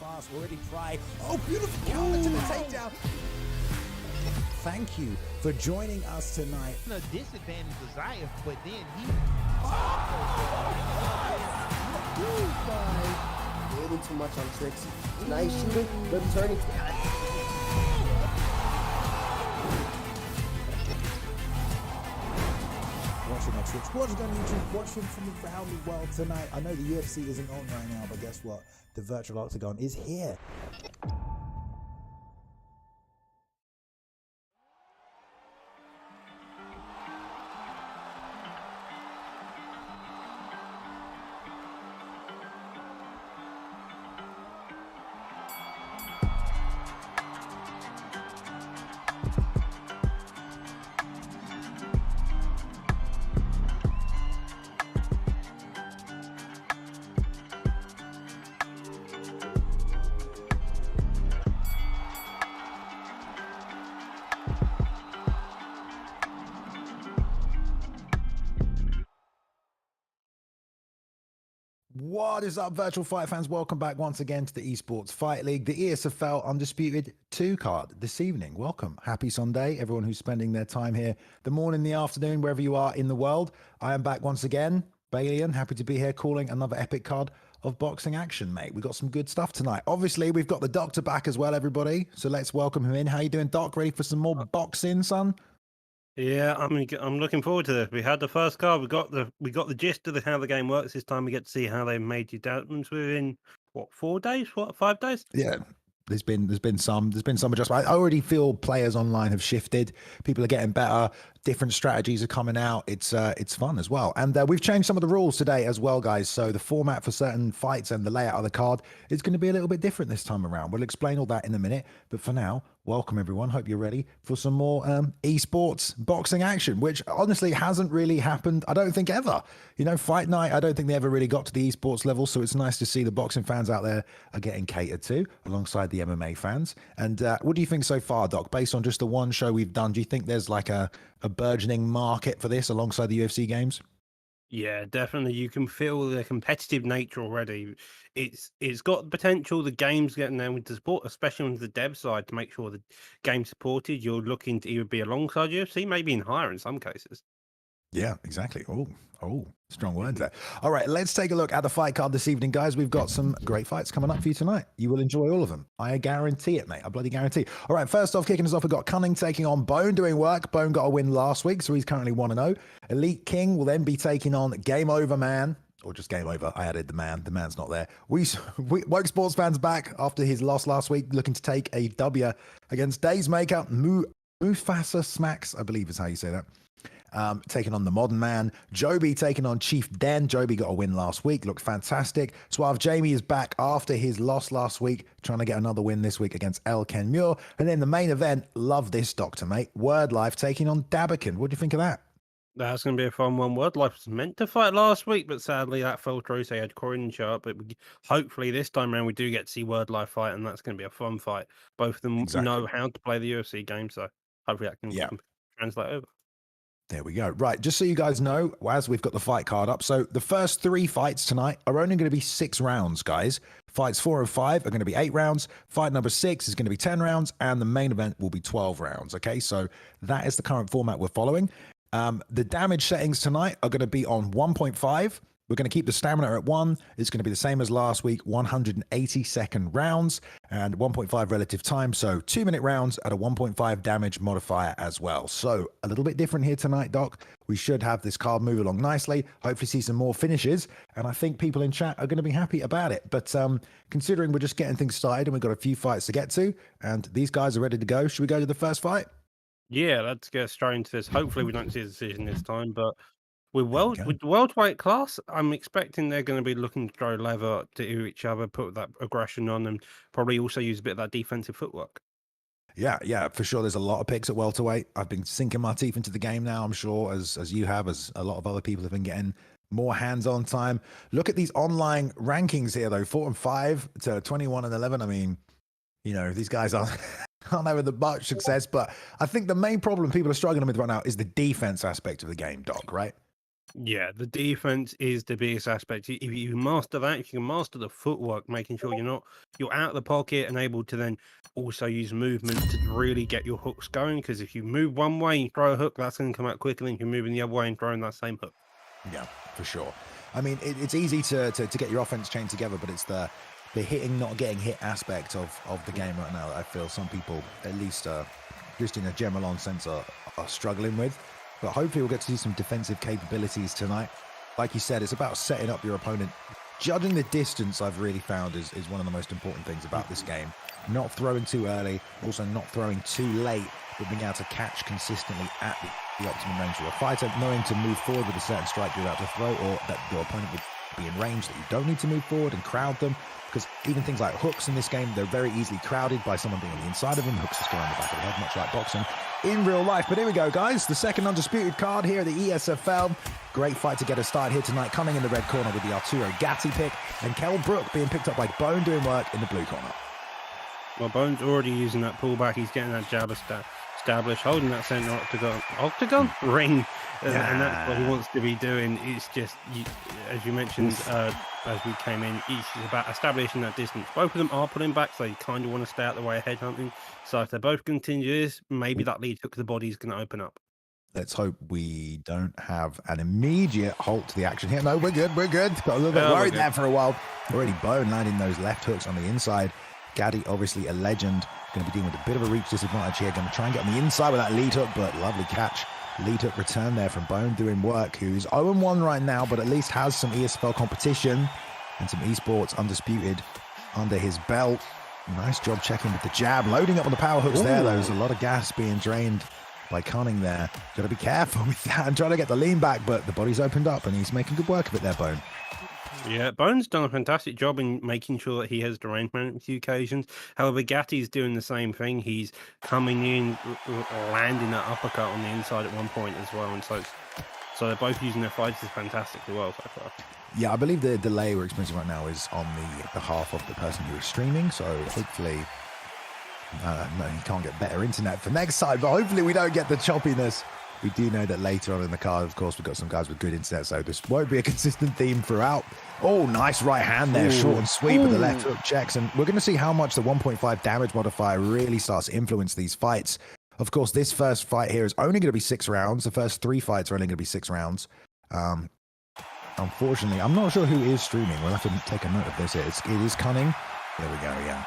fast, already try. Oh, beautiful counter to the takedown. Thank you for joining us tonight. No disadvantage to Zayef, but then he... A little too much on Trixie. Nice shooting, good turning. Watching on Twitch, watching on YouTube, watching from around the world tonight. I know the UFC isn't on right now, but guess what? The virtual octagon is here. What is up, virtual fight fans? Welcome back once again to the Esports Fight League, the ESFL Undisputed 2 card this evening. Welcome. Happy Sunday, everyone who's spending their time here, the morning, the afternoon, wherever you are in the world. I am back once again. Balian, happy to be here calling another epic card of boxing action, mate. We've got some good stuff tonight. Obviously, we've got the doctor back as well, everybody. So let's welcome him in. How you doing, Doc? Ready for some more boxing, son? Yeah, I'm looking forward to this. We had the first card. We got the gist of how the game works. This time we get to see how they made the adjustments within what 4 days, 5 days. Yeah, there's been some adjustment. I already feel players online have shifted. People are getting better. Different strategies are coming out. It's fun as well. And we've changed some of the rules today as well, guys. So the format for certain fights and the layout of the card is going to be a little bit different this time around. We'll explain all that in a minute. But for now, welcome everyone. Hope you're ready for some more esports boxing action, which honestly hasn't really happened, I don't think, ever. You know, Fight Night, I don't think they ever really got to the esports level. So it's nice to see the boxing fans out there are getting catered to alongside the MMA fans. And what do you think so far, Doc? Based on just the one show we've done, do you think there's like a burgeoning market for this alongside the UFC games? Yeah, definitely. You can feel the competitive nature already. It's got potential. The game's getting there with the support, especially on the dev side, to make sure the game's supported. You're looking to either be alongside UFC, maybe in higher in some cases. Yeah, exactly. Oh, strong words there. All right, let's take a look at the fight card this evening, guys. We've got some great fights coming up for you tonight. You will enjoy all of them. I guarantee it, mate. I bloody guarantee. All right, first off, kicking us off, we've got Cunning taking on Bone, doing work. Bone got a win last week, so he's currently 1-0. Elite King will then be taking on Game Over Man. Or just Game Over. I added the man. The man's not there. Woke Sports fans back after his loss last week, looking to take a W against Days Maker. Mufasa Smacks, I believe is how you say that. Taking on the Modern Man. Joby taking on Chief Den. Joby got a win last week. Looked fantastic. Suave Jamie is back after his loss last week, trying to get another win this week against Kenmore. And then the main event, love this doctor, mate. WordLife taking on Dabiken. What do you think of that? That's going to be a fun one. WordLife was meant to fight last week, but sadly that fell through. So he had Cunning up. But hopefully this time around we do get to see WordLife fight, and that's going to be a fun fight. Both of them know how to play the UFC game, so hopefully that can translate over. There we go. Right, just so you guys know, as we've got the fight card up, so the first 3 fights tonight are only going to be 6 rounds, guys. Fights 4 and 5 are going to be 8 rounds. Fight number 6 is going to be 10 rounds, and the main event will be 12 rounds, okay? So that is the current format we're following. The damage settings tonight are going to be on 1.5. We're going to keep the stamina at 1. It's going to be the same as last week, 180-second rounds and 1.5 relative time. So 2-minute rounds at a 1.5 damage modifier as well. So a little bit different here tonight, Doc. We should have this card move along nicely. Hopefully see some more finishes. And I think people in chat are going to be happy about it. But considering we're just getting things started and we've got a few fights to get to, and these guys are ready to go, should we go to the first fight? Yeah, let's get straight into this. Hopefully we don't see a decision this time, but with the welterweight class, I'm expecting they're going to be looking to throw leather to each other, put that aggression on them, probably also use a bit of that defensive footwork. Yeah, for sure. There's a lot of picks at welterweight. I've been sinking my teeth into the game now, I'm sure, as you have, as a lot of other people have been getting more hands-on time. Look at these online rankings here, though. 4 and 5 to 21 and 11. I mean, you know, these guys aren't having the much success, but I think the main problem people are struggling with right now is the defense aspect of the game, Doc, right? Yeah, the defense is the biggest aspect. If you master that, if you can master the footwork, making sure you're out of the pocket and able to then also use movement to really get your hooks going. Because if you move one way and throw a hook, that's going to come out quicker than if you're moving the other way and throwing that same hook. Yeah, for sure. I mean, it's easy to get your offense chained together, but it's the hitting, not getting hit aspect of the game right now that I feel some people, at least just in a general sense, are struggling with. But hopefully we'll get to see some defensive capabilities tonight. Like you said, it's about setting up your opponent. Judging the distance, I've really found is one of the most important things about this game. Not throwing too early, also not throwing too late, but being able to catch consistently at the optimum range for a fighter, knowing to move forward with a certain strike you're about to throw, or that your opponent would be in range that you don't need to move forward and crowd them. Because even things like hooks in this game, they're very easily crowded by someone being on the inside of them. Hooks just go on the back of the head, much like boxing in real life. But here we go, guys. The second undisputed card here at the ESFL. Great fight to get us started here tonight. Cunning in the red corner with the Arturo Gatti pick. And Kell Brook being picked up by Bone doing work in the blue corner. Well, Bone's already using that pullback. He's getting that jab established, holding that center octagon ring. And that's what he wants to be doing. It's just, as you mentioned, as we came in, it's about establishing that distance. Both of them are pulling back, so you kind of want to stay out the way of headhunting. So if they both continue this, maybe that lead hook to the body is going to open up. Let's hope we don't have an immediate halt to the action here. No, we're good. Got a little bit worried there for a while. Already Bone landing those left hooks on the inside. Gaddy, obviously a legend, going to be dealing with a bit of a reach disadvantage here. Going to try and get on the inside with that lead hook, but lovely catch. Lead hook return there from Bone doing work, who's 0-1 right now, but at least has some ESFL competition and some esports undisputed under his belt. Nice job checking with the jab, loading up on the power hooks there. There's a lot of gas being drained by Cunning there. Got to be careful with that and trying to get the lean back, but the body's opened up and he's making good work of it there, Bone. Yeah, Bone's done a fantastic job in making sure that he has derangement on a few occasions. However, Gatti's doing the same thing. He's coming in, landing that uppercut on the inside at one point as well. And so they're both using their fighters fantastically well so far. Yeah, I believe the delay we're experiencing right now is on the behalf of the person who is streaming. So hopefully, no, you can't get better internet for next time, but hopefully we don't get the choppiness. We do know that later on in the card, of course, we've got some guys with good internet, so this won't be a consistent theme throughout. Oh, nice right hand there, short and sweet with the left hook checks. And we're going to see how much the 1.5 damage modifier really starts to influence these fights. Of course, this first fight here is only going to be 6 rounds. The first 3 fights are only going to be 6 rounds. Unfortunately, I'm not sure who is streaming. We'll have to take a note of this. It is Cunning. There we go, yeah.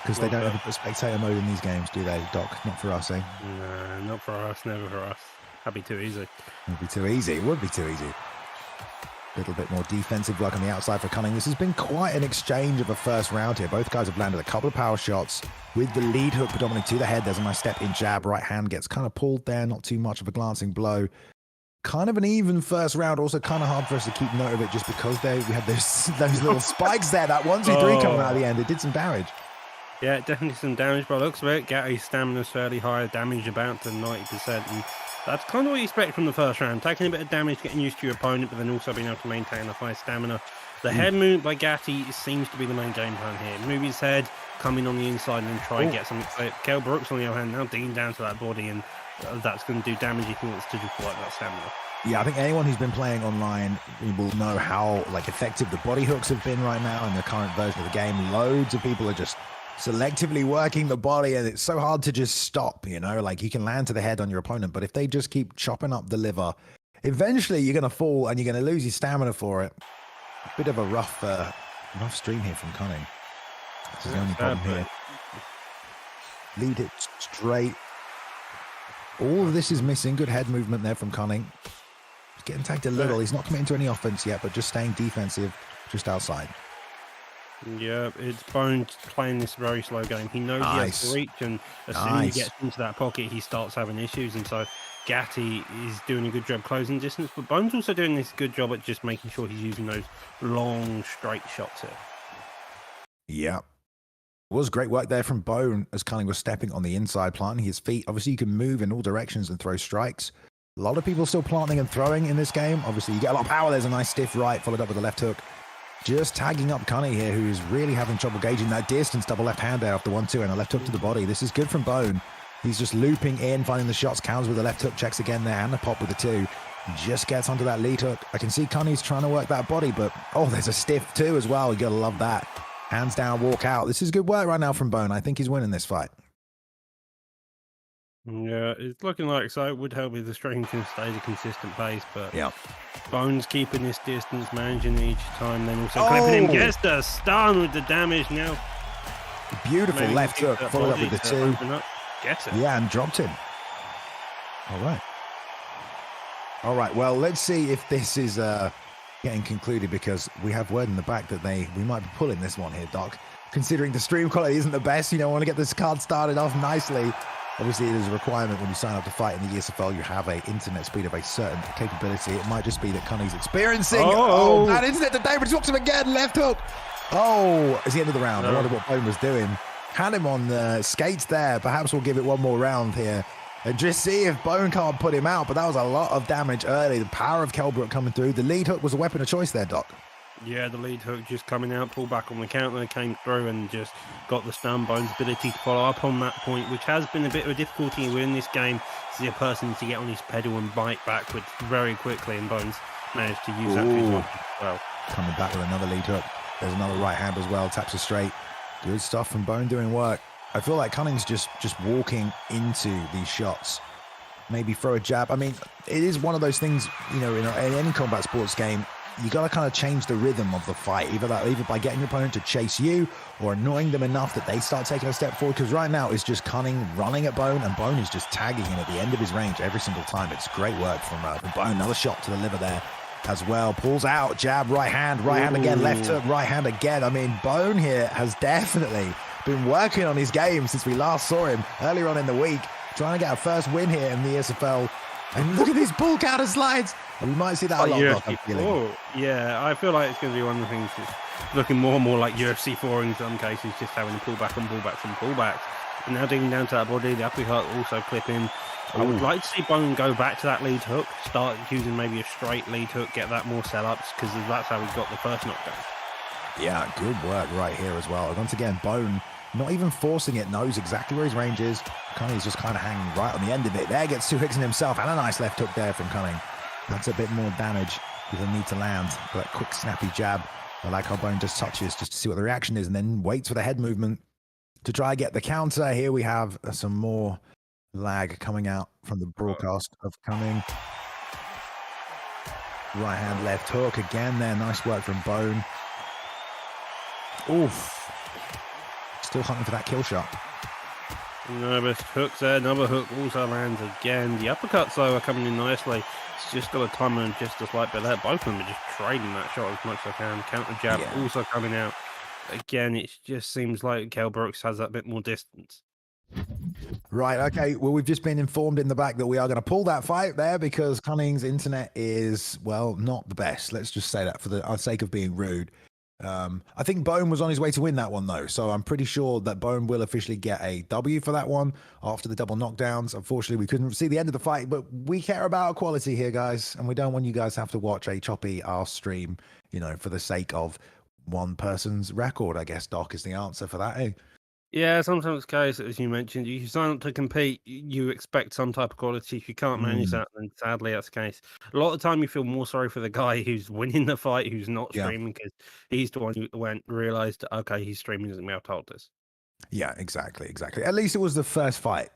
Because they don't ever put spectator mode in these games, do they, Doc? Not for us, eh? No, not for us, never for us. That'd be too easy. It'd be too easy. It would be too easy. A little bit more defensive work on the outside for Cunning. This has been quite an exchange of a first round here. Both guys have landed a couple of power shots with the lead hook predominantly to the head. There's a nice step in jab. Right hand gets kind of pulled there. Not too much of a glancing blow. Kind of an even first round. Also kind of hard for us to keep note of it just because we had those little spikes there. That 1, 2, 3 coming out of the end. It did some damage. Yeah, definitely some damage by the looks of it. Gatti's stamina's fairly high, damage about to 90%. And that's kind of what you expect from the first round. Taking a bit of damage, getting used to your opponent, but then also being able to maintain a high stamina. The head movement by Gatti seems to be the main game plan here. Move his head, come in on the inside, and then try and get something. Kell Brooks, on the other hand, now digging down to that body, and that's going to do damage if he wants to just work that stamina. Yeah, I think anyone who's been playing online will know how effective the body hooks have been right now in the current version of the game. Loads of people are just selectively working the body, and it's so hard to just stop, you can land to the head on your opponent, but if they just keep chopping up the liver, eventually you're going to fall and you're going to lose your stamina for it. A bit of a rough stream here from Cunning. This is the only problem here. Lead it straight. All of this is missing. Good head movement there from Cunning. He's getting tagged a little. He's not committing to any offense yet, but just staying defensive just outside. Yeah, it's Bone playing this very slow game. He knows he has to reach, and as soon as he gets into that pocket, he starts having issues. And so Gatti is doing a good job closing distance, but Bone's also doing this good job at just making sure he's using those long, straight shots here. Yeah. It was great work there from Bone as Cunning was stepping on the inside, planting his feet. Obviously, you can move in all directions and throw strikes. A lot of people still planting and throwing in this game. Obviously, you get a lot of power. There's a nice stiff right, followed up with a left hook. Just tagging up Cunning here, who's really having trouble gauging that distance. Double left hand there after 1-2 and a left hook to the body. This is good from Bone. He's just looping in, finding the shots, counters with the left hook, checks again there, and the pop with the 2. Just gets onto that lead hook. I can see Cunning's trying to work that body, but oh, there's a stiff too as well. You gotta love that. Hands down, walk out. This is good work right now from Bone. I think he's winning this fight. Yeah, it's looking like so. It would help if the stream can stay the consistent pace, but yeah, Bone's keeping this distance, managing each time, then also clipping him. Gets the stun with the damage now. Beautiful Maybe left hook, followed up with the two. Gets it. Yeah, and dropped him. All right. All right, well, let's see if this is getting concluded, because we have word in the back that we might be pulling this one here, Doc. Considering the stream quality isn't the best, you want to get this card started off nicely. Obviously, it is a requirement when you sign up to fight in the ESFL, you have a internet speed of a certain capability. It might just be that Cunning's experiencing. Oh, bad internet today, but he drops him again. Left hook. Oh, it's the end of the round. I wonder what Bone was doing. Had him on the skates there. Perhaps we'll give it one more round here and just see if Bone can't put him out. But that was a lot of damage early. The power of Kelbrook coming through. The lead hook was a weapon of choice there, Doc. Yeah, the lead hook just coming out, pull back on the counter, came through and just got the stun. Bone's ability to follow up on that point, which has been a bit of a difficulty within this game. See a person to get on his pedal and bite backwards very quickly, and Bones managed to use that to his advantage as well. Coming back with another lead hook. There's another right hand as well, taps it straight. Good stuff from Bone doing work. I feel like Cunning's just walking into these shots. Maybe throw a jab. I mean, it is one of those things, in any combat sports game, you got to kind of change the rhythm of the fight, either by getting your opponent to chase you or annoying them enough that they start taking a step forward. Because right now it's just Cunning running at Bone, and Bone is just tagging him at the end of his range every single time. It's great work from Bone. Another shot to the liver there as well. Pulls out, jab, right hand again, left hook, right hand again. I mean, Bone here has definitely been working on his game since we last saw him earlier on in the week, trying to get a first win here in the ESFL. And look at these bull counter slides. We might see that a lot. UFC yeah, I feel like it's going to be one of the things that's looking more and more like UFC 4 in some cases, just having to pull back and pullbacks and pullbacks. And now digging down to that body, the uppercut also clipping. I would like to see Bone go back to that lead hook, start using maybe a straight lead hook, get that more sell-ups, because that's how we got the first knockdown. Yeah, good work right here as well. Once again, Bone not even forcing it, knows exactly where his range is. Cunning's just kind of hanging right on the end of it. There, gets two hooks in himself, and a nice left hook there from Cunning. That's a bit more damage with a need to land. But that quick snappy jab. I like how Bone just touches just to see what the reaction is, and then waits for the head movement to try and get the counter. Here we have some more lag coming out from the broadcast of Cunning. Right hand, left hook again there. Nice work from Bone. Oof. Still hunting for that kill shot. No, but hooks there. Another hook also lands again. The uppercuts, though, are coming in nicely. It's just got a time and just a slight bit there. Both of them are just trading that shot as much as they can. Counter jab also coming out. Again, it just seems like Kell Brooks has that bit more distance. Right, okay. Well, we've just been informed in the back that we are going to pull that fight there because Cunning's internet is, well, not the best. Let's just say that for the sake of being rude. I think Bone was on his way to win that one, though. So I'm pretty sure that Bone will officially get a W for that one after the double knockdowns. Unfortunately, we couldn't see the end of the fight, but we care about quality here, guys. And we don't want you guys to have to watch a choppy arse stream, for the sake of one person's record, I guess, Doc, is the answer for that, eh? Yeah, sometimes it's the case, as you mentioned, you sign up to compete, you expect some type of quality. If you can't manage that, then sadly that's the case. A lot of the time you feel more sorry for the guy who's winning the fight, who's not streaming, because he's the one who realised, okay, he's streaming, isn't me, I've told this. Yeah, exactly. At least it was the first fight,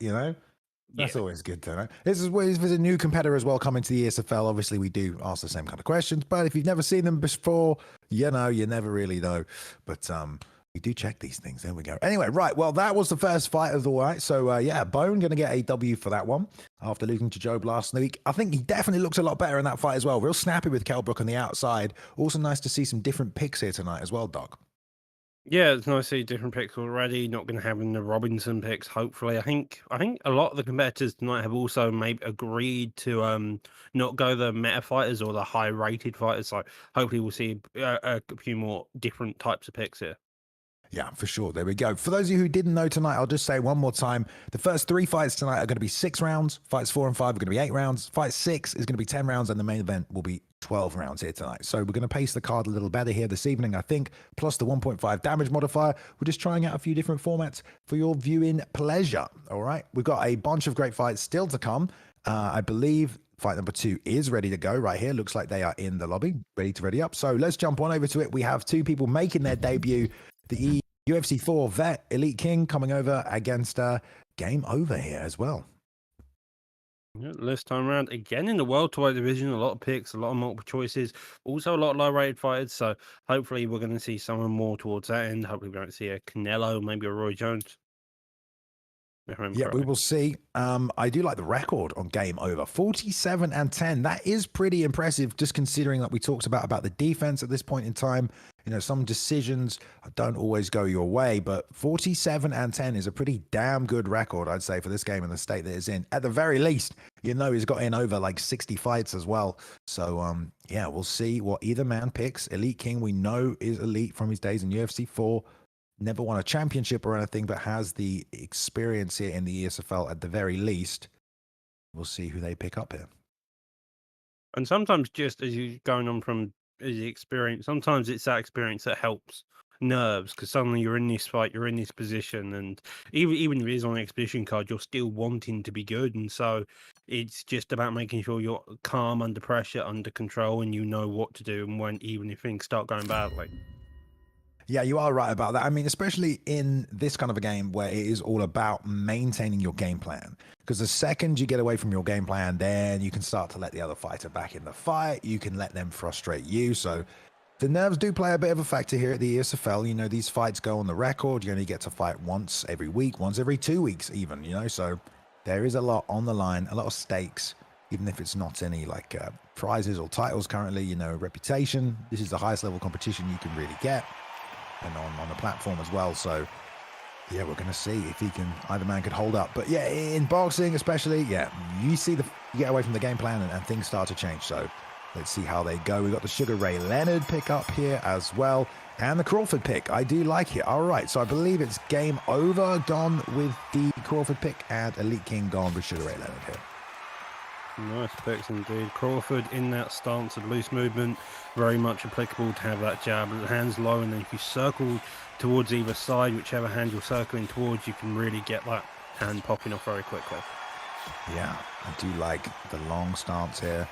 That's always good to know. This is where there's a new competitor as well coming to the ESFL. Obviously, we do ask the same kind of questions, but if you've never seen them before, you never really know. But we do check these things. There we go. Anyway, right. Well, that was the first fight of the night. So, Bone going to get a W for that one after losing to Job last week. I think he definitely looks a lot better in that fight as well. Real snappy with Kelbrook on the outside. Also nice to see some different picks here tonight as well, Doc. Yeah, it's nice to see different picks already. Not going to have the Robinson picks, hopefully. I think a lot of the competitors tonight have also maybe agreed to not go the meta fighters or the high-rated fighters. So hopefully we'll see a few more different types of picks here. Yeah, for sure. There we go. For those of you who didn't know tonight, I'll just say one more time. The first 3 fights tonight are going to be 6 rounds. Fights 4 and 5 are going to be 8 rounds. Fight 6 is going to be 10 rounds, and the main event will be 12 rounds here tonight. So we're going to pace the card a little better here this evening, I think, plus the 1.5 damage modifier. We're just trying out a few different formats for your viewing pleasure. All right. We've got a bunch of great fights still to come. I believe Fight number 2 is ready to go right here. Looks like they are in the lobby, ready to ready up. So let's jump on over to it. We have 2 people making their debut. The UFC 4 vet, Elite King, coming over against Game Over here as well. Yeah, this time around, again in the welterweight division, a lot of picks, a lot of multiple choices, also a lot of low-rated fighters. So hopefully we're going to see someone more towards that end. Hopefully we don't see a Canelo, maybe a Roy Jones. Yeah, we will see. I do like the record on Game Over, 47-10. That is pretty impressive, just considering that we talked about the defense at this point in time. You know, some decisions don't always go your way, but 47-10 is a pretty damn good record, I'd say, for this game in the state that it's in. At the very least, you know, he's got in over like 60 fights as well. So, yeah, we'll see what either man picks. Elite King, we know, is elite from his days in UFC 4. Never won a championship or anything, but has the experience here in the ESFL at the very least. We'll see who they pick up here. And sometimes just as you're going on from the experience, sometimes it's that experience that helps nerves, because suddenly you're in this fight, you're in this position, and even if it is on an exhibition card, you're still wanting to be good. And so it's just about making sure you're calm under pressure, under control, and you know what to do and when, even if things start going badly. Yeah, you are right about that. I mean, especially in this kind of a game where it is all about maintaining your game plan. Because the second you get away from your game plan, then you can start to let the other fighter back in the fight. You can let them frustrate you. So the nerves do play a bit of a factor here at the ESFL. You know, these fights go on the record. You only get to fight once every week, once every 2 weeks even, you know. So there is a lot on the line, a lot of stakes, even if it's not any like prizes or titles currently, you know, reputation. This is the highest level competition you can really get. And on the platform as well. So yeah, we're gonna see if either man could hold up. But yeah, in boxing especially, yeah, you get away from the game plan and things start to change. So let's see how they go. We got the Sugar Ray Leonard pick up here as well, and the Crawford pick. I do like it. All right, so I believe it's Game Over gone with the Crawford pick, and Elite King gone with Sugar Ray Leonard here. Nice picks indeed. Crawford in that stance of loose movement, very much applicable to have that jab, the hands low, and then if you circle towards either side, whichever hand you're circling towards, you can really get that hand popping off very quickly. Yeah, I do like the long stance here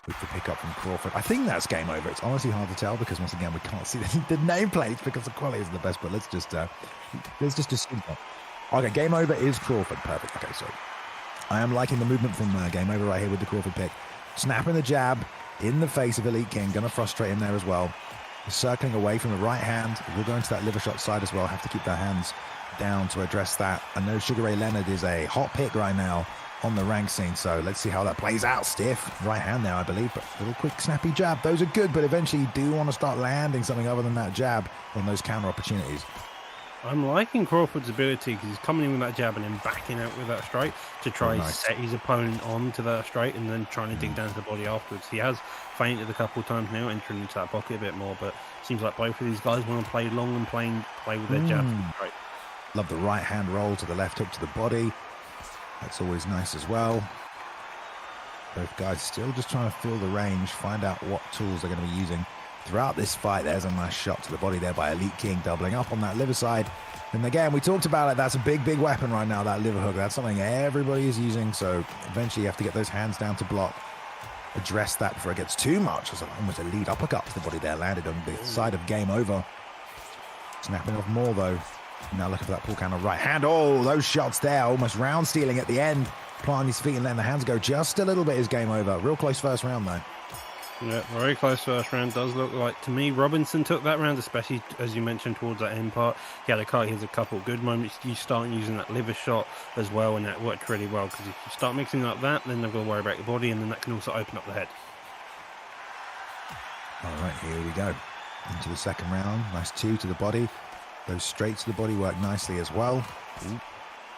with the pickup from Crawford. I think that's Game Over. It's honestly hard to tell because once again we can't see the nameplates because the quality isn't the best. But let's just assume that. Okay, Game Over is Crawford. Perfect. Okay, so I am liking the movement from Game Over right here with the Crawford pick. Snapping the jab in the face of Elite King. Going to frustrate him there as well. Circling away from the right hand. We'll go into that liver shot side as well. Have to keep their hands down to address that. I know Sugar Ray Leonard is a hot pick right now on the rank scene. So let's see how that plays out. Stiff right hand there, I believe. But a little quick snappy jab. Those are good, but eventually you do want to start landing something other than that jab on those counter opportunities. I'm liking Crawford's ability because he's coming in with that jab and then backing out with that straight to try and set his opponent on to that straight and then trying to dig down to the body afterwards. He has feinted a couple of times now, entering into that pocket a bit more, but it seems like both of these guys want to play long and play with their jabs. Right. Love the right hand roll to the left hook to the body. That's always nice as well. Both guys still just trying to feel the range, find out what tools they're going to be using throughout this fight. There's a nice shot to the body there by Elite King, doubling up on that liver side. And again, we talked about it. That's a big weapon right now, that liver hook. That's something everybody is using. So eventually you have to get those hands down to block. Address that before it gets too much. There's almost a lead uppercut to the body there. Landed on the side of Game Over. Snapping off more though. Now looking for that pull counter right hand. Oh, those shots there. Almost round stealing at the end. Planting his feet and letting the hands go just a little bit is Game Over. Real close first round though. Yeah, very close first round. Does look like, to me, Robinson took that round, especially as you mentioned towards that end part. He had a couple of good moments. You start using that liver shot as well, and that worked really well because if you start mixing up that, then they've got to worry about your body, and then that can also open up the head. All right, here we go. Into the second round. Nice 2 to the body. Those straight to the body work nicely as well. Ooh.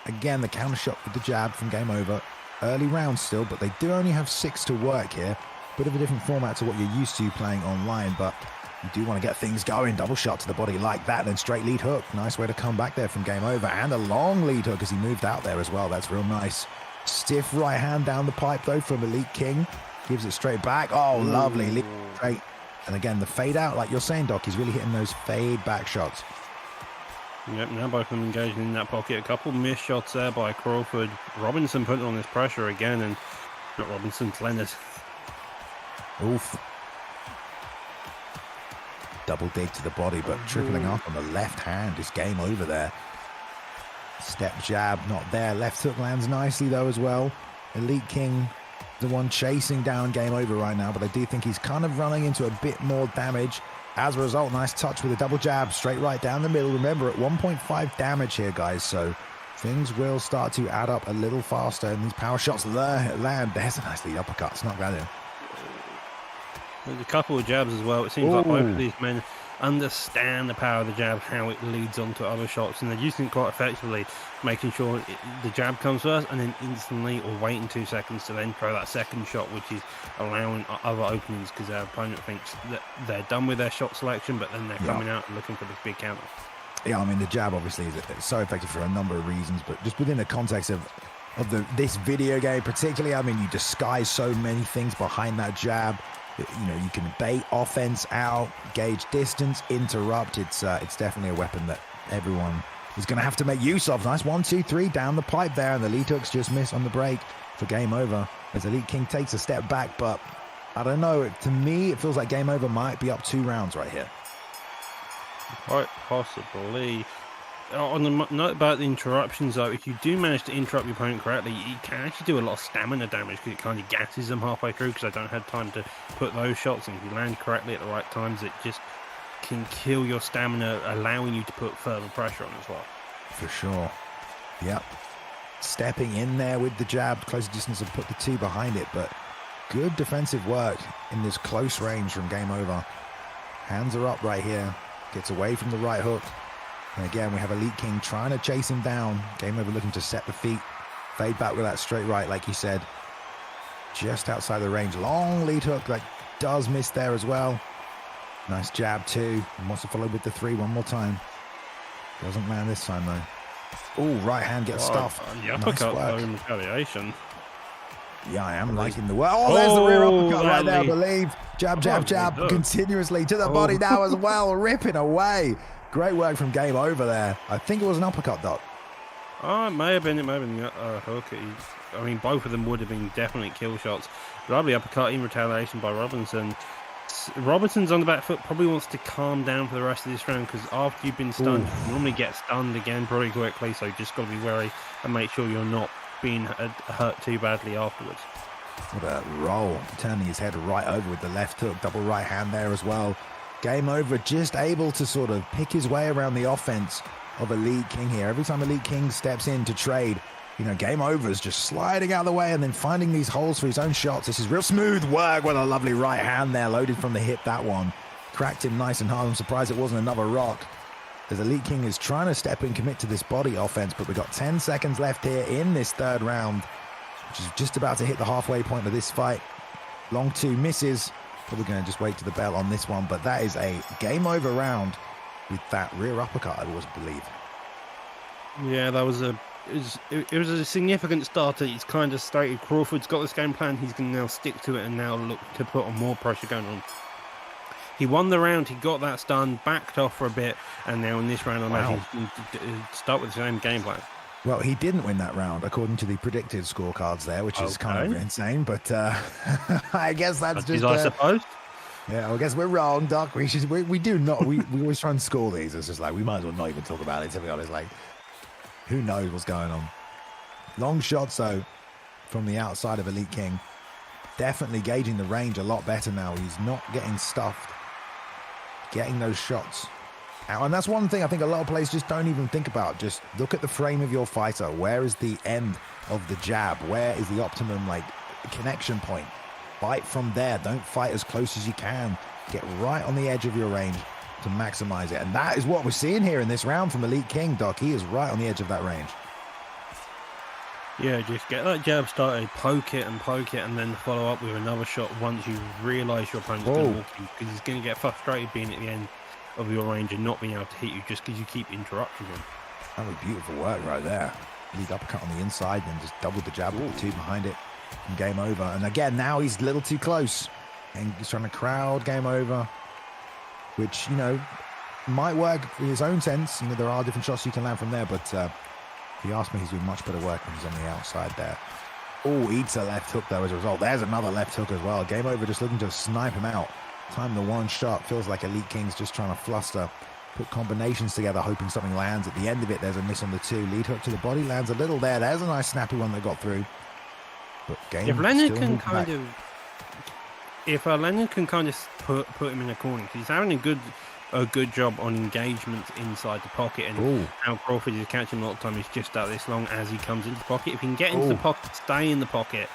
Again, the counter shot with the jab from Game Over. Early round still, but they do only have 6 to work here. Bit of a different format to what you're used to playing online, but you do want to get things going. Double shot to the body like that, then straight lead hook. Nice way to come back there from Game Over. And a long lead hook as he moved out there as well. That's real nice. Stiff right hand down the pipe, though, from Elite King. Gives it straight back. Oh, lovely. Lead straight. And again, the fade out, like you're saying, Doc, he's really hitting those fade back shots. Yep, now both of them engaging in that pocket. A couple missed shots there by Crawford. Robinson putting on this pressure again, and Not Robinson, to Leonard. Oof. Double dig to the body, but tripling up on the left hand is game over there. Step jab, not there. Left hook lands nicely though as well. Elite King, the one chasing down game over right now, but I do think he's kind of running into a bit more damage. As a result, nice touch with a double jab, straight right down the middle. Remember, at 1.5 damage here, guys, so things will start to add up a little faster, and these power shots land. There's a nice lead uppercut. It's not bad. There's a couple of jabs as well. It seems like both of these men understand the power of the jab, how it leads on to other shots, and they're using it quite effectively, making sure the jab comes first and then instantly, or waiting 2 seconds to then throw that second shot, which is allowing other openings because their opponent thinks that they're done with their shot selection, but then they're coming out and looking for this big counter. Yeah, I mean, the jab obviously is so effective for a number of reasons, but just within the context of this video game particularly, I mean, you disguise so many things behind that jab. You know, you can bait offense out, gauge distance, interrupt. It's definitely a weapon that everyone is going to have to make use of. Nice 1, 2, 3 down the pipe there, and the lead hooks just miss on the break for game over as Elite King takes a step back. But I don't know. To me, it feels like game over might be up 2 rounds right here. Quite possibly. On the note about the interruptions, though, if you do manage to interrupt your opponent correctly, you can actually do a lot of stamina damage because it kind of gasses them halfway through because they don't have time to put those shots. And if you land correctly at the right times, it just can kill your stamina, allowing you to put further pressure on as well. For sure. Yep. Stepping in there with the jab, closer distance, and put the 2 behind it. But good defensive work in this close range from game over. Hands are up right here. Gets away from the right hook. And again, we have Elite King trying to chase him down. Game over looking to set the feet. Fade back with that straight right, like you said. Just outside the range. Long lead hook that does miss there as well. Nice jab too. And wants to follow with the 3 one more time. Doesn't land this time though. Oh, right hand gets stuffed. The uppercut though in retaliation. Yeah, I am liking the work. Oh, there's the rear uppercut right there, I believe. Jab, jab, jab, continuously to the body now as well. Ripping away. Great work from game over there. I think it was an uppercut, Doc. Oh, it may have been. It may have been the hook. I mean, both of them would have been definitely kill shots. Lovely uppercut in retaliation by Robinson. Robinson's on the back foot. Probably wants to calm down for the rest of this round because after you've been stunned, you normally get stunned again pretty quickly. So you just got to be wary and make sure you're not being hurt too badly afterwards. What a roll. Turning his head right over with the left hook. Double right hand there as well. Game over, just able to sort of pick his way around the offense of Elite King here. Every time Elite King steps in to trade, you know, game over is just sliding out of the way and then finding these holes for his own shots. This is real smooth work with a lovely right hand there, loaded from the hip, that one. Cracked him nice and hard. I'm surprised it wasn't another rock. As Elite King is trying to step in, commit to this body offense, but we've got 10 seconds left here in this 3rd round, which is just about to hit the halfway point of this fight. Long 2 misses. Probably going to just wait to the bell on this one, but that is a game over round with that rear uppercut, I always believe. Yeah, that was it was a significant starter. He's kind of stated Crawford's got this game plan. He's going to now stick to it and now look to put on more pressure going on. He won the round. He got that stun, backed off for a bit, and now in this round, I imagine he's going to start with the same game plan. Well, he didn't win that round, according to the predicted scorecards there, which is kind of insane, but I guess that's just... I suppose. Yeah, I guess we're wrong, Doc. We always try and score these. It's just like, we might as well not even talk about it, to be honest. Like, who knows what's going on? Long shots, though, from the outside of Elite King. Definitely gauging the range a lot better now. He's not getting stuffed. Getting those shots. And that's one thing I think a lot of players just don't even think about. Just look at the frame of your fighter. Where is the end of the jab? Where is the optimum connection point? Fight from there. Don't fight as close as you can. Get right on the edge of your range to maximize it. And that is what we're seeing here in this round from Elite King, Doc. He is right on the edge of that range. Yeah, just get that jab started, poke it, and then follow up with another shot once you realise your opponent's going to walk you, because he's going to get frustrated being at the end of your range and not being able to hit you just because you keep interrupting him. That was beautiful work right there. Lead uppercut on the inside, then just doubled the jab with the 2 behind it, and game over. And again, now he's a little too close, and he's trying to crowd game over, which, you know, might work in his own sense. You know, there are different shots you can land from there, but if you ask me, he's doing much better work when he's on the outside there. Oh, eats a left hook though as a result. There's another left hook as well. Game over, just looking to snipe him out. Time the one shot. Feels like Elite King's just trying to fluster. Put combinations together, hoping something lands. At the end of it, there's a miss on the 2. Lead hook to the body, lands a little there. There's a nice snappy one that got through. But game if Leonard still can moving kind back. of, if Leonard can kind of put him in a corner, 'cause he's having a good job on engagements inside the pocket, and Ooh. how Crawford is catching a lot of time. He's just out this long as he comes into the pocket. If he can get into the Ooh. pocket, stay in the pocket,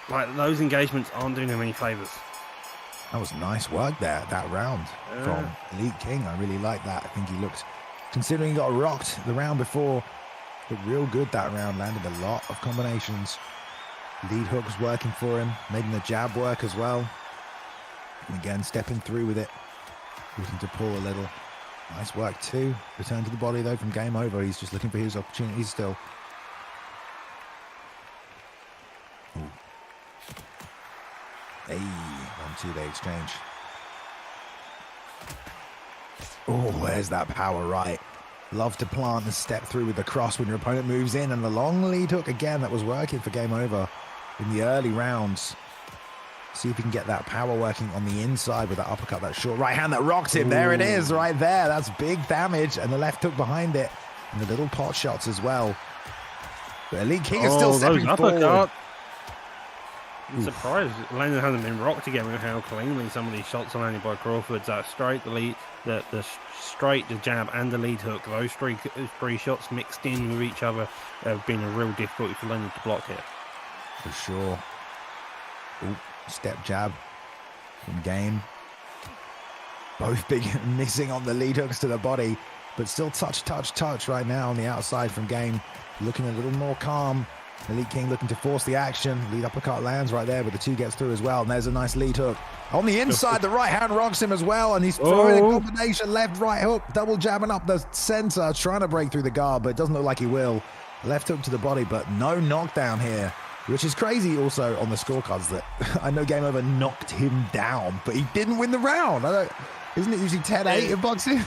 like those engagements aren't doing him any favors. That was nice work there, that round from Elite King. I really like that. I think he looked, considering he got rocked the round before, looked real good that round. Landed a lot of combinations. Lead hook was working for him, making the jab work as well. And again, stepping through with it, looking to pull a little. Nice work too. Return to the body though from game over. He's just looking for his opportunities still. Ooh. Hey, 1-2 they exchange. Oh, there's that power right. Love to plant and step through with the cross when your opponent moves in, and the long lead hook again that was working for game over in the early rounds. See if you can get that power working on the inside with that uppercut, that short right hand that rocked him. Ooh. There it is, right there. That's big damage, and the left hook behind it, and the little pot shots as well. But Elite King is still stepping forward. I'm surprised Leonard hasn't been rocked again with how cleanly some of these shots are landed by Crawford. That straight, the lead, the straight, the jab, and the lead hook. Those three shots mixed in with each other have been a real difficulty for Leonard to block here. For sure. Ooh, step jab from game. Both big missing on the lead hooks to the body, but still touch right now on the outside from game. Looking a little more calm. Elite King looking to force the action. Lead uppercut lands right there, but the 2 gets through as well. And there's a nice lead hook. On the inside, the right hand rocks him as well. And he's throwing a combination left, right hook. Double jabbing up the center, trying to break through the guard, but it doesn't look like he will. Left hook to the body, but no knockdown here, which is crazy also on the scorecards that I know game over knocked him down, but he didn't win the round. Isn't it usually 10-8 in boxing?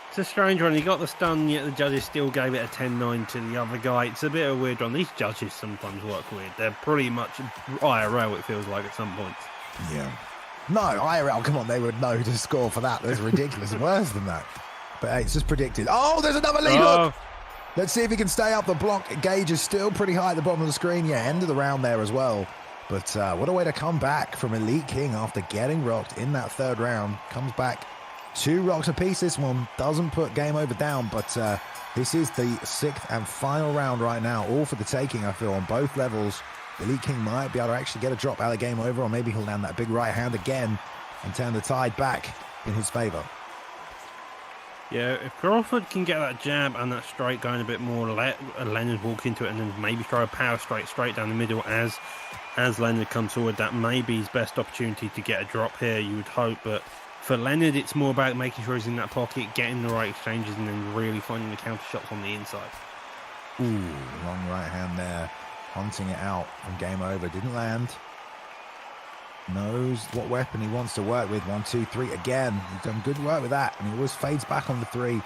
It's a strange one. He got the stun, yet the judges still gave it a 10-9 to the other guy. It's a bit of a weird one. These judges sometimes work weird. They're pretty much IRL, it feels like, at some points. Yeah. No, IRL, come on, they would know to score for that. That's ridiculous. Worse than that. But hey, it's just predicted. Oh, there's another lead hook. Let's see if he can stay up. The block gauge is still pretty high at the bottom of the screen. Yeah, end of the round there as well. But what a way to come back from Elite King after getting rocked in that 3rd round. Comes back 2 rocks apiece. This one doesn't put game over down, but this is the 6th and final round right now. All for the taking, I feel, on both levels. Elite King might be able to actually get a drop out of game over, or maybe he'll land that big right hand again and turn the tide back in his favor. Yeah, if Crawford can get that jab and that straight going a bit more, let Leonard walk into it and then maybe try a power straight down the middle as Leonard comes forward, that may be his best opportunity to get a drop here, you would hope. But for Leonard, it's more about making sure he's in that pocket, getting the right exchanges, and then really finding the counter shots on the inside. Ooh, long right hand there, hunting it out from game over. Didn't land. Knows what weapon he wants to work with. 1, 2, 3 again. He's done good work with that, and he always fades back on the 3.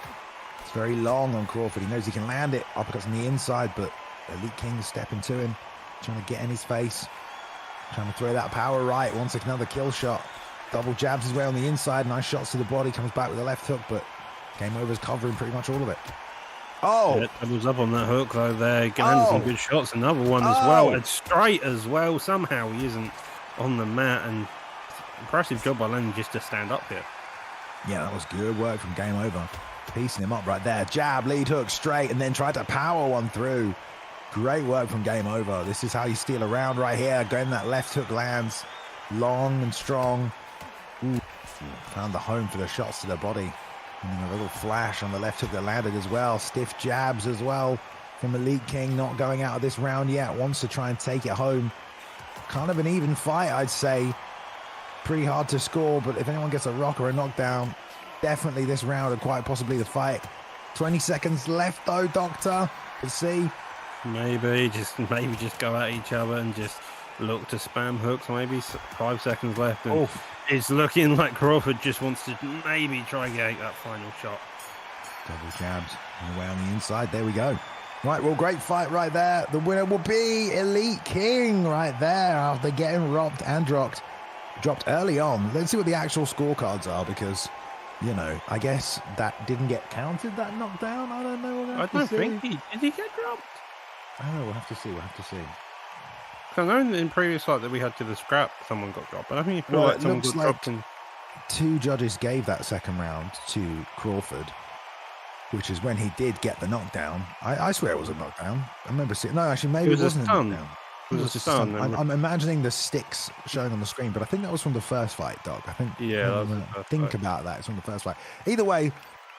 It's very long on Crawford. He knows he can land it. Uppercuts on the inside, but Elite King is stepping to him, trying to get in his face, trying to throw that power right. Wants another kill shot. Double jabs his way on the inside. Nice shots to the body. Comes back with a left hook, but game over's covering pretty much all of it. Oh! Yeah, doubles up on that hook though there. Landed some good shots. Another one as well. And straight as well. Somehow he isn't on the mat, and impressive job by Leonard just to stand up here. Yeah, that was good work from game over. Piecing him up right there. Jab, lead hook, straight, and then tried to power one through. Great work from game over. This is how you steal a round right here. Going that left hook lands. Long and strong. Ooh. Found the home for the shots to the body. And then a little flash on the left hook that landed as well. Stiff jabs as well from Elite King. Not going out of this round yet. Wants to try and take it home. Kind of an even fight, I'd say. Pretty hard to score, but if anyone gets a rock or a knockdown, definitely this round and quite possibly the fight. 20 seconds left though, Doctor. Let's see. Maybe just go at each other and just look to spam hooks. Maybe 5 seconds left. And it's looking like Crawford just wants to maybe try and get that final shot. Double jabs away on the inside. There we go. Right, well, great fight right there. The winner will be Elite King right there after getting robbed and dropped early on. Let's see what the actual scorecards are because, you know, I guess that didn't get counted, that knockdown. I don't know. I don't think did he get dropped? I don't know. We'll have to see. I know in previous fight that we had to the scrap, someone got dropped. But I think feel like someone got dropped. Two judges gave that second round to Crawford, which is when he did get the knockdown. I swear it was a knockdown. I remember seeing. No, actually, maybe it wasn't a knockdown. It was just a stun. I'm imagining the sticks showing on the screen, but I think that was from the first fight, Doc. I think. Yeah. Think about that. It's from the first fight. Either way,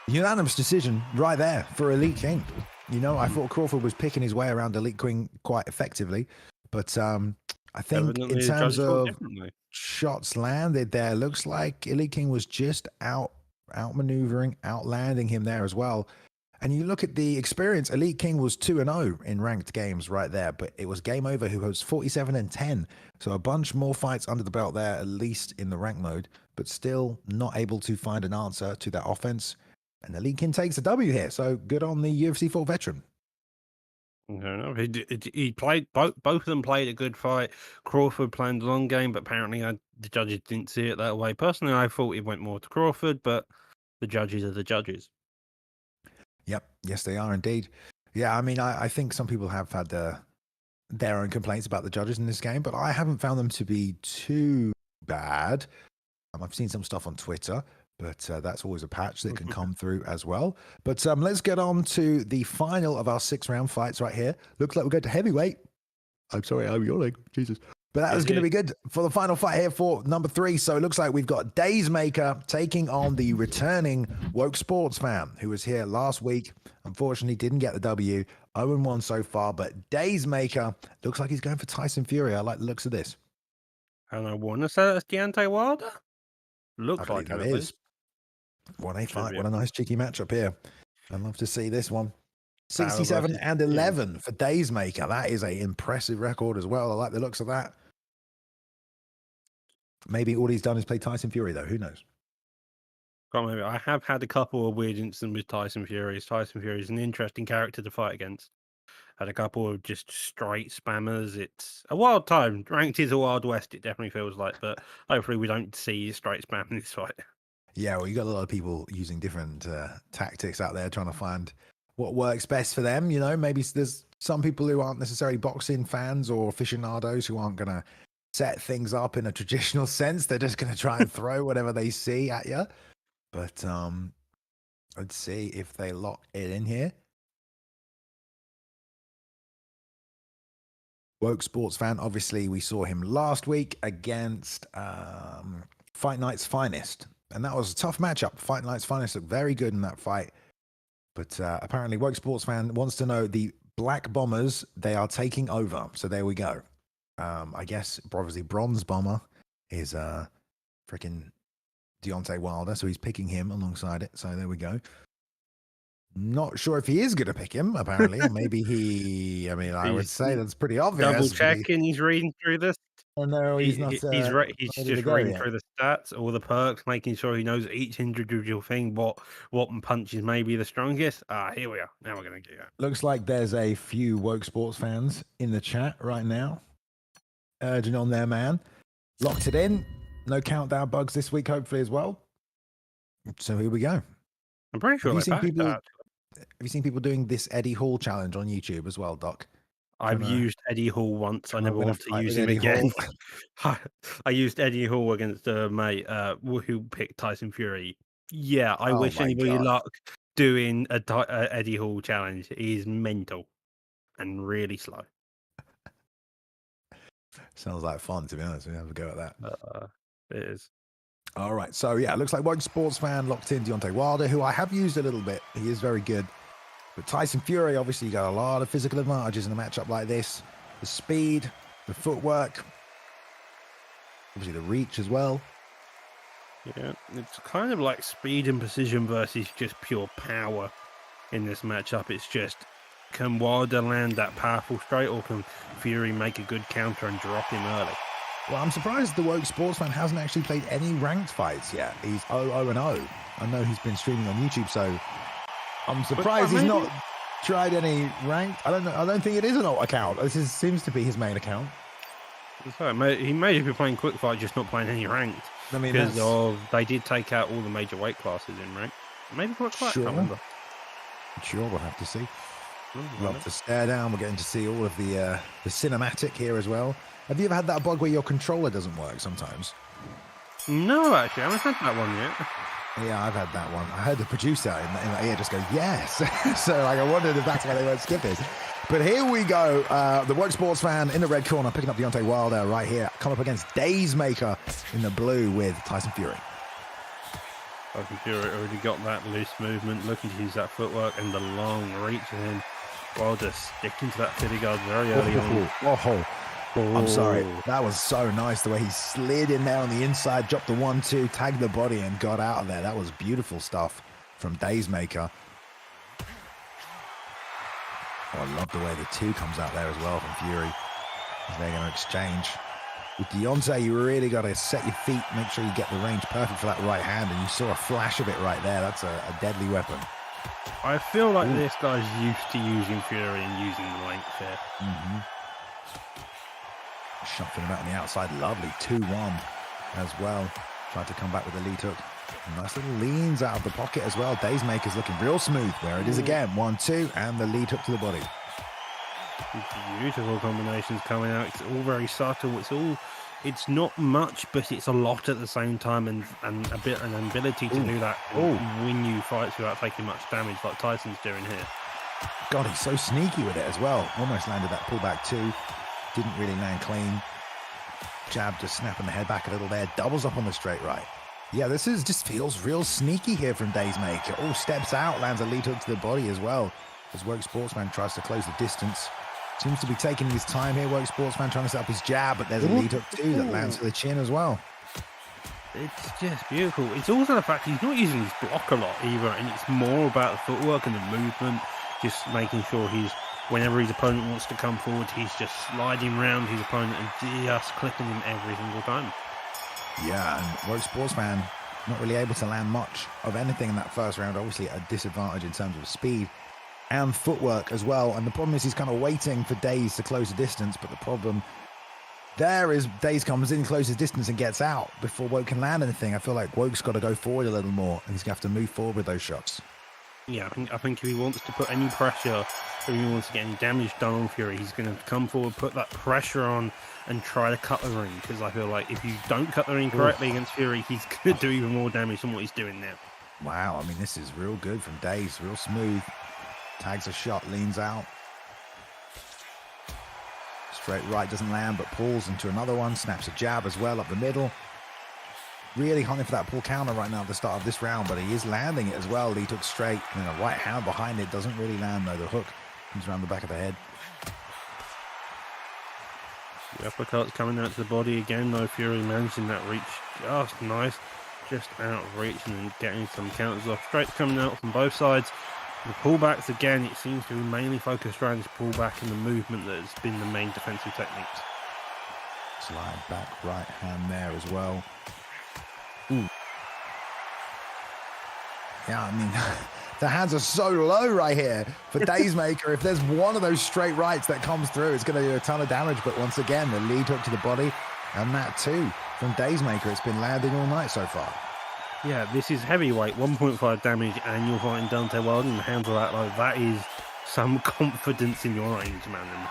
unanimous decision right there for Elite King. You know, I thought Crawford was picking his way around Elite King quite effectively, but I think in terms of shots landed there, looks like Elite King was just outmaneuvering, outlanding him there as well. And you look at the experience, Elite King was 2-0 in ranked games right there, but it was Game Over who was 47-10. So a bunch more fights under the belt there, at least in the rank mode, but still not able to find an answer to that offense. And Elite King takes a W here. So good on the UFC 4 veteran. No, he played both of them played a good fight. Crawford played a long game, but apparently the judges didn't see it that way. Personally, I thought it went more to Crawford, but the judges are the judges. Yep. Yes, they are indeed. Yeah, I mean, I think some people have had their own complaints about the judges in this game, but I haven't found them to be too bad. I've seen some stuff on Twitter, but that's always a patch that can come through as well. But let's get on to the final of our 6-round fights right here. Looks like we're going to heavyweight. I'm sorry, I'm yawning. Jesus. But that is going to be good for the final fight here for number 3. So it looks like we've got Daysmaker taking on the returning Woke Sports fan who was here last week. Unfortunately, didn't get the W. 0-1 so far, but Daysmaker looks like he's going for Tyson Fury. I like the looks of this. And I want to say that's Deontay Wilder. Looks like that is. What a fight. What a nice cheeky matchup here. I'd love to see this one. 67-11 for Daysmaker. That is an impressive record as well. I like the looks of that. Maybe all he's done is play Tyson Fury, though. Who knows? I have had a couple of weird instances with Tyson Fury. Tyson Fury is an interesting character to fight against. Had a couple of just straight spammers. It's a wild time. Ranked is a wild west, it definitely feels like. But hopefully we don't see straight spam in this fight. Yeah, well, you got a lot of people using different tactics out there trying to find what works best for them. You know, maybe there's some people who aren't necessarily boxing fans or aficionados who aren't going to set things up in a traditional sense. They're just going to try and throw whatever they see at you. But let's see if they lock it in here. Woke Sports fan, obviously we saw him last week against Fight Night's Finest. And that was a tough matchup. Fight Night's Finest looked very good in that fight. But apparently Woke Sports fan wants to know the Black Bombers, they are taking over. So there we go. I guess obviously Bronze Bomber is freaking Deontay Wilder. So he's picking him alongside it. So there we go. Not sure if he is going to pick him, apparently. Or maybe I would say that's pretty obvious. Double checking, he's reading through this. Oh, no, he's not. He's just reading through the stats, all the perks, making sure he knows each individual thing, what punches may be the strongest. Here we are. Now we're going to get it. Looks like there's a few Woke Sports fans in the chat right now, urging on their man. Locked it in. No countdown bugs this week, hopefully, as well. So here we go. I'm pretty sure Have you seen people doing this Eddie Hall challenge on YouTube as well, Doc? I've used Eddie Hall once. I never want to use him again. I used Eddie Hall against a mate who picked Tyson Fury. Yeah, I wish anybody luck doing a Eddie Hall challenge. He's mental and really slow. Sounds like fun, to be honest. We have a go at that. It is. All right. So, yeah, it looks like one sports fan locked in Deontay Wilder, who I have used a little bit. He is very good. But Tyson Fury, obviously, you got a lot of physical advantages in a matchup like this. The speed, the footwork, obviously the reach as well. Yeah, it's kind of like speed and precision versus just pure power in this matchup. It's just, can Wilder land that powerful straight, or can Fury make a good counter and drop him early? Well, I'm surprised the Woke Sportsman hasn't actually played any ranked fights yet. He's 0-0-0. I know he's been streaming on YouTube, so I'm surprised he's not tried any ranked? I don't know. I don't think it is an alt account. Seems to be his main account. So he may be playing quick fight, just not playing any ranked. I mean, because they did take out all the major weight classes in ranked. Maybe quick fight. Sure. I can't remember. Sure, we'll have to see. Love to stare down. We're getting to see all of the cinematic here as well. Have you ever had that bug where your controller doesn't work sometimes? No, actually, I haven't had that one yet. Yeah, I've had that one. I heard the producer in my ear just go, yes. So like, I wondered if that's why they won't skip it. But here we go. The Woke Sports fan in the red corner, picking up Deontay Wilder right here. Come up against Daysmaker in the blue with Tyson Fury. Tyson Fury already got that loose movement, looking to use that footwork and the long reach of him. Wilder sticking to that fitty guard very early on. I'm sorry. That was so nice the way he slid in there on the inside, dropped the 1-2, tagged the body, and got out of there. That was beautiful stuff from Daysmaker. Oh, I love the way the 2 comes out there as well from Fury. They're going to exchange. With Deontay, you really got to set your feet, make sure you get the range perfect for that right hand, and you saw a flash of it right there. That's a deadly weapon. I feel like this guy's used to using Fury and using the length here. Shot from him out on the outside. Lovely 2-1 as well. Tried to come back with the lead hook. Nice little leans out of the pocket as well. Daysmaker's looking real smooth. There it is again. 1-2 and the lead hook to the body. Beautiful combinations coming out. It's all very subtle. It's not much, but it's a lot at the same time, and an ability to do that and win you fights without taking much damage, like Tyson's doing here. God, he's so sneaky with it as well. Almost landed that pullback 2. Didn't really land clean. Jab just snapping the head back a little there. Doubles up on the straight right. Yeah, this just feels real sneaky here from Daysmaker. Oh, steps out, lands a lead hook to the body as well. As Woke Sportsman tries to close the distance. Seems to be taking his time here, Woke Sportsman trying to set up his jab, but there's a lead hook too that lands to the chin as well. It's just beautiful. It's also the fact he's not using his block a lot either, and it's more about the footwork and the movement, just making sure whenever his opponent wants to come forward, he's just sliding around his opponent and just clipping him every single time. Yeah, and Woke Sportsman not really able to land much of anything in that first round. Obviously at a disadvantage in terms of speed and footwork as well. And the problem is he's kind of waiting for Days to close the distance, but the problem there is Days comes in, closes distance and gets out before Woke can land anything. I feel like Woke's got to go forward a little more and he's going to have to move forward with those shots. Yeah, I think if he wants to put any pressure, if he wants to get any damage done on Fury, he's going to come forward, put that pressure on and try to cut the ring. Because I feel like if you don't cut the ring correctly against Fury, he's going to do even more damage than what he's doing now. Wow, I mean, this is real good from Days, real smooth. Tags a shot, leans out. Straight right doesn't land, but pulls into another one. Snaps a jab as well up the middle. Really hunting for that pull counter right now at the start of this round, but he is landing it as well. He took straight, and then a right hand behind it. Doesn't really land though. The hook comes around the back of the head. The uppercut's coming out to the body again, though. Fury managing that reach just nice. Just out of reach and getting some counters off. Straight coming out from both sides. The pullbacks, again, it seems to be mainly focused around his pullback and the movement that has been the main defensive techniques. Slide back right hand there as well. Ooh. Yeah, I mean, the hands are so low right here for Daysmaker. If there's one of those straight rights that comes through, it's going to do a ton of damage. But once again, the lead hook to the body, and that too from Daysmaker. It's been landing all night so far. Yeah, this is heavyweight, 1.5 damage, and you're fighting Deontay Wilder and handle that like that is some confidence in your range, man.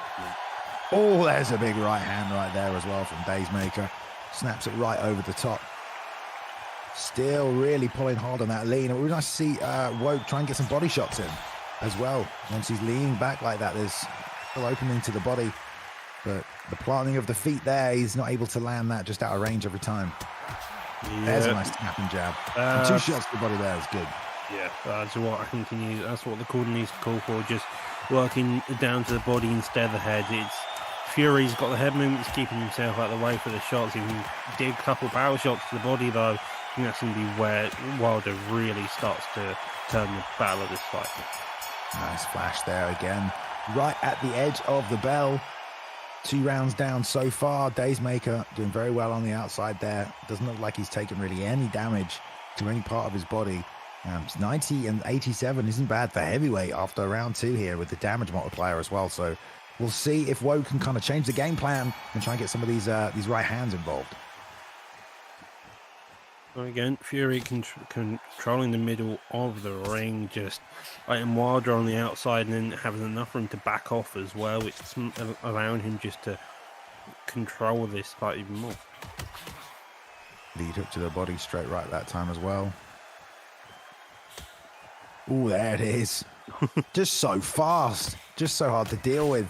Oh, there's a big right hand right there as well from Daysmaker. Snaps it right over the top. Still really pulling hard on that lean. It would be nice to see Woke try and get some body shots in as well. Once he's leaning back like that, there's still opening to the body. But the planting of the feet there, he's not able to land that just out of range every time. Yeah. There's a nice snapping jab. And 2 shots to the body there is good. Yeah, that's what I think that's what the corner needs to call for. Just working down to the body instead of the head. It's Fury's got the head movements, keeping himself out of the way for the shots. He can dig a couple power shots to the body, though. I think that's going to be where Wilder really starts to turn the battle of this fight. Nice flash there again. Right at the edge of the bell. 2 rounds down so far. Daysmaker doing very well on the outside there. Doesn't look like he's taken really any damage to any part of his body. 90 and 87 isn't bad for heavyweight after round 2 here with the damage multiplier as well. So we'll see if Woe can kind of change the game plan and try and get some of these right hands involved. Again, Fury controlling the middle of the ring, just letting Wilder on the outside and then having enough room to back off as well, which is allowing him just to control this fight even more. Lead hook to the body, straight right that time as well. Oh, there it is. Just so fast, just so hard to deal with.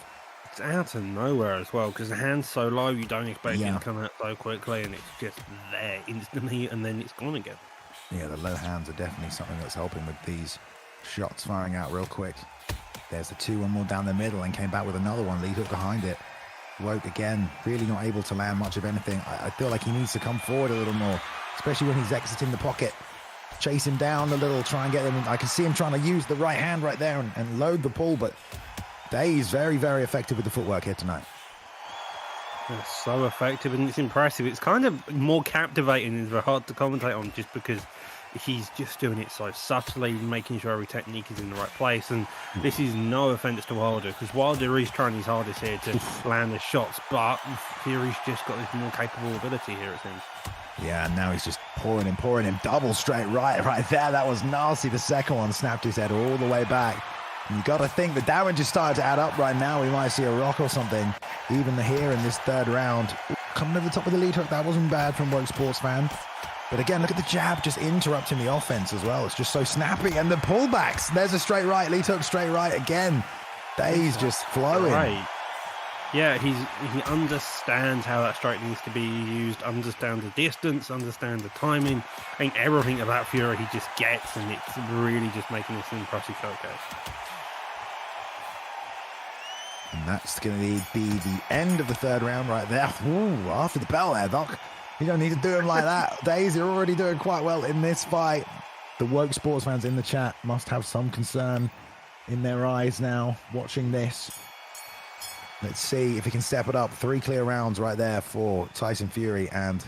It's out of nowhere as well, because the hand's so low, you don't expect it to come out so quickly, and it's just there instantly, and then it's gone again. Yeah, the low hands are definitely something that's helping with these shots firing out real quick. There's the 2-1 more down the middle and came back with another one, lead hook behind it. Woke again, really not able to land much of anything. I feel like he needs to come forward a little more, especially when he's exiting the pocket. Chase him down a little, try and get him. I can see him trying to use the right hand right there and load the pull, but Days very, very effective with the footwork here tonight. It's so effective and it's impressive. It's kind of more captivating. It's very hard to commentate on just because he's just doing it so subtly, making sure every technique is in the right place. And this is no offense to Wilder, because Wilder is trying his hardest here to land the shots, but Fury's just got this more capable ability here, it seems. Yeah, and now he's just pouring him. Double straight right there. That was nasty. The second one snapped his head all the way back. And you got to think the damage is starting to add up right now. We might see a rock or something, even here in this third round. Coming over the top of the lead hook, that wasn't bad from Woke Sports Fan. But again, look at the jab just interrupting the offense as well. It's just so snappy. And the pullbacks. There's a straight right, lead hook straight right again. Days just flowing. Right. Yeah, he understands how that strike needs to be used, understands the distance, understands the timing. I think everything about Fury he just gets, and it's really just making this an impressive showcase. And that's going to be the end of the third round right there. Ooh, after the bell there, Doc. You don't need to do him like that. Days, you're already doing quite well in this fight. The Woke Sports fans in the chat must have some concern in their eyes now watching this. Let's see if he can step it up. 3 clear rounds right there for Tyson Fury and,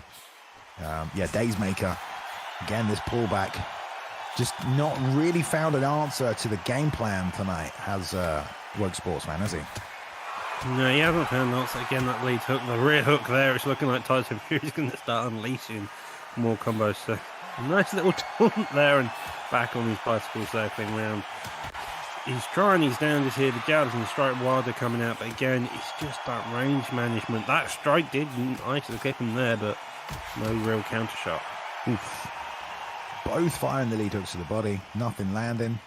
Days Maker. Again, this pullback. Just not really found an answer to the game plan tonight, has Woke Sports fan, has he? No, he hasn't found an answer. Again, that lead hook, the rear hook there, it's looking like Tyson Fury's going to start unleashing more combos. So, nice little taunt there and back on his bicycle circling round. He's trying his damnedest here. The jabs and the strike Wilder coming out, but again, it's just that range management. That strike did nicely kick him there, but no real counter shot. Oof. Both firing the lead hooks to the body, nothing landing.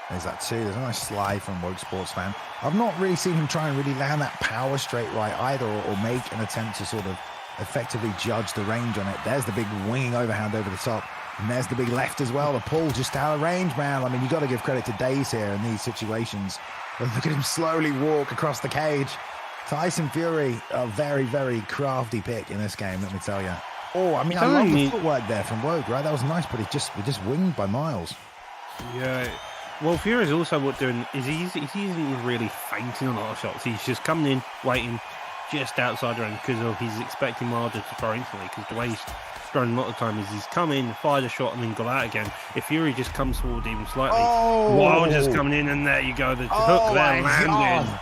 There's that too. There's a nice slide from Woke Sports Fan. I've not really seen him try and really land that power straight right either, or make an attempt to sort of effectively judge the range on it. There's the big winging overhand over the top. And there's the big left as well. The pull just out of range, man. I mean, you got to give credit to Days here in these situations. But look at him slowly walk across the cage. Tyson Fury, a very, very crafty pick in this game, let me tell you. Oh, I mean, I love the footwork there from Woke, right? That was nice, but it just winged by miles. Yeah. Well, Fury's also doing is he isn't really feinting a lot of shots. He's just coming in, waiting just outside the range because he's expecting Wilder to throw instantly, because the way he's throwing a lot of time is he's come in, fired a shot, and then got out again. If Fury just comes forward even slightly, Wilder's coming in, and there you go. The hook there landed.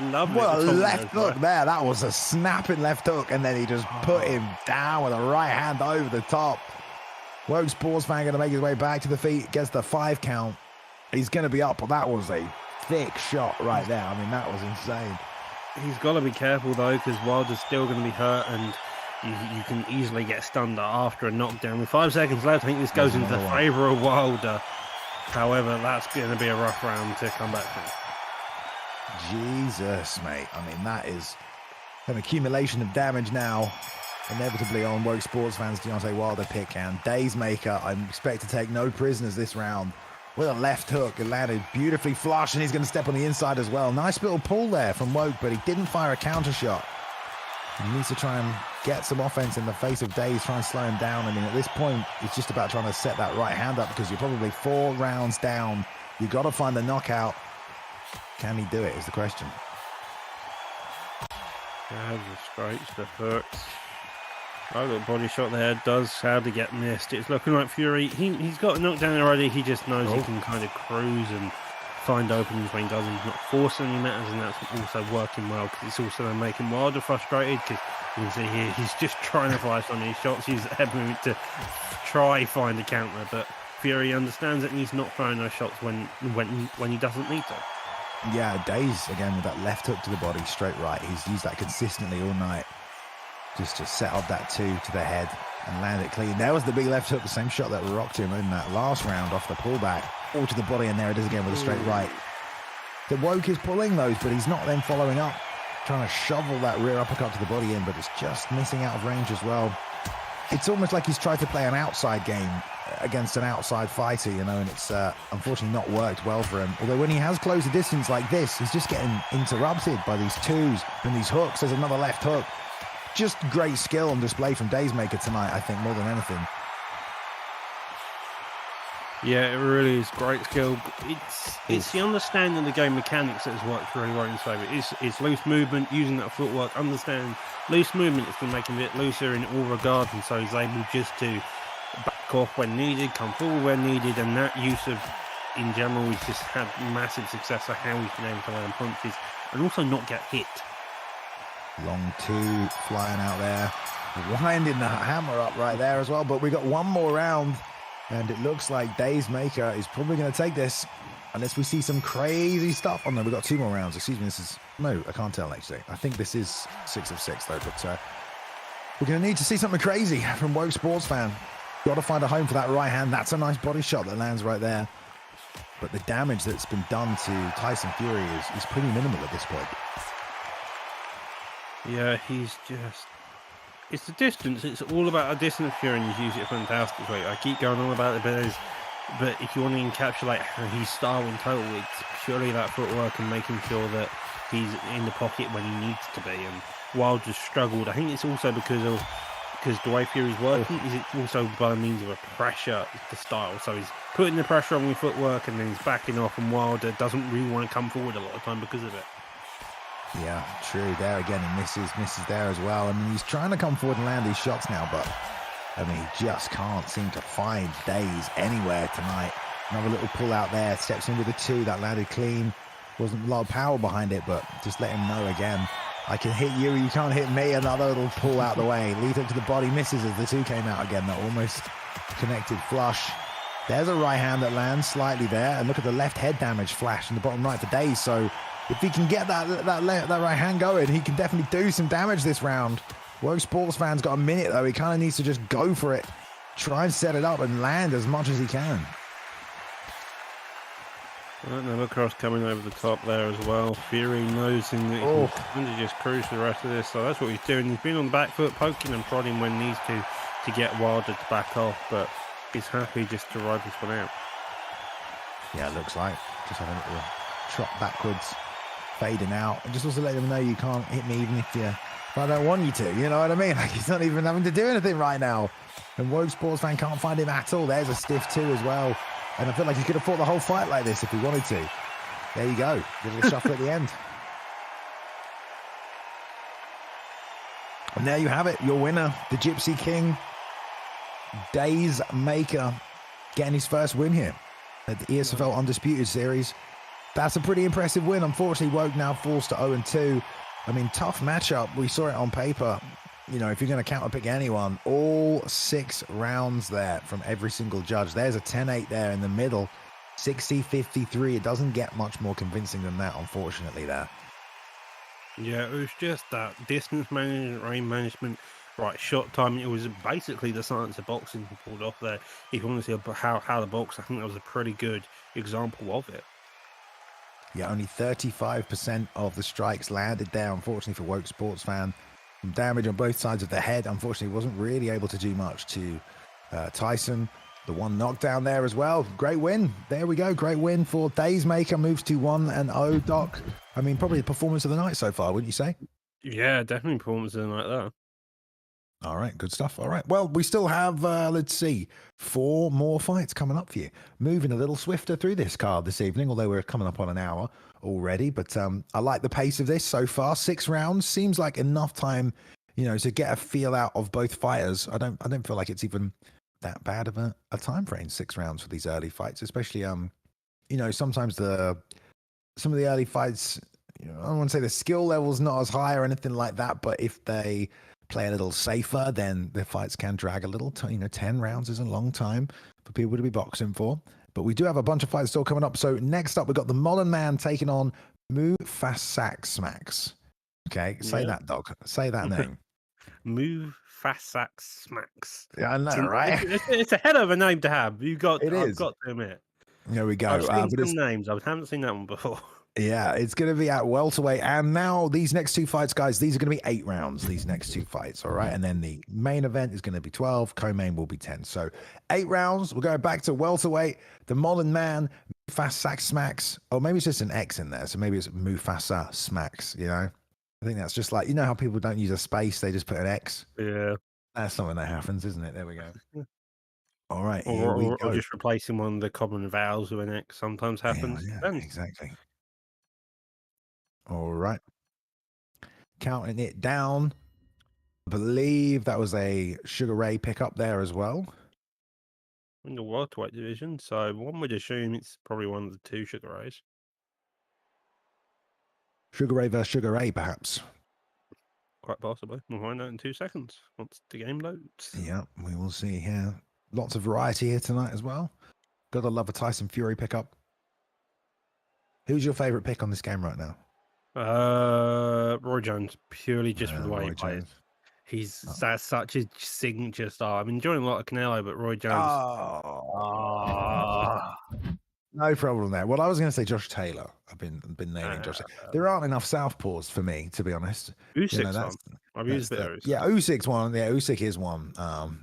Lovely. What a left hook there. That was a snapping left hook, and then he just put him down with a right hand over the top. Woke Sports Fan going to make his way back to the feet, gets the 5 count. He's going to be up, but that was a thick shot right there. I mean, that was insane. He's got to be careful, though, because Wilder's still going to be hurt, and you can easily get stunned after a knockdown. With 5 seconds left, I think this goes into the favour of Wilder. However, that's going to be a rough round to come back from. Jesus, mate. I mean, that is an accumulation of damage now, inevitably on Woke Sports Fans' Deontay Wilder pick. And Days Maker, I expect to take no prisoners this round. With a left hook, it landed beautifully flush, and he's going to step on the inside as well. Nice little pull there from Woke, but he didn't fire a counter shot. He needs to try and get some offense in the face of Days, try and slow him down. I mean, at this point, it's just about trying to set that right hand up, because you're probably 4 rounds down. You've got to find the knockout. Can he do it is the question. Yeah, the strikes, the hooks. Oh, the body shot there does sadly get missed. It's looking like Fury, he's got a knockdown already. He just knows he can kind of cruise and find openings when he does. He's not forcing any matters, and that's also working well because it's also making Wilder frustrated because you can see here he's just trying to fire some of these shots. He's head movement to try find a counter, but Fury understands it and he's not throwing those shots when he doesn't need to. Yeah, Days again with that left hook to the body, straight right. He's used that consistently all night just to set up that 2 to the head and land it clean. There was the big left hook, the same shot that rocked him in that last round off the pullback, all to the body, and there it is again with a straight right. The Woke is pulling those, but he's not then following up, trying to shovel that rear uppercut to the body in, but it's just missing out of range as well. It's almost like he's tried to play an outside game against an outside fighter, you know, and it's unfortunately not worked well for him. Although when he has closed the distance like this, he's just getting interrupted by these 2s and these hooks. There's another left hook. Just great skill on display from Daysmaker tonight, I think, more than anything. Yeah, it really is great skill. It's the understanding of the game mechanics that has worked really well in his favour. It's loose movement, using that footwork, understand loose movement. It's been making a bit looser in all regards, and so he's able just to back off when needed, come forward when needed, and that use of, in general, he's just had massive success of how he's been able to land punches and also not get hit. Long 2 flying out there, winding the hammer up right there as well. But we got one more round, and it looks like Daysmaker is probably going to take this unless we see some crazy stuff. Oh no, we've got 2 more rounds. Excuse me, this is, no, I can't tell actually. I think this is 6 of 6 though, but we're going to need to see something crazy from Woke Sports Fan. Got to find a home for that right hand. That's a nice body shot that lands right there. But the damage that's been done to Tyson Fury is pretty minimal at this point. Yeah, he's just... It's the distance. It's all about a distance Fury, and he's used it fantastically. I keep going on about it, but if you want to encapsulate how he's style in total, it's purely that footwork and making sure that he's in the pocket when he needs to be. And Wild just struggled. I think it's also because the way Fury's working is it's also by means of a pressure, the style. So he's putting the pressure on with footwork and then he's backing off, and Wilder doesn't really want to come forward a lot of time because of it. Yeah, true. There again, he misses there as well. I mean, he's trying to come forward and land these shots now, but I mean, he just can't seem to find Days anywhere tonight. Another little pull out there, steps in with a 2 that landed clean. Wasn't a lot of power behind it, but just let him know again. I can hit you can't hit me. Another little pull out the way. Lead up to the body, misses as the 2 came out again. That almost connected flush. There's a right hand that lands slightly there, and look at the left head damage flash in the bottom right for Days. So if he can get that right hand going, he can definitely do some damage this round. Woke Sports Fan's got a minute though. He kind of needs to just go for it, try and set it up and land as much as he can. Another cross coming over the top there as well. Fury knows that he can just cruise for the rest of this, so that's what he's doing. He's been on the back foot, poking and prodding when needs to get Wilder to back off, but he's happy just to ride this one out. Yeah, it looks like just having a little trot backwards, fading out, and just also letting him know you can't hit me even if I don't want you to. You know what I mean? Like, he's not even having to do anything right now, and Woke Sports Fan can't find him at all. There's a stiff 2 as well. And I feel like he could have fought the whole fight like this if he wanted to. There you go. Give it a shuffle at the end. And there you have it. Your winner, the Gypsy King, Daysmaker, getting his first win here at the ESFL Undisputed Series. That's a pretty impressive win. Unfortunately, Woke now falls to 0-2. I mean, tough matchup. We saw it on paper. You know, if you're going to counterpick anyone, all 6 rounds there from every single judge. There's a 10-8 there in the middle, 60-53. It doesn't get much more convincing than that, unfortunately, there. Yeah, it was just that distance management, range management, right shot timing. It was basically the science of boxing pulled off there. If you want to see how the box, I think that was a pretty good example of it. Yeah, only 35% of the strikes landed there, unfortunately, for Woke Sports Fan. Some damage on both sides of the head. Unfortunately, wasn't really able to do much to Tyson. The 1 knockdown there as well. Great win. There we go. Great win for Daysmaker. Moves to 1-0, Doc. I mean, probably the performance of the night so far, wouldn't you say? Yeah, definitely performance of the night there. All right, good stuff. All right. Well, we still have, let's see, 4 more fights coming up for you. Moving a little swifter through this card this evening, although we're coming up on an hour already. But I like the pace of this so far. 6 rounds seems like enough time, you know, to get a feel out of both fighters. I don't feel like it's even that bad of a time frame, 6 rounds for these early fights, especially you know, sometimes some of the early fights, you know, I don't want to say the skill level's not as high or anything like that, but if they play a little safer, then the fights can drag a little. You know, 10 rounds is a long time for people to be boxing for. But we do have a bunch of fights still coming up. So next up, we've got the Modern Man taking on Mufasak Smacks. Okay, say that, dog. Say that name. Mufasak Smacks. Yeah, I know, right? It's a hell of a name to have. I've got to admit. There we go. I've seen some names. I haven't seen that one before. Yeah, it's going to be at welterweight. And now these next 2 fights, guys, these are going to be 8 rounds, these next 2 fights, all right? And then the main event is going to be 12. Co-main will be 10. So 8 rounds. We're going back to welterweight. The Modern Man, Mufasak Smacks. Or maybe it's just an X in there. So maybe it's Mufasa Smacks, you know? I think that's just like, you know how people don't use a space, they just put an X? Yeah. That's something that happens, isn't it? There we go. All right, or just replacing one of the common vowels with an X sometimes happens. Yeah, exactly. All right. Counting it down. I believe that was a Sugar Ray pickup there as well. In the welterweight division, so one would assume it's probably one of the 2 Sugar Rays. Sugar Ray versus Sugar Ray, perhaps. Quite possibly. We'll find out in 2 seconds once the game loads. Yeah, we will see here. Lots of variety here tonight as well. Gotta love a Tyson Fury pickup. Who's your favorite pick on this game right now? Roy Jones, purely just for the way he plays. He's such a signature star. I'm enjoying a lot of Canelo, but Roy Jones. No problem there. Well, I was going to say Josh Taylor. I've been naming Josh. There aren't enough southpaws for me, to be honest. Usyk's one. I've used it. Yeah, Usyk's one. Yeah, Usyk is one.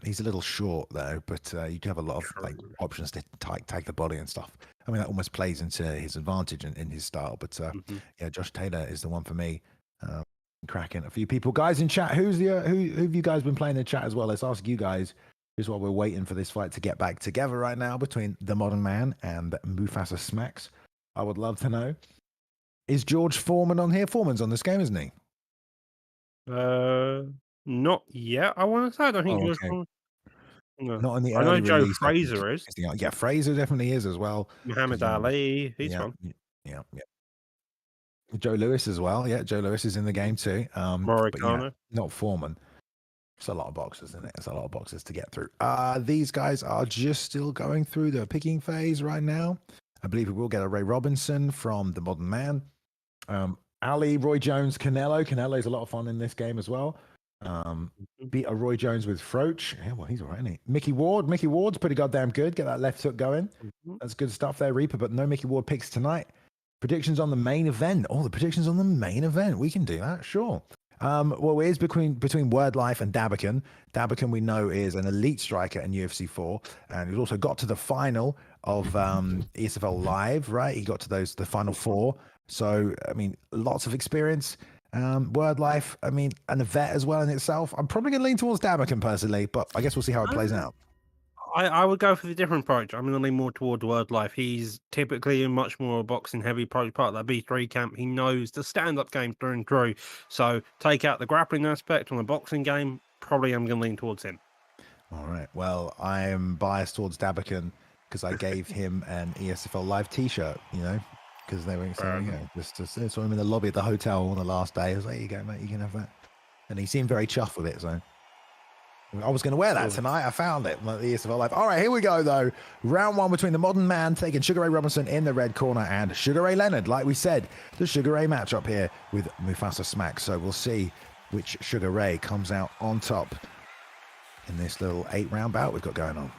He's a little short though, but you do have a lot of like options to take the body and stuff. I mean, that almost plays into his advantage in his style. But yeah, Josh Taylor is the one for me. Cracking a few people, guys in chat. Who have you guys been playing in the chat as well? Let's ask you guys. Here's what we're waiting for this fight to get back together right now between the Modern Man and Mufasa Smacks. I would love to know. Is George Foreman on here? Foreman's on this game, isn't he? Not yet. I want to say I don't think George Foreman. No. Not in the I know Joe Fraser is. Yeah, Fraser definitely is as well. Muhammad Ali, he's one. Yeah. Joe Lewis as well. Yeah, Joe Lewis is in the game too. Morricano. Not Foreman. It's a lot of boxes, isn't it? It's a lot of boxes to get through. These guys are just still going through the picking phase right now. I believe we will get a Ray Robinson from the Modern Man. Ali, Roy Jones, Canelo. Canelo's a lot of fun in this game as well. Beat a Roy Jones with Froch. Yeah, well, he's all right, isn't he? Mickey Ward. Mickey Ward's pretty goddamn good. Get that left hook going. That's good stuff there, Reaper, but no Mickey Ward picks tonight. Predictions on the main event. Oh, the predictions on the main event. We can do that, sure. Well, it is between WordLife and Dabiken. Dabiken, we know, is an elite striker in UFC 4, and he's also got to the final of ESFL Live, right? He got to the final 4. So, I mean, lots of experience. WordLife, I mean, and a vet as well in itself. I'm probably going to lean towards Dabiken personally, but I guess we'll see how it plays out. I would go for the different approach. I'm going to lean more towards WordLife. He's typically a much more boxing heavy approach, part of that B3 camp. He knows the stand-up game through and through. So take out the grappling aspect on the boxing game, probably I'm going to lean towards him. All right. Well, I am biased towards Dabakin because I gave him an ESFL Live T-shirt, you know, because they were saying, just saw him in the lobby at the hotel on the last day. I was like, there you go, mate, you can have that. And he seemed very chuffed with it, so... I was going to wear that tonight. I found it. The ESFL Live. All right, here we go, though. Round 1 between the Modern Man taking Sugar Ray Robinson in the red corner and Sugar Ray Leonard. Like we said, the Sugar Ray matchup here with Mufasa Smack. So we'll see which Sugar Ray comes out on top in this little 8-round bout we've got going on.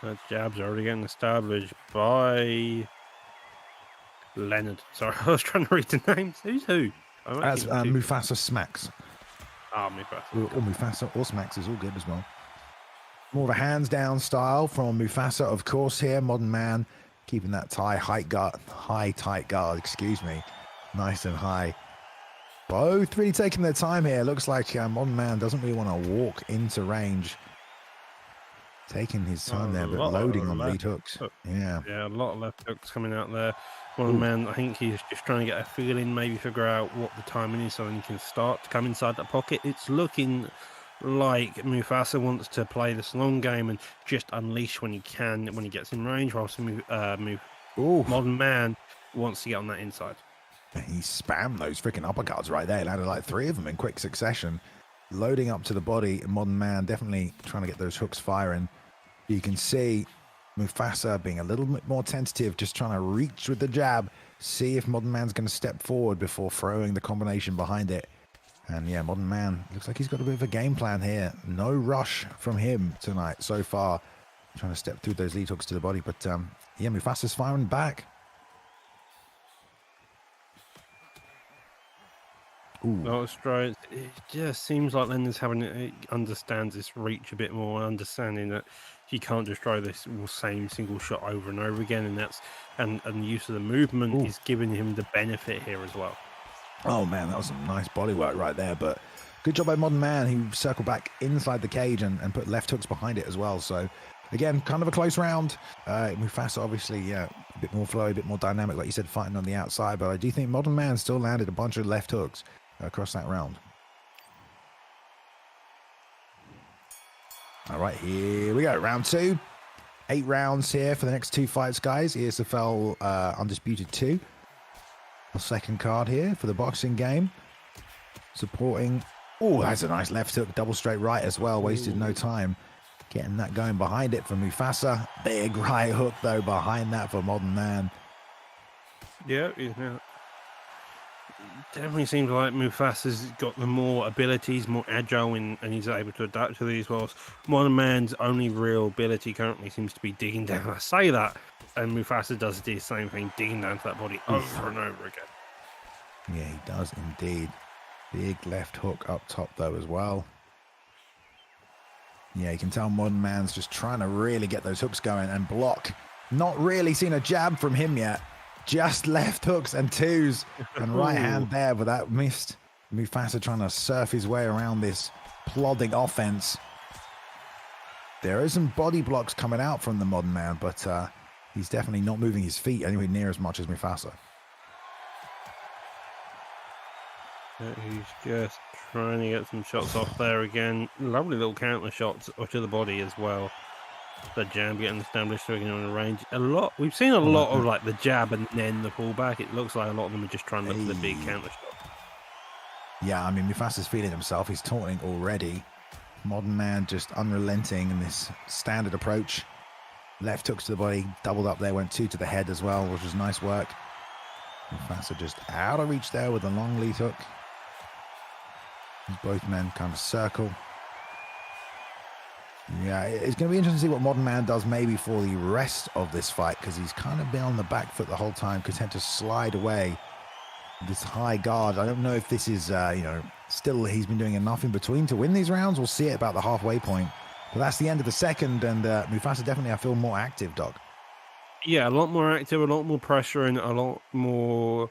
That jab's already getting established by Leonard. Sorry, I was trying to read the names. Who's who? That's Mufasa Smacks. Mufasa. Or Mufasa or Smacks is all good as well. More of a hands down style from Mufasa, of course, here. Modern Man keeping that tight guard, excuse me. Nice and high. Both really taking their time here. Looks like Modern Man doesn't really want to walk into range. Taking his time there, A but lot loading of on lead left hooks. hook. Yeah. Yeah, a lot of left hooks coming out there. One man, I think he's just trying to get a feeling, maybe figure out what the timing is so he can start to come inside that pocket. It's looking like Mufasa wants to play this long game and just unleash when he can, when he gets in range, whilst Modern Man wants to get on that inside. He spammed those freaking uppercuts right there. He landed like 3 of them in quick succession. Loading up to the body, Modern Man definitely trying to get those hooks firing. You can see Mufasa being a little bit more tentative, just trying to reach with the jab, see if Modern Man's going to step forward before throwing the combination behind it. And yeah, Modern Man looks like he's got a bit of a game plan here. No rush from him tonight so far. Trying to step through those lead hooks to the body, but yeah, Mufasa's firing back. Ooh. No strides. It just seems like Lennox understands this reach a bit more, understanding that he can't just throw this same single shot over and over again, and the use of the movement is giving him the benefit here as well. Oh man, that was some nice body work right there, but good job by Modern Man, who circled back inside the cage and put left hooks behind it as well. So again, kind of a close round. Mufasa obviously, yeah, a bit more flowy, a bit more dynamic, like you said, fighting on the outside, but I do think Modern Man still landed a bunch of left hooks across that round. All right, here we go. Round 2. 8 rounds here for the next 2 fights, guys. ESFL Undisputed 2. The second card here for the boxing game. Supporting. Oh, that's a nice left hook. Double straight right as well. Wasted no time. Getting that going behind it for Mufasa. Big right hook, though, behind that for Modern Man. Yeah, definitely seems like Mufasa's got the more abilities, more agile, and he's able to adapt to these. Whilst Modern Man's only real ability currently seems to be digging down. I say that, and Mufasa does the same thing, digging down to that body over and over again. Yeah, he does indeed. Big left hook up top, though, as well. Yeah, you can tell Modern Man's just trying to really get those hooks going and block. Not really seen a jab from him yet. Just left hooks and twos and right hand there, but that missed. Mufasa trying to surf his way around this plodding offense. There is some body blocks coming out from the Modern Man, but he's definitely not moving his feet anywhere near as much as Mufasa. He's just trying to get some shots off there again. Lovely little counter shots to the body as well. The jab getting established, so on the range. We've seen a lot of like the jab and then the pullback. It looks like a lot of them are just trying to look for the big counter shot. Yeah, I mean, Mufasa's feeling himself. He's taunting already. Modern Man just unrelenting in this standard approach. Left hooks to the body, doubled up there, went 2 to the head as well, which was nice work. Mufasa just out of reach there with a long lead hook. Both men kind of circle. Yeah, it's going to be interesting to see what Modern Man does maybe for the rest of this fight, because he's kind of been on the back foot the whole time, content to slide away this high guard. I don't know if this is, still he's been doing enough in between to win these rounds. We'll see it about the halfway point. But that's the end of the second, and Mufasa definitely, I feel, more active, Doc. Yeah, a lot more active, a lot more pressure, and a lot more...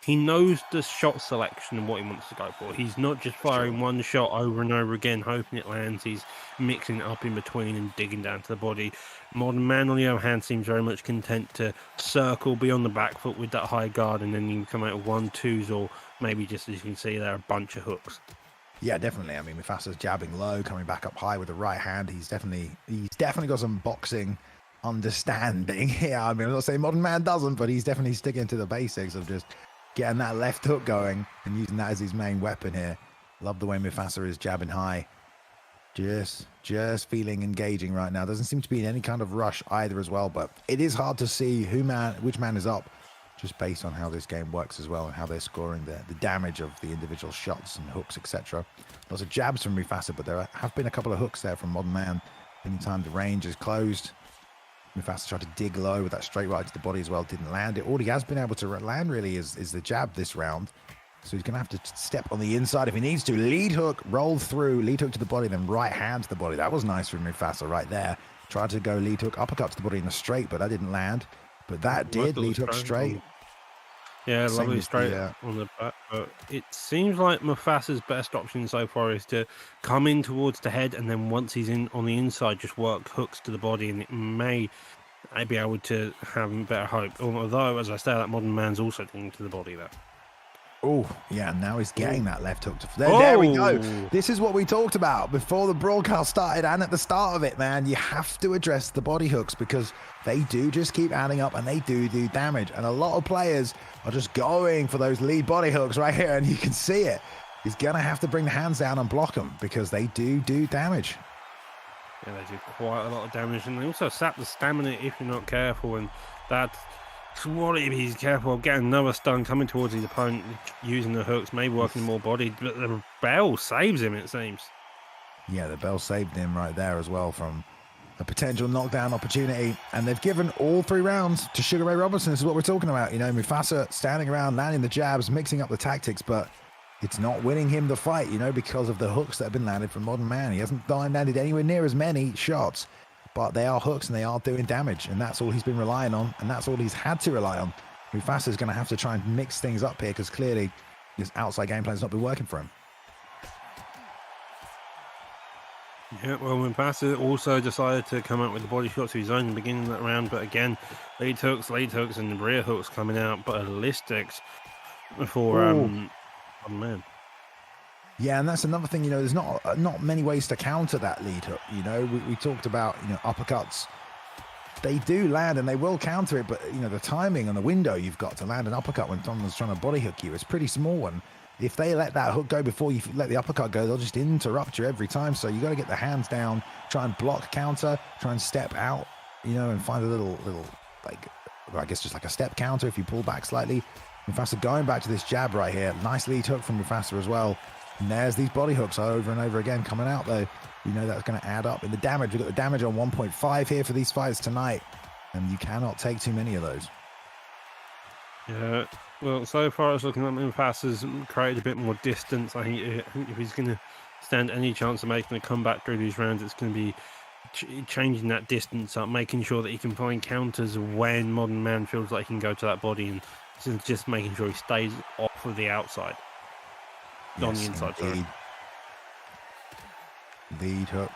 He knows the shot selection and what he wants to go for. He's not just firing one shot over and over again, hoping it lands. He's mixing it up in between and digging down to the body. Modern Man, on the other hand, seems very much content to circle, be on the back foot with that high guard, and then you can come out with 1-2s, or maybe just, as you can see there, a bunch of hooks. Yeah, definitely. I mean, Mufasa's jabbing low, coming back up high with the right hand. He's definitely got some boxing understanding. Yeah, I mean, I'm not saying Modern Man doesn't, but he's definitely sticking to the basics of just getting that left hook going and using that as his main weapon here. Love the way Mufasa is jabbing high. Just feeling engaging right now. Doesn't seem to be in any kind of rush either as well, but it is hard to see which man is up, just based on how this game works as well and how they're scoring the damage of the individual shots and hooks, etc. Lots of jabs from Mufasa, but there have been a couple of hooks there from Modern Man. Anytime the range is closed, Mufasa tried to dig low with that straight right to the body as well. Didn't land it. All he has been able to land really is the jab this round. So he's going to have to step on the inside if he needs to. Lead hook, roll through, lead hook to the body, then right hand to the body. That was nice from Mufasa right there. Tried to go lead hook, uppercut to the body in a straight, but that didn't land. But that did, lead hook straight. Yeah, Same lovely as straight the, on the back. But it seems like Mufasa's best option so far is to come in towards the head, and then once he's in on the inside, just work hooks to the body, and it may be able to have better hope. Although, as I say, that modern man's also taking to the body there. Oh, yeah, now he's getting that left hook. There we go. Oh! This is what we talked about before the broadcast started and at the start of it, man. You have to address the body hooks because they do just keep adding up and they do damage. And a lot of players are just going for those lead body hooks right here, and you can see it. He's going to have to bring the hands down and block them because they do damage. Yeah, they do quite a lot of damage, and they also sap the stamina if you're not careful, and that's what if he's careful of getting another stun coming towards his opponent, using the hooks, maybe working more body, but the bell saves him, it seems. Yeah, the bell saved him right there as well from a potential knockdown opportunity, and they've given all 3 rounds to Sugar Ray Robinson. This is what we're talking about. You know, Mufasa standing around, landing the jabs, mixing up the tactics, but it's not winning him the fight, you know, because of the hooks that have been landed from Modern Man. He hasn't landed anywhere near as many shots, but they are hooks and they are doing damage, and that's all he's been relying on, and that's all he's had to rely on. Mufasa's going to have to try and mix things up here because clearly his outside game plan has not been working for him. Yeah, well, Mufasa also decided to come out with the body shots of his own in the beginning of that round, but again, lead hooks, and rear hooks coming out, ballistics for Modern Man. Yeah, and that's another thing, you know, there's not many ways to counter that lead hook. You know, we talked about, you know, uppercuts. They do land and they will counter it, but, you know, the timing and the window you've got to land an uppercut when someone's trying to body hook you is pretty small. And if they let that hook go before you let the uppercut go, they'll just interrupt you every time. So you got to get the hands down, try and block counter, try and step out, you know, and find a little, like, I guess just like a step counter if you pull back slightly. Mufasa going back to this jab right here. Nice lead hook from Mufasa as well. And there's these body hooks over and over again coming out, though. You know that's going to add up in the damage. We've got the damage on 1.5 here for these fights tonight, and you cannot take too many of those. Yeah, well, so far it's looking like Mufasa's created a bit more distance. I think if he's going to stand any chance of making a comeback through these rounds, it's going to be changing that distance up, making sure that he can find counters when Modern Man feels like he can go to that body, and just making sure he stays off of the outside. On the inside, indeed. Lead hook,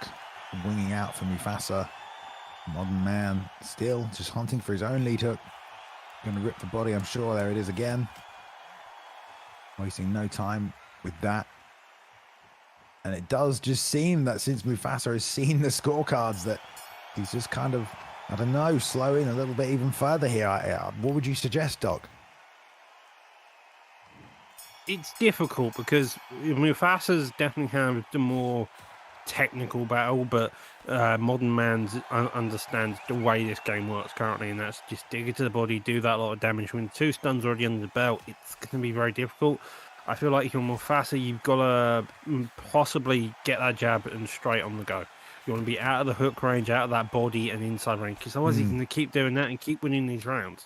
winging out for Mufasa. Modern Man still just hunting for his own lead hook. Going to rip the body, I'm sure. There it is again. Wasting no time with that. And it does just seem that since Mufasa has seen the scorecards that he's just kind of, I don't know, slowing a little bit even further here. What would you suggest, Doc? It's difficult because Mufasa's definitely have the more technical battle, but Modern Man's understands the way this game works currently, and that's just dig it to the body, do that lot of damage. When 2 stuns already under the belt, it's going to be very difficult. I feel like if you're Mufasa, you've got to possibly get that jab and straight on the go. You want to be out of the hook range, out of that body and inside range, because otherwise he's going to keep doing that and keep winning these rounds.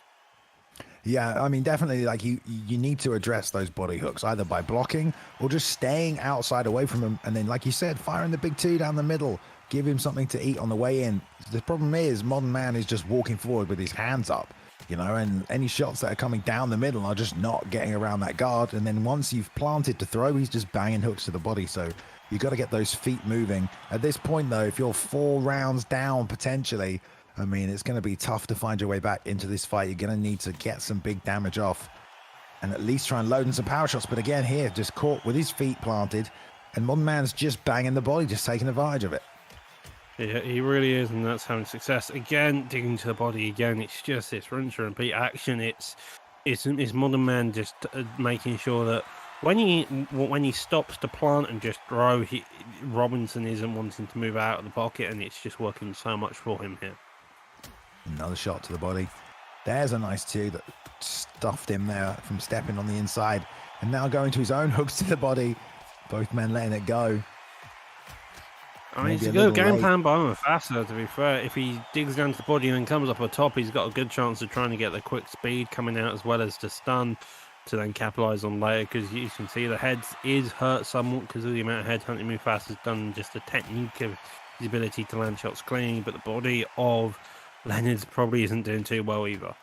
Yeah, I mean, definitely, like, you need to address those body hooks, either by blocking or just staying outside away from him. And then, like you said, firing the big 2 down the middle, give him something to eat on the way in. The problem is Modern Man is just walking forward with his hands up, you know, and any shots that are coming down the middle are just not getting around that guard. And then once you've planted to throw, he's just banging hooks to the body. So you got to get those feet moving. At this point, though, if you're 4 rounds down, potentially, I mean, it's going to be tough to find your way back into this fight. You're going to need to get some big damage off and at least try and load in some power shots. But again, here, just caught with his feet planted, and Modern Man's just banging the body, just taking advantage of it. Yeah, he really is, and that's having success. Again, digging to the body again. It's just this rinse and repeat action. It's Modern Man just making sure that when he stops to plant and just throw, Robinson isn't wanting to move out of the pocket, and it's just working so much for him here. Another shot to the body. There's a nice 2 that stuffed him there from stepping on the inside, and now going to his own hooks to the body. Both men letting it go. I mean, it's a good game plan by Mufasa, to be fair. If he digs down to the body and then comes up on top, he's got a good chance of trying to get the quick speed coming out as well as to stun to then capitalise on later, because you can see the head is hurt somewhat because of the amount of headhunting Mufasa's done, just the technique of his ability to land shots cleanly, but the body of Leonard's probably isn't doing too well either.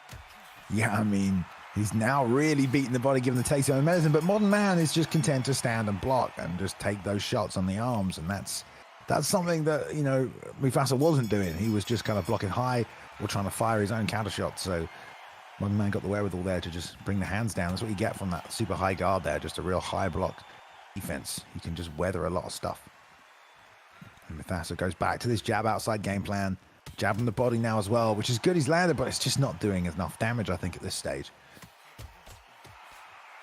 Yeah, I mean, He's now really beating the body, giving the taste of medicine, but Modern Man is just content to stand and block and just take those shots on the arms, and that's something that, you know, Mufasa wasn't doing. He was just kind of blocking high or trying to fire his own counter shots, so Modern Man got the wherewithal there to just bring the hands down. That's what you get from that super high guard there, just a real high block defense. You can just weather a lot of stuff. And Mufasa goes back to this jab outside game plan, jabbing the body now as well, which is good. He's landed, but it's just not doing enough damage, I think, at this stage.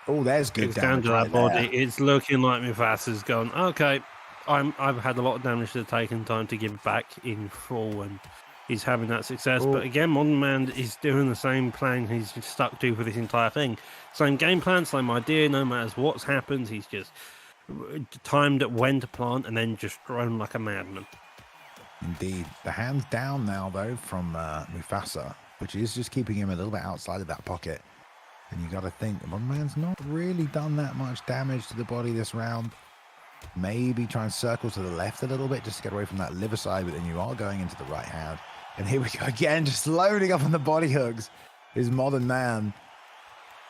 Oh, there's good it's damage. Down to right that body. there. It's looking like Mufasa's gone, okay, I've had a lot of damage to take and time to give back in full, and he's having that success. Oh. But again, Modern Man is doing the same plan he's stuck to for this entire thing. Same game plan, same idea, no matter what's happened. He's just timed at when to plant and then just thrown like a madman. Indeed. The hands down now, though, from Mufasa, which is just keeping him a little bit outside of that pocket. And you got to think, Modern Man's not really done that much damage to the body this round. Maybe try and circle to the left a little bit just to get away from that liver side, but then you are going into the right hand. And here we go again, just loading up on the body hooks is Modern Man.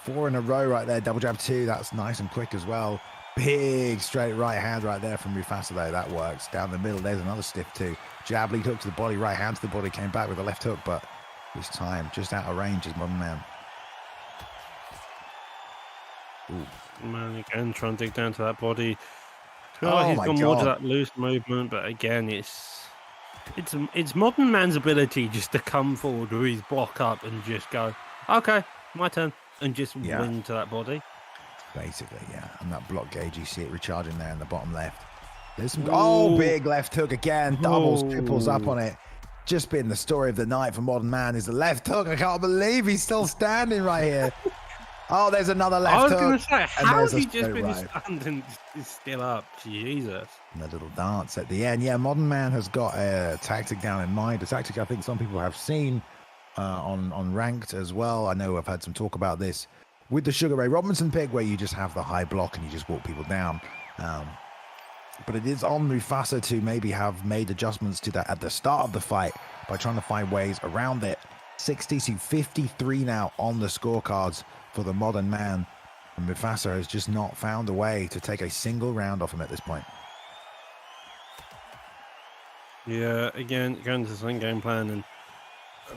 4 in a row right there, double jab 2. That's nice and quick as well. Big straight right hand right there from Mufasa though. That works. Down the middle, there's another stiff 2. Jab lead hook to the body, right hand to the body, came back with a left hook, but this time just out of range is Modern Man. Ooh. Man, again, trying to dig down to that body. Oh He's my gone more to God. that loose movement, but again, it's Modern Man's ability just to come forward with his block up and just go, okay, my turn, and just win to that body. Basically, yeah. And that block gauge, you see it recharging there in the bottom left. There's some big left hook again, doubles, triples up on it. Just been the story of the night for Modern Man is the left hook. I can't believe he's still standing right here. Oh, there's another left hook. I was going to say, how has he there's a just straight been right. standing is still up? Jesus. And a little dance at the end. Yeah, Modern Man has got a tactic down in mind. A tactic I think some people have seen on ranked as well. I know I've had some talk about this with the Sugar Ray Robinson pick, where you just have the high block and you just walk people down. But it is on Mufasa to maybe have made adjustments to that at the start of the fight by trying to find ways around it. 60 to 53 now on the scorecards for the Modern Man. And Mufasa has just not found a way to take a single round off him at this point. Yeah, again, going to the same game plan, and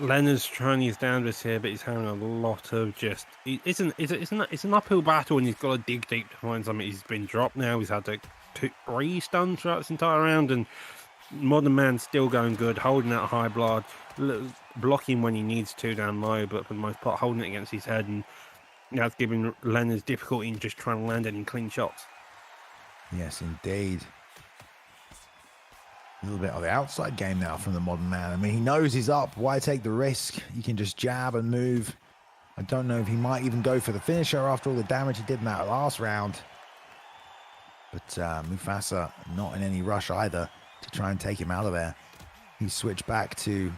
Leonard's trying his damnedest here, but he's having a lot of just. It's an uphill battle, and he's got to dig deep to find something. He's been dropped now. He's had 3 stuns throughout this entire round, and Modern Man's still going good, holding that high blood, blocking when he needs to down low, but for the most part holding it against his head, and that's giving Leonard's difficulty in just trying to land any clean shots. Yes, indeed. A little bit of the outside game now from the Modern Man. I mean, he knows he's up. Why take the risk? You can just jab and move. I don't know if he might even go for the finisher after all the damage he did in that last round. But Mufasa not in any rush either to try and take him out of there. He's switched back to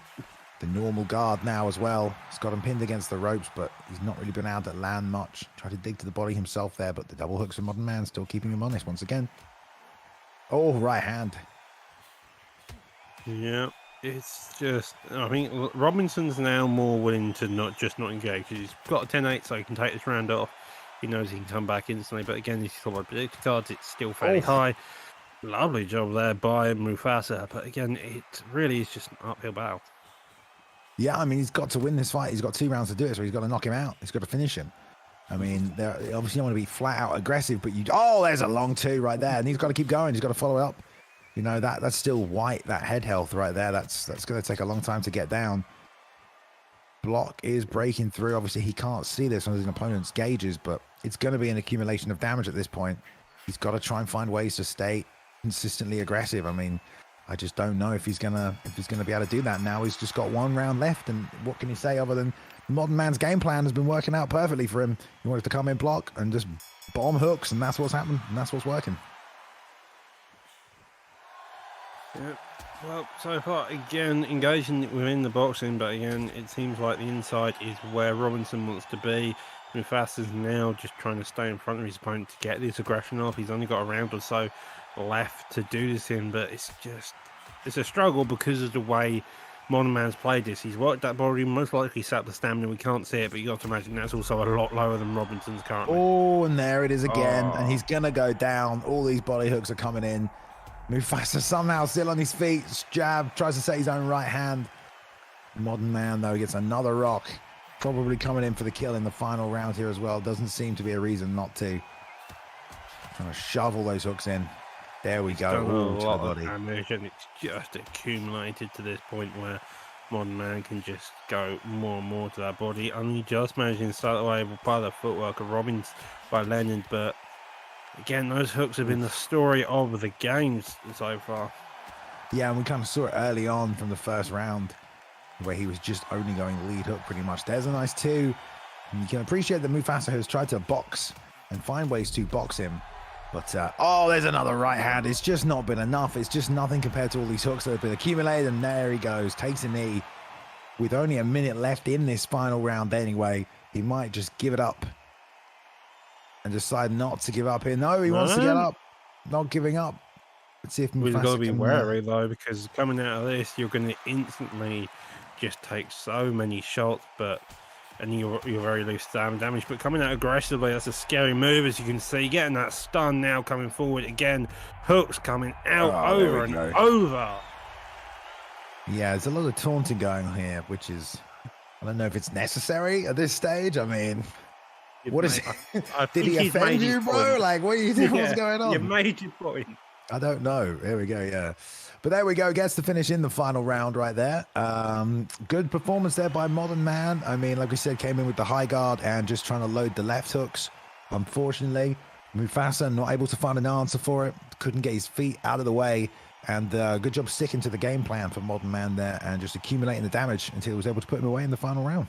the normal guard now as well. He's got him pinned against the ropes, but he's not really been able to land much. Tried to dig to the body himself there, but the double hooks of Modern Man still keeping him honest once again. Oh, right hand. Yeah, it's just, I think Robinson's now more willing to not engage. He's got a 10-8, so he can take this round off. He knows he can come back instantly, but again, he's got predicted cards. It's still fairly high. Lovely job there by Mufasa, but again, it really is just an uphill battle. Yeah, I mean, he's got to win this fight. He's got 2 rounds to do it, so he's got to knock him out. He's got to finish him. I mean, obviously you don't want to be flat out aggressive, but there's a long 2 right there, and he's got to keep going. He's got to follow it up. You know, that's still white, that head health right there. That's going to take a long time to get down. Block is breaking through. Obviously, he can't see this on his opponent's gauges, but it's going to be an accumulation of damage at this point. He's got to try and find ways to stay consistently aggressive. I mean, I just don't know if he's gonna be able to do that. Now he's just got 1 round left, and what can you say other than Modern Man's game plan has been working out perfectly for him. He wants to come in, block, and just bomb hooks, and that's what's happened, and that's what's working. Yeah. Well, so far, again, engaging within the boxing, but again, it seems like the inside is where Robinson wants to be. Mufasa's now just trying to stay in front of his opponent to get this aggression off. He's only got a round or so left to do this in, but it's a struggle because of the way Modern Man's played this. He's worked that body, most likely sat the stamina. We can't see it, but you got to imagine that's also a lot lower than Robinson's currently. Oh, and there it is again. Oh. And he's going to go down. All these body hooks are coming in. Mufasa somehow still on his feet. Jab, tries to set his own right hand. Modern Man, though, gets another rock. Probably coming in for the kill in the final round here as well. Doesn't seem to be a reason not to. Trying to shove all those hooks in. There we go. Done a Ooh, lot body. of damage, and it's just accumulated to this point where Modern Man can just go more and more to that body. Only just managing to start away by the footwork of Robbins by Leonard, but again, those hooks have been the story of the games so far. Yeah, and we kind of saw it early on from the first round where he was just only going lead hook pretty much. There's a nice two. And you can appreciate that Mufasa has tried to box and find ways to box him. But, oh, there's another right hand. It's just not been enough. It's just nothing compared to all these hooks that have been accumulated. And there he goes, takes a knee. With only a minute left in this final round anyway, he might just give it up and decide not to give up here. No, he wants to get up. Not giving up. Let's see if Mufasa We've got to be can, wary, though, because coming out of this, you're going to instantly just take so many shots, and you're very loose to damage. But coming out aggressively, that's a scary move, as you can see. Getting that stun now coming forward again. Hooks coming out over and over. Yeah, there's a lot of taunting going on here, which is, I don't know if it's necessary at this stage. I mean, what is it? Did he offend you, bro? Like, what do you think? What's going on? You made your point. I don't know. Here we go. Yeah. But there we go. Gets to finish in the final round right there. Good performance there by Modern Man. I mean, like we said, came in with the high guard and just trying to load the left hooks. Unfortunately, Mufasa not able to find an answer for it. Couldn't get his feet out of the way. And good job sticking to the game plan for Modern Man there and just accumulating the damage until he was able to put him away in the final round.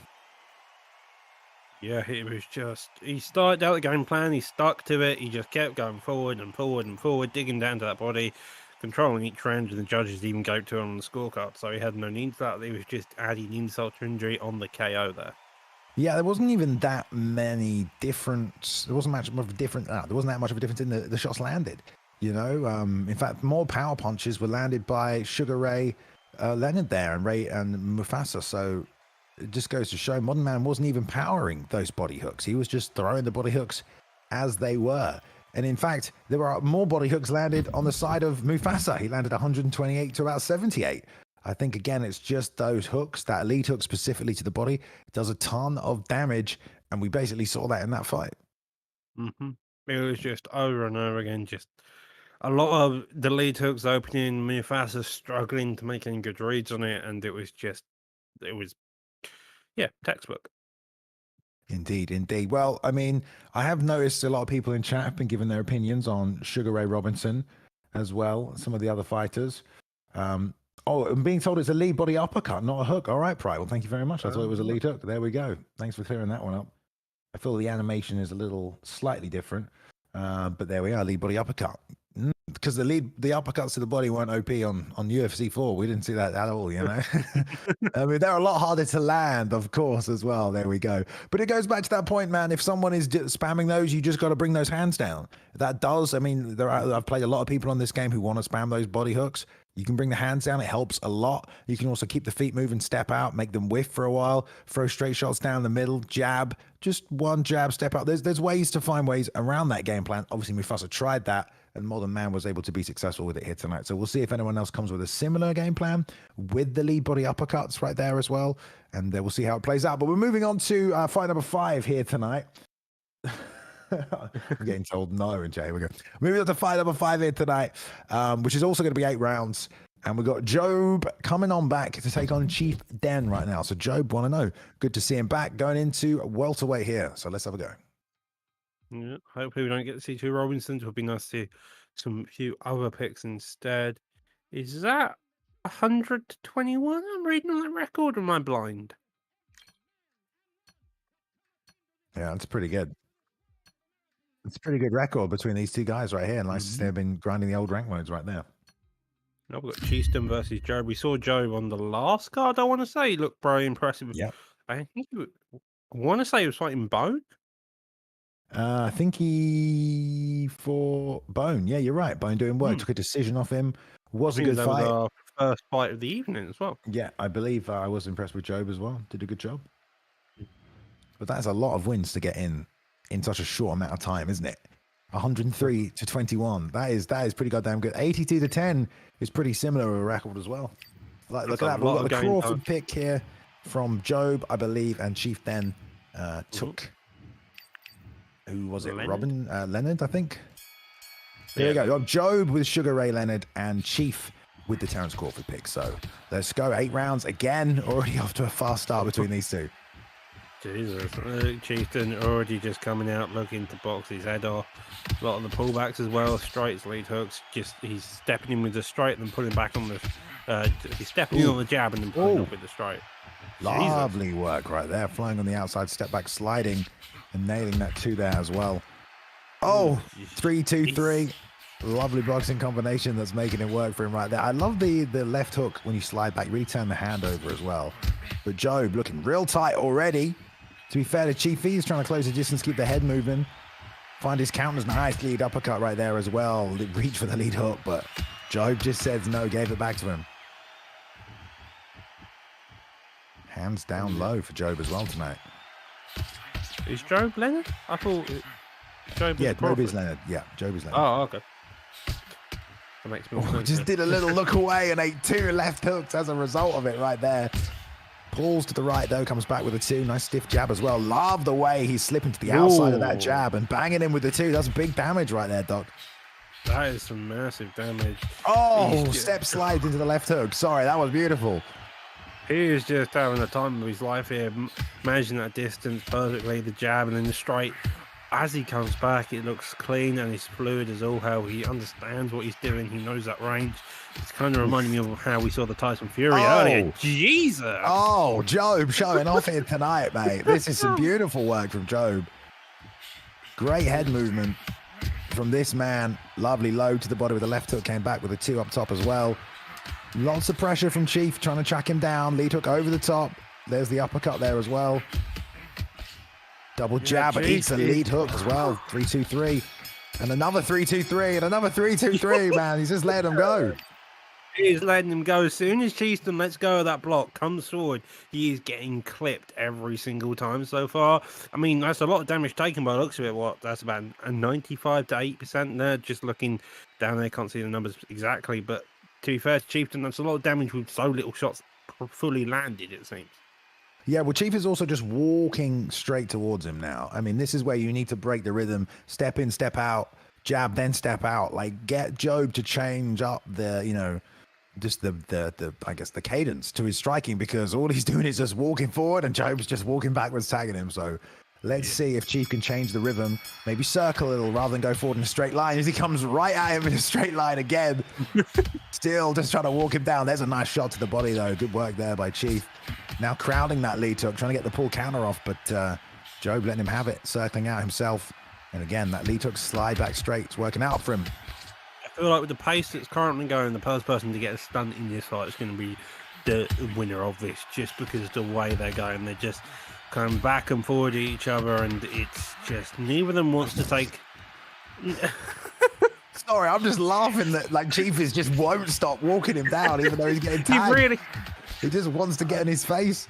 Yeah, it was just, he started out the game plan, he stuck to it, he just kept going forward and forward and forward, digging down to that body, controlling each round, and the judges even go to him on the scorecard, so he had no need for that. He was just adding insult to injury on the KO there. Yeah, there wasn't even that many different, there wasn't that much of a difference in the shots landed. You know, in fact, more power punches were landed by Sugar Ray Leonard there and Ray and Mufasa, so it just goes to show Modern Man wasn't even powering those body hooks. He was just throwing the body hooks as they were. And in fact, there were more body hooks landed on the side of Mufasa. He landed 128 to about 78. I think, again, it's just those hooks, that lead hook specifically to the body. It does a ton of damage, and we basically saw that in that fight. Mm-hmm. It was just over and over again, just a lot of the lead hooks opening, Mufasa struggling to make any good reads on it, and it was textbook. Indeed, indeed. Well, I mean, I have noticed a lot of people in chat have been giving their opinions on Sugar Ray Robinson as well, some of the other fighters. I'm being told it's a lead body uppercut, not a hook. All right, Pride. Well, thank you very much. I thought it was a lead hook. There we go. Thanks for clearing that one up. I feel the animation is a little slightly different, but there we are, lead body uppercut. Because the uppercuts to the body weren't OP on UFC 4. We didn't see that at all, you know. I mean, they're a lot harder to land, of course, as well. There we go. But it goes back to that point, man. If someone is spamming those, you just got to bring those hands down. That does. I mean, I've played a lot of people on this game who want to spam those body hooks. You can bring the hands down. It helps a lot. You can also keep the feet moving, step out, make them whiff for a while, throw straight shots down the middle, jab, just one jab, step out. There's ways to find ways around that game plan. Obviously, Mufasa tried that, and Modern Man was able to be successful with it here tonight. So we'll see if anyone else comes with a similar game plan with the lead body uppercuts right there as well. And we'll see how it plays out. But we're moving on to fight number 5 here tonight. I'm getting told no in chat. Here we go. Moving on to fight number 5 here tonight, which is also going to be 8 rounds. And we've got Job coming on back to take on Chief Den right now. So Job, want to know. Good to see him back going into welterweight here. So let's have a go. Yeah, hopefully we don't get to see 2 Robinsons. It would be nice to see some few other picks instead. Is that 100 to 21? I'm reading on that record, or am I blind? Yeah, that's pretty good. It's a pretty good record between these two guys right here. And nice to see they've been grinding the old rank modes right there. Now we've got Cheeston versus Job. We saw Job on the last card, I want to say. He looked very impressive. Yeah. I want to say he was fighting Bone. I think he for Bone. Yeah, you're right. Bone doing work. Took a decision off him. Was a good fight. That was our first fight of the evening as well. Yeah, I believe I was impressed with Job as well. Did a good job. But that's a lot of wins to get in such a short amount of time, isn't it? 103 to 21. That is pretty goddamn good. 82 to 10 is pretty similar of a record as well. Like, look at that. We've got the Crawford pick here from Job, I believe, and Chief then took. Who was it? Leonard? Leonard, I think. There you go. Job with Sugar Ray Leonard and Chief with the Terence Crawford pick. So let's go. 8 rounds again. Already off to a fast start between these two. Jesus. Chieftain already just coming out looking to box his head off. A lot of the pullbacks as well. Straights, lead hooks. Just he's stepping in with the straight and then pulling back on the. He's stepping in on the jab and then pulling up with the straight. Lovely work right there. Flying on the outside, step back, sliding and nailing that 2 there as well. Oh, 3-2-3. Lovely boxing combination that's making it work for him right there. I love the left hook when you slide back. Really turn the hand over as well. But Job looking real tight already. To be fair to Chief, he's trying to close the distance, keep the head moving. Find his counters. Nice lead uppercut right there as well. Reach for the lead hook, but Job just says no, gave it back to him. Hands down low for Job as well tonight. Is Job Leonard? I thought Job. Yeah, Job is Leonard. Yeah, Job is Leonard. Oh, okay. That makes me sense. Just did a little look away and ate 2 left hooks as a result of it right there. Pulls to the right though, comes back with a 2. Nice stiff jab as well. Love the way he's slipping to the outside of that jab and banging him with the 2. That's big damage right there, Doc. That is some massive damage. Oh, step slide into the left hook. Sorry, that was beautiful. He is just having the time of his life here, managing that distance perfectly, the jab and then the straight. As he comes back, it looks clean and he's fluid as all hell. He understands what he's doing. He knows that range. It's kind of reminding me of how we saw the Tyson Fury earlier. Jesus! Oh, Job showing off here tonight, mate. This is some beautiful work from Job. Great head movement from this man. Lovely low to the body with the left hook. Came back with a 2 up top as well. Lots of pressure from Chief trying to track him down. Lead hook over the top. There's the uppercut there as well. Double jab and eats the lead hook as well. 3-2-3. And another 3-2-3 and another 3-2-3, man. He's just letting him go. He's letting him go. As soon as Cheeston lets go of that block, comes forward, he is getting clipped every single time so far. I mean, that's a lot of damage taken by the looks of it. What? That's about a 95 to 8% there. Just looking down there, can't see the numbers exactly. But to be fair to Chieftain, that's a lot of damage with so little shots fully landed, it seems. Yeah, well, Chief is also just walking straight towards him now. I mean, this is where you need to break the rhythm. Step in, step out, jab, then step out. Like, get Job to change up the, you know, just the I guess, the cadence to his striking, because all he's doing is just walking forward and Job's just walking backwards, tagging him. So let's see if Chief can change the rhythm, maybe circle a little rather than go forward in a straight line as he comes right at him in a straight line again. Still just trying to walk him down. There's a nice shot to the body, though. Good work there by Chief. Now crowding that lead hook, trying to get the pull counter off, but Job letting him have it, circling out himself. And again, that lead hook slide back straight. It's working out for him. I feel like with the pace that's currently going, the first person to get a stunt in this fight is going to be the winner of this, just because of the way they're going. They're just coming back and forward at each other, and it's just neither of them wants to take. Sorry, I'm just laughing that like Chief is just won't stop walking him down, even though he's getting tagged. He just wants to get in his face.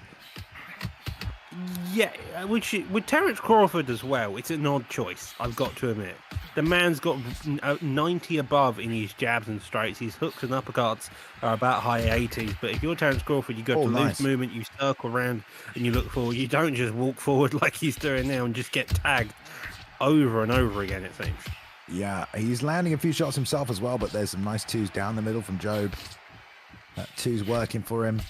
Yeah, with Terence Crawford as well, it's an odd choice, I've got to admit. The man's got 90 above in his jabs and straights. His hooks and uppercuts are about high 80s. But if you're Terence Crawford, you've got to lose movement, you circle around and you look forward. You don't just walk forward like he's doing now and just get tagged over and over again, it seems. Yeah, he's landing a few shots himself as well, but there's some nice 2s down the middle from Job. That 2's working for him.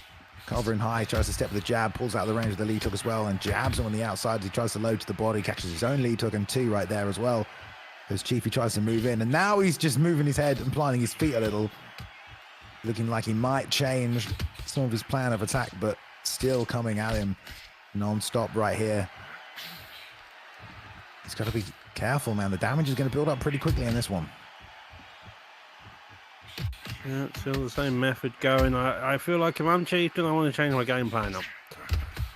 Covering high, tries to step with the jab, pulls out of the range of the lead hook as well, and jabs him on the outside. He tries to load to the body, catches his own lead hook and 2 right there as well. As Chiefy tries to move in, and now he's just moving his head and planting his feet a little. Looking like he might change some of his plan of attack, but still coming at him non-stop right here. He's got to be careful, man. The damage is going to build up pretty quickly in this one. Yeah, still the same method going. I feel like if I'm Chieftain, I want to change my game plan up.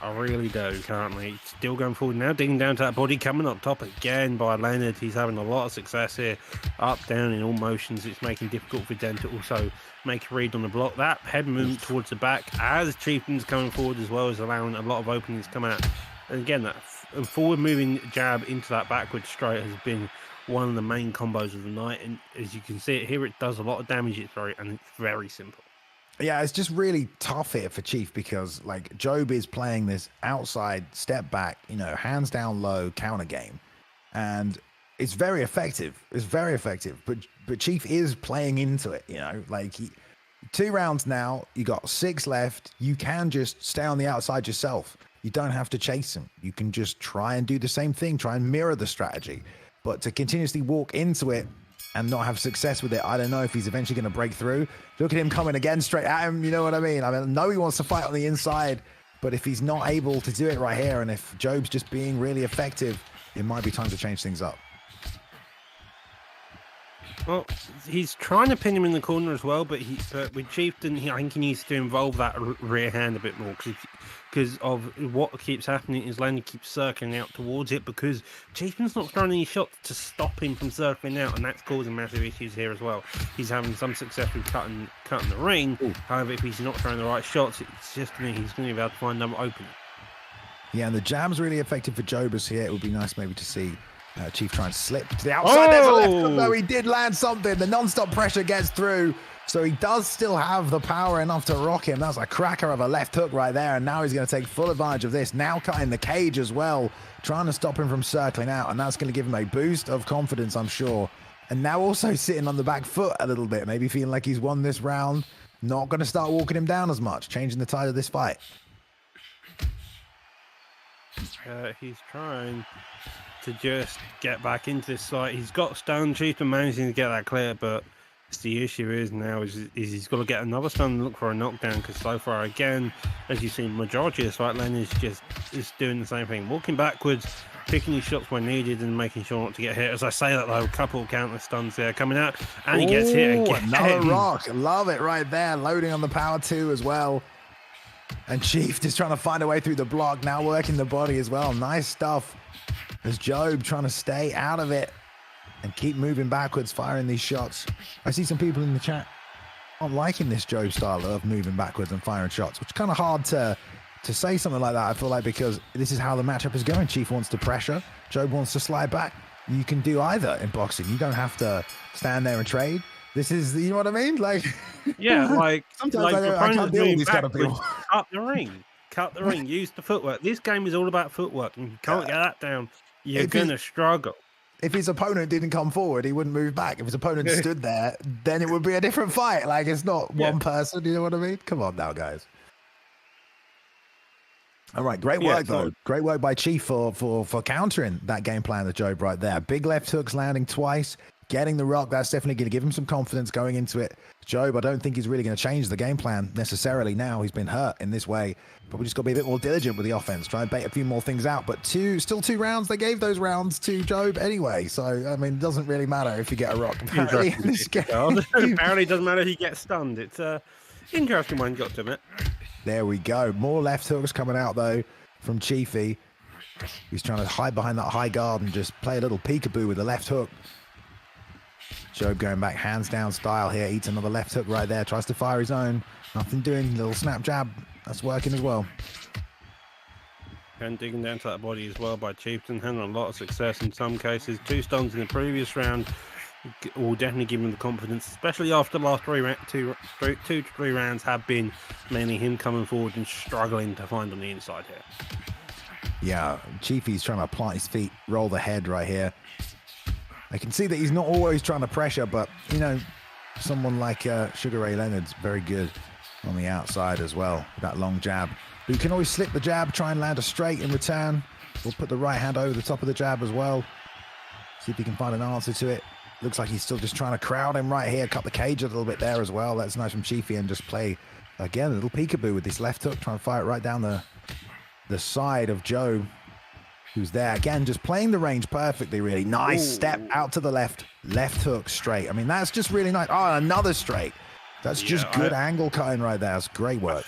I really do, currently. Still going forward now, digging down to that body, coming up top again by Leonard. He's having a lot of success here. Up, down in all motions. It's making it difficult for Den to also make a read on the block. That head movement towards the back as Chieftain's coming forward as well, is allowing a lot of openings to come out. And again, that forward moving jab into that backward straight has been one of the main combos of the night. And as you can see it here, it does a lot of damage at throw, and it's very simple. Yeah, it's just really tough here for Chief because like Job is playing this outside step back, you know, hands down low counter game, and it's very effective. It's very effective, but Chief is playing into it, you know, like 2 rounds now, you got 6 left. You can just stay on the outside yourself. You don't have to chase him. You can just try and do the same thing, try and mirror the strategy, but to continuously walk into it and not have success with it, I don't know if he's eventually going to break through. Look at him coming again straight at him. You know what I mean? I know he wants to fight on the inside, but if he's not able to do it right here, and if Job's just being really effective, it might be time to change things up. Well, he's trying to pin him in the corner as well, but with Chieftain, I think he needs to involve that rear hand a bit more because of what keeps happening is Leonard keeps circling out towards it because Chieftain's not throwing any shots to stop him from circling out, and that's causing massive issues here as well. He's having some success with cutting the ring. Ooh. However, if he's not throwing the right shots, it's just he's going to be able to find them open. Yeah, and the jab's really effective for Jobus here. It would be nice maybe to see Chief try and slip to the outside. There's a left hook, though. He did land something. The non-stop pressure gets through. So he does still have the power enough to rock him. That's a cracker of a left hook right there. And now he's going to take full advantage of this. Now cutting the cage as well, trying to stop him from circling out. And that's going to give him a boost of confidence, I'm sure. And now also sitting on the back foot a little bit, maybe feeling like he's won this round. Not going to start walking him down as much, changing the tide of this fight. He's trying to just get back into this fight. He's got stun. Chieftain managing to get that clear, but the issue is now is he's got to get another stun and look for a knockdown, because so far, again, as you've seen, majority of this fight, Len is doing the same thing, walking backwards, picking his shots when needed and making sure not to get hit. As I say that, though, a couple of counter stuns there coming out, and he gets hit again. Another rock. Love it right there. Loading on the power 2 as well. And Chief just trying to find a way through the block, now working the body as well. Nice stuff. As Job trying to stay out of it and keep moving backwards, firing these shots. I see some people in the chat aren't liking this Job style of moving backwards and firing shots, which is kind of hard to say something like that, I feel like, because this is how the matchup is going. Chief wants to pressure, Job wants to slide back. You can do either in boxing. You don't have to stand there and trade. This is, you know what I mean? Like, yeah, like sometimes I can't deal with these kind of people. Cut the ring, use the footwork. This game is all about footwork, and you can't get that down, you're going to struggle. If his opponent didn't come forward, he wouldn't move back. If his opponent stood there, then it would be a different fight. Like, it's not one person, you know what I mean? Come on now, guys. All right, great work, though. Great work by Chief for countering that game plan of Job right there. Big left hooks landing twice, getting the rock. That's definitely going to give him some confidence going into it. Job, I don't think he's really going to change the game plan necessarily now. He's been hurt in this way. But we just got to be a bit more diligent with the offense, try and bait a few more things out. But still two rounds. They gave those rounds to Job anyway. So, I mean, it doesn't really matter if you get a rock. Apparently, in this game. Apparently, it doesn't matter if you get stunned. It's an interesting one, got to admit. There we go. More left hooks coming out, though, from Chiefy. He's trying to hide behind that high guard and just play a little peekaboo with the left hook. Job going back hands down style here. Eats another left hook right there. Tries to fire his own. Nothing doing. Little snap jab. That's working as well. And digging down to that body as well by Chieftain. Having a lot of success in some cases. 2 stuns in the previous round will definitely give him the confidence, especially after the last 2 to 3 rounds have been mainly him coming forward and struggling to find on the inside here. Yeah, Chiefy's trying to plant his feet, roll the head right here. I can see that he's not always trying to pressure, but, you know, someone like Sugar Ray Leonard's very good on the outside as well, with that long jab. But you can always slip the jab, try and land a straight in return. We'll put the right hand over the top of the jab as well. See if he can find an answer to it. Looks like he's still just trying to crowd him right here, cut the cage a little bit there as well. That's nice from Chiefy, and just play, again, a little peekaboo with this left hook, trying to fire it right down the side of Joe, who's there. Again, just playing the range perfectly, really. Nice step out to the left hook straight. I mean, that's just really nice. Oh, another straight. That's just good angle cutting right there. That's great work.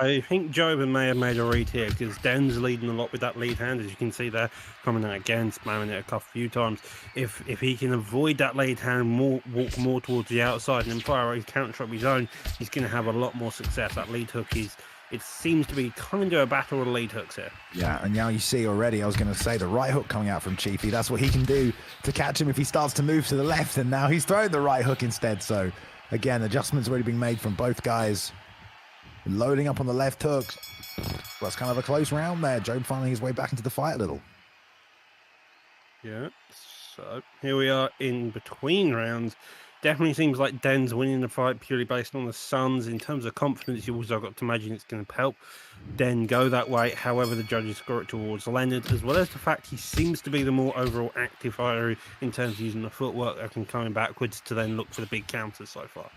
I think Jobin may have made a read here because Den's leading a lot with that lead hand, as you can see there, coming out again, spamming it a few times. If he can avoid that lead hand, walk more towards the outside and then fire his counter shot of his own, he's going to have a lot more success. That lead hook it seems to be coming to a battle with lead hooks here. Yeah, and now you see already, I was going to say, the right hook coming out from Chiefy. That's what he can do to catch him if he starts to move to the left, and now he's throwing the right hook instead. So, again, adjustments already being made from both guys. Loading up on the left hook. Well, it's kind of a close round there. Job finding his way back into the fight a little. Yeah, so here we are in between rounds. Definitely seems like Den's winning the fight purely based on the Suns. In terms of confidence, you also got to imagine it's going to help Den go that way. However, the judges score it towards Leonard, as well as the fact he seems to be the more overall active fighter in terms of using the footwork and coming backwards to then look for the big counters so far.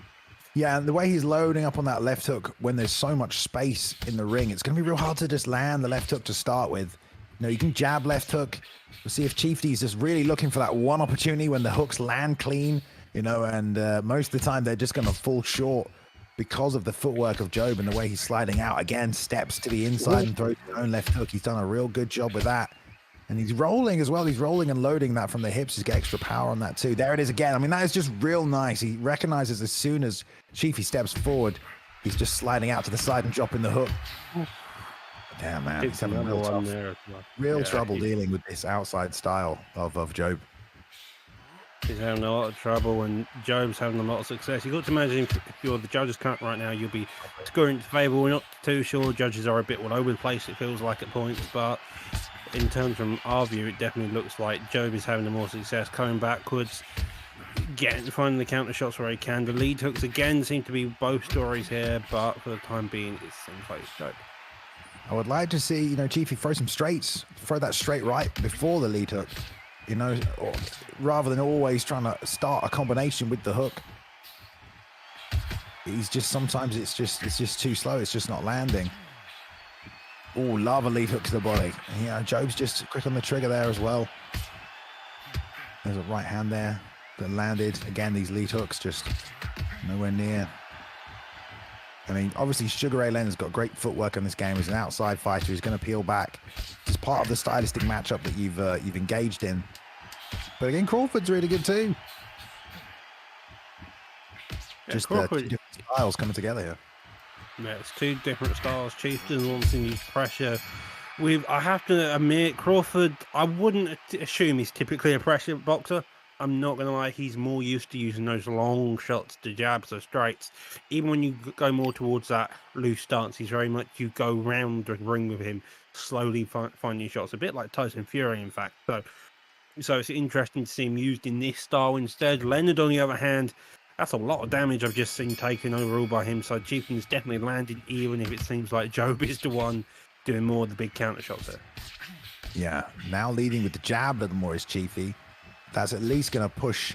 Yeah, and the way he's loading up on that left hook when there's so much space in the ring, it's going to be real hard to just land the left hook to start with. You know, you can jab left hook. We'll see if Chiefy's just really looking for that one opportunity when the hooks land clean, you know, and most of the time they're just going to fall short because of the footwork of Job and the way he's sliding out. Again, steps to the inside and throws his own left hook. He's done a real good job with that. And he's rolling as well. He's rolling and loading that from the hips to get extra power on that too. There it is again. I mean, that is just real nice. He recognizes as soon as Chiefy steps forward, he's just sliding out to the side and dropping the hook. Damn, man. He's having real trouble dealing with this outside style of Job. He's having a lot of trouble and Job's having a lot of success. You've got to imagine if you're the judges' count right now, you'll be scoring to favour. We're not too sure. Judges are a bit all over the place, it feels like at points, but in terms from our view, it definitely looks like Job is having the more success, coming backwards, finding the counter shots where he can. The lead hooks again seem to be both stories here, but for the time being, it seems like it's Job. I would like to see, you know, Chiefy throw some straights, throw that straight right before the lead hook, you know, or rather than always trying to start a combination with the hook. He's just, sometimes it's just too slow. It's just not landing. Oh, lava lead hook to the body. And, yeah, Job's just quick on the trigger there as well. There's a right hand there that landed. Again, these lead hooks just nowhere near. I mean, obviously, Sugar Ray Leonard's got great footwork in this game. He's an outside fighter. He's going to peel back. It's part of the stylistic matchup that you've engaged in. But again, Crawford's really good too. Yeah, just Crawford, two different styles coming together here. Yeah, it's two different styles. Chieftain wants to use pressure. I have to admit, Crawford, I wouldn't assume he's typically a pressure boxer. I'm not going to lie, he's more used to using those long shots, the jabs, or straights. Even when you go more towards that loose stance, he's very much, you go round the ring with him, slowly finding shots. A bit like Tyson Fury, in fact. So it's interesting to see him used in this style instead. Leonard, on the other hand, that's a lot of damage I've just seen taken overall by him. So Chieftain's definitely landed, even if it seems like Job is the one doing more of the big counter shots there. Yeah, now leading with the jab a little more is Chiefy. That's at least going to push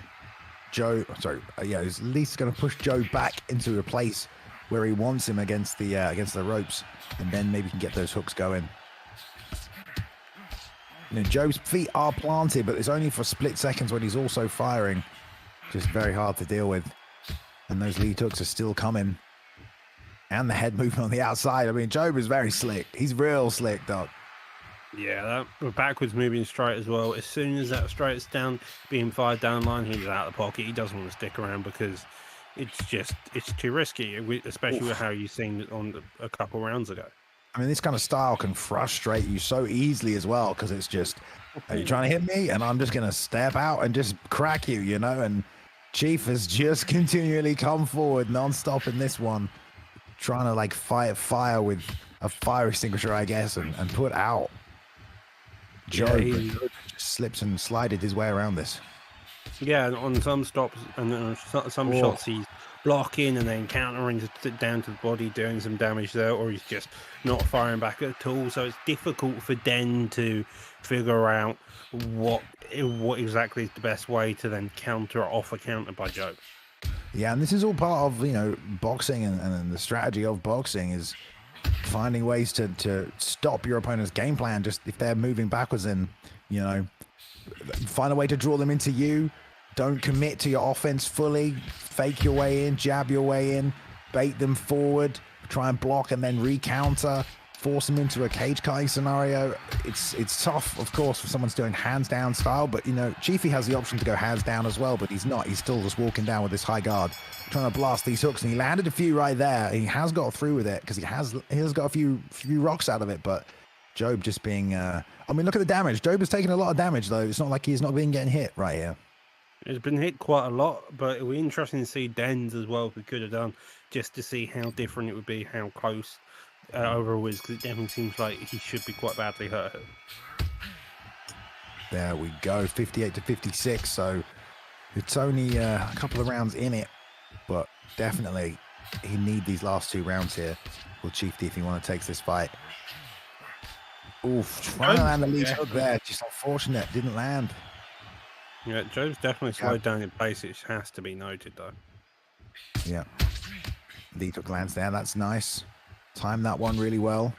Joe. Sorry, yeah, it's at least going to push Joe back into a place where he wants him against the ropes, and then maybe can get those hooks going. You know, Joe's feet are planted, but it's only for split seconds when he's also firing. Just very hard to deal with. And those lead hooks are still coming. And the head movement on the outside. I mean, Job is very slick. He's real slick, dog. Yeah, that backwards moving straight as well. As soon as that straight's down, being fired down line, he's out of the pocket. He doesn't want to stick around because it's too risky, especially with how you've seen it on a couple rounds ago. I mean, this kind of style can frustrate you so easily as well, because it's just, are you trying to hit me? And I'm just going to step out and just crack you, you know? And Chief has just continually come forward nonstop in this one, trying to like fight fire with a fire extinguisher, I guess, and put out Joe. Yeah, just slips and slided his way around this. Yeah, on some stops and then some shots he's blocking and then countering down to the body, doing some damage there, or he's just not firing back at all. So it's difficult for Den to figure out what exactly is the best way to then counter off a counter by Joe. Yeah, and this is all part of, you know, boxing and the strategy of boxing is finding ways to stop your opponent's game plan. Just if they're moving backwards, and, you know, find a way to draw them into you. Don't commit to your offense fully. Fake your way in, jab your way in, bait them forward, try and block and then recounter, force him into a cage cutting scenario. It's tough, of course, for someone's doing hands down style, but you know, Chiefy has the option to go hands down as well, but he's not. He's still just walking down with this high guard, trying to blast these hooks, and he landed a few right there. He has got through with it because he has got a few rocks out of it, but Job just being I mean, look at the damage. Job has taken a lot of damage though. It's not like he's not been getting hit right here. It's been hit quite a lot, but it'll be interesting to see Dens as well, if we could have done, just to see how different it would be, how close overall is, because it definitely seems like he should be quite badly hurt. There we go, 58 to 56, so it's only a couple of rounds in it, but definitely he need these last 2 rounds here for Chiefy if he want to take this fight. Oof, trying to land the lead hook there, just unfortunate, didn't land. Yeah, Joe's definitely slowed down in pace. It has to be noted, though. Yeah. Lead hook lands there. That's nice. Timed that one really well.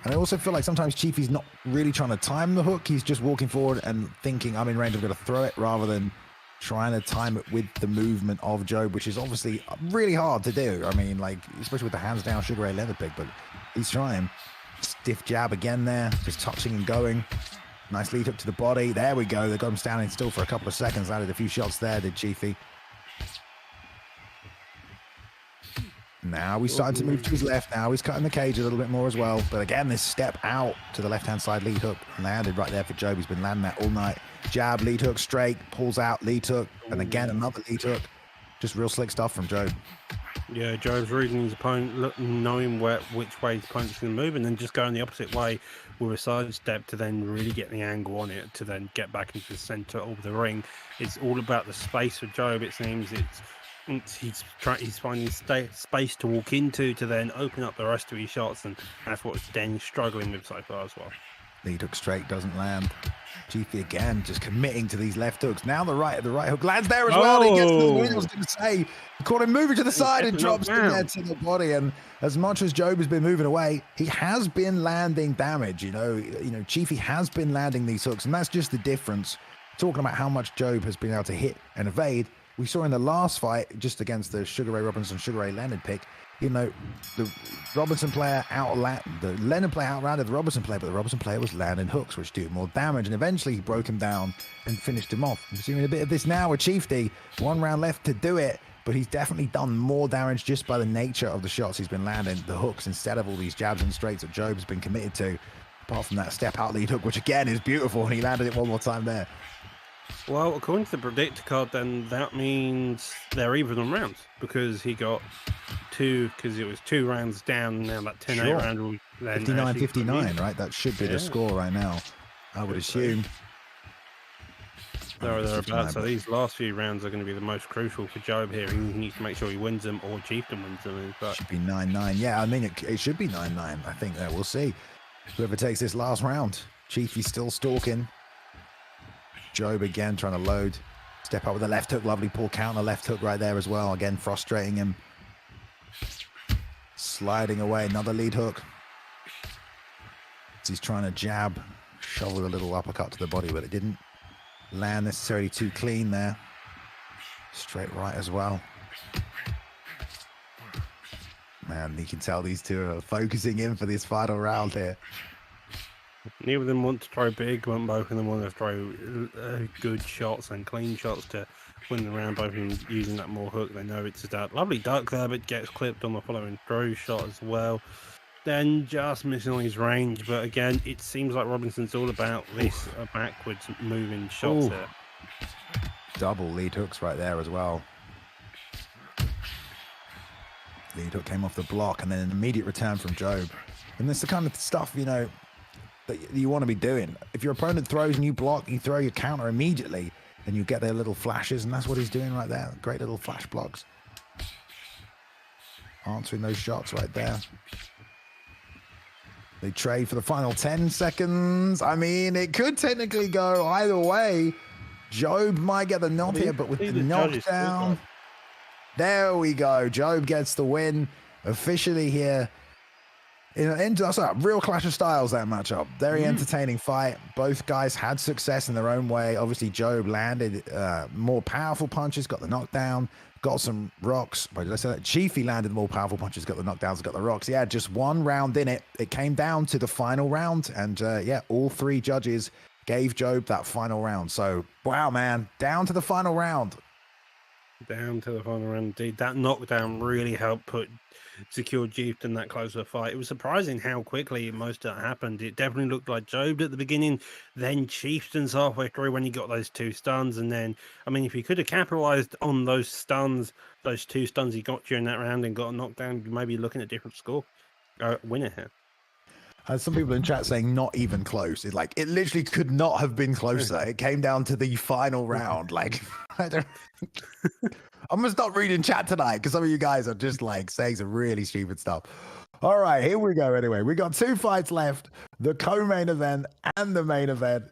And I also feel like sometimes Chiefy's not really trying to time the hook. He's just walking forward and thinking, I'm in range, I'm going to throw it, rather than trying to time it with the movement of Job, which is obviously really hard to do. I mean, like, especially with the hands down Sugar Ray Leather Pig, but he's trying. Stiff jab again there, just touching and going. Nice lead hook to the body. There we go. They got him standing still for a couple of seconds. Landed a few shots there, did Chiefy. Now he's starting to move to his left. Now he's cutting the cage a little bit more as well. But again, this step out to the left-hand side lead hook landed right there for Job. He's been landing that all night. Jab, lead hook, straight, pulls out, lead hook, and again another lead hook. Just real slick stuff from Job. Yeah, Job's reading his opponent, knowing which way his opponent's going to move, and then just going the opposite way with a side step to then really get the angle on it, to then get back into the center of the ring. It's all about the space for Job. It seems he's finding space to walk into to then open up the rest of his shots, and that's what Den's struggling with so far as well. Lead hook straight doesn't land. Chiefy again just committing to these left hooks. Now the right hook lands there as well. He gets the win. I was going to say, he caught him moving to the side and drops him there to the body. And as much as Job has been moving away, he has been landing damage. You know, Chiefy has been landing these hooks, and that's just the difference. Talking about how much Job has been able to hit and evade, we saw in the last fight just against the Sugar Ray Robinson, Sugar Ray Leonard pick. You know, the Robinson player the Leonard player outlanded the Robinson player, but the Robinson player was landing hooks, which do more damage, and eventually he broke him down and finished him off. We're seeing a bit of this now with Chiefy. 1 round left to do it, but he's definitely done more damage just by the nature of the shots he's been landing, the hooks, instead of all these jabs and straights that Job's been committed to, apart from that step out lead hook, which again is beautiful, and he landed it one more time there. Well, according to the predictor card, then that means they're even on rounds, because he got 2, because it was 2 rounds down. Now that 10-8 round will then 59-59, right? That should be the score right now, I would assume. Thereabouts. So these last few rounds are going to be the most crucial for Job here. He needs to make sure he wins them, or Chieftain wins them. But should be 9-9. Yeah, I mean, it should be 9-9. I think that we'll see. Whoever takes this last round. Chiefy's still stalking. Job again trying to load. Step up with the left hook. Lovely pull counter left hook right there as well. Again, frustrating him. Sliding away. Another lead hook. He's trying to jab. Shovel a little uppercut to the body, but it didn't land necessarily too clean there. Straight right as well. Man, you can tell these two are focusing in for this final round here. Neither of them want to throw big, but both of them want to throw good shots and clean shots to win the round. Both of them using that more hook. They know it's that lovely duck there, but gets clipped on the following throw shot as well. Then just missing on his range. But again, it seems like Robinson's all about this backwards moving shots there. Double lead hooks right there as well. Lead hook came off the block and then an immediate return from Job. And that's the kind of stuff, you know, that you want to be doing. If your opponent throws and you block, you throw your counter immediately, then you get their little flashes, and that's what he's doing right there. Great little flash blocks. Answering those shots right there. They trade for the final 10 seconds. I mean, it could technically go either way. Job might get the nod here, but with the knockdown, there we go. Job gets the win officially here That's a real clash of styles, that matchup. Very entertaining fight. Both guys had success in their own way. Obviously, Job landed more powerful punches, got the knockdown, got some rocks. Wait, did I say that? Chiefy landed more powerful punches, got the knockdowns, got the rocks. Yeah, just one round in it. It came down to the final round. And yeah, all three judges gave Job that final round. So, wow, man, down to the final round. Down to the final round, indeed. That knockdown really helped secure Jeep in that closer fight. It was surprising how quickly most of that happened. It definitely looked like Job at the beginning, then Chieftains halfway through when he got those 2 stuns. And then, I mean, if he could have capitalized on those stuns, those 2 stuns he got during that round and got a knockdown, you may be looking at a different score. Winner here. Some people in chat saying not even close. It literally could not have been closer. It came down to the final round. Like, I'm gonna stop reading chat tonight because some of you guys are just like saying some really stupid stuff. All right, here we go. Anyway, we got 2 fights left: the co-main event and the main event.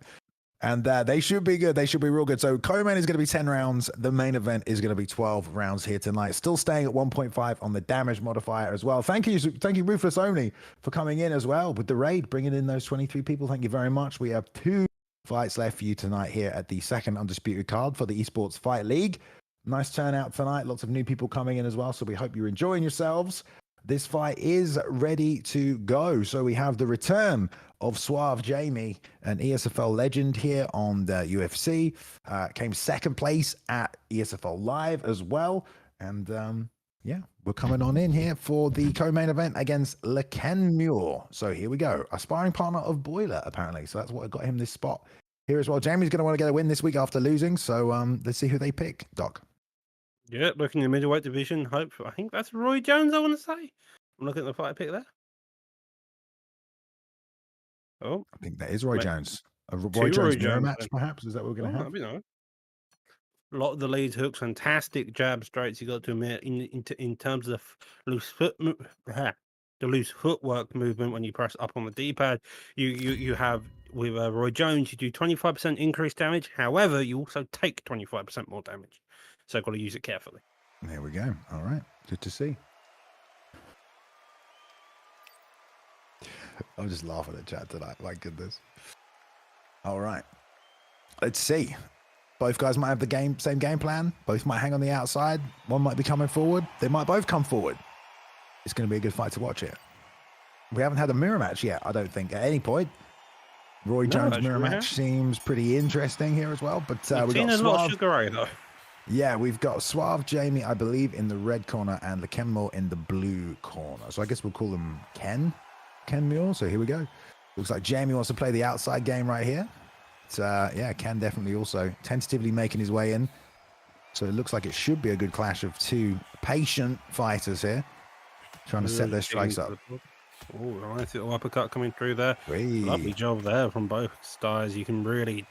And they should be good. They should be real good. So co-main is going to be 10 rounds. The main event is going to be 12 rounds here tonight. Still staying at 1.5 on the damage modifier as well. Thank you, Ruthless Oni, for coming in as well with the raid, bringing in those 23 people. Thank you very much. We have 2 fights left for you tonight here at the second Undisputed Card for the Esports Fight League. Nice turnout tonight. Lots of new people coming in as well. So we hope you're enjoying yourselves. This fight is ready to go. So we have the return of Suave Jamie, an ESFL legend here on the UFC. Came second place at ESFL Live as well. And yeah, we're coming on in here for the co-main event against Kenmore. So here we go. A sparring partner of Boiler, apparently. So that's what got him this spot here as well. Jamie's going to want to get a win this week after losing. So let's see who they pick, Doc. Yeah, looking in the middleweight division. I think that's Roy Jones, I want to say. I'm looking at the fight pick there. Oh, I think that is Roy Jones. A Roy Jones mirror match, perhaps? Is that what we're going to have? You know. A lot of the lead hooks, fantastic jab straights. You got to admit, in terms of the loose footwork movement when you press up on the D-pad, you have with Roy Jones, you do 25% increased damage. However, you also take 25% more damage. So I've got to use it carefully. There we go. All right, good to see. I'm just laughing at chat tonight. My goodness. All right. Let's see. Both guys might have the same game plan. Both might hang on the outside. One might be coming forward. They might both come forward. It's going to be a good fight to watch here. We haven't had a mirror match yet, I don't think, at any point. Roy Jones mirror match seems pretty interesting here as well. But we've got a lot of Sugar Ray, though. Yeah, we've got Suave Jamie, I believe, in the red corner and the Kenmore in the blue corner. So I guess we'll call them Kenmore. So here we go. Looks like Jamie wants to play the outside game right here. It's, yeah, Ken definitely also tentatively making his way in. So it looks like it should be a good clash of 2 patient fighters here, trying to set their strikes up. Oh, nice little uppercut coming through there. Whee. Lovely job there from both styles. You can really...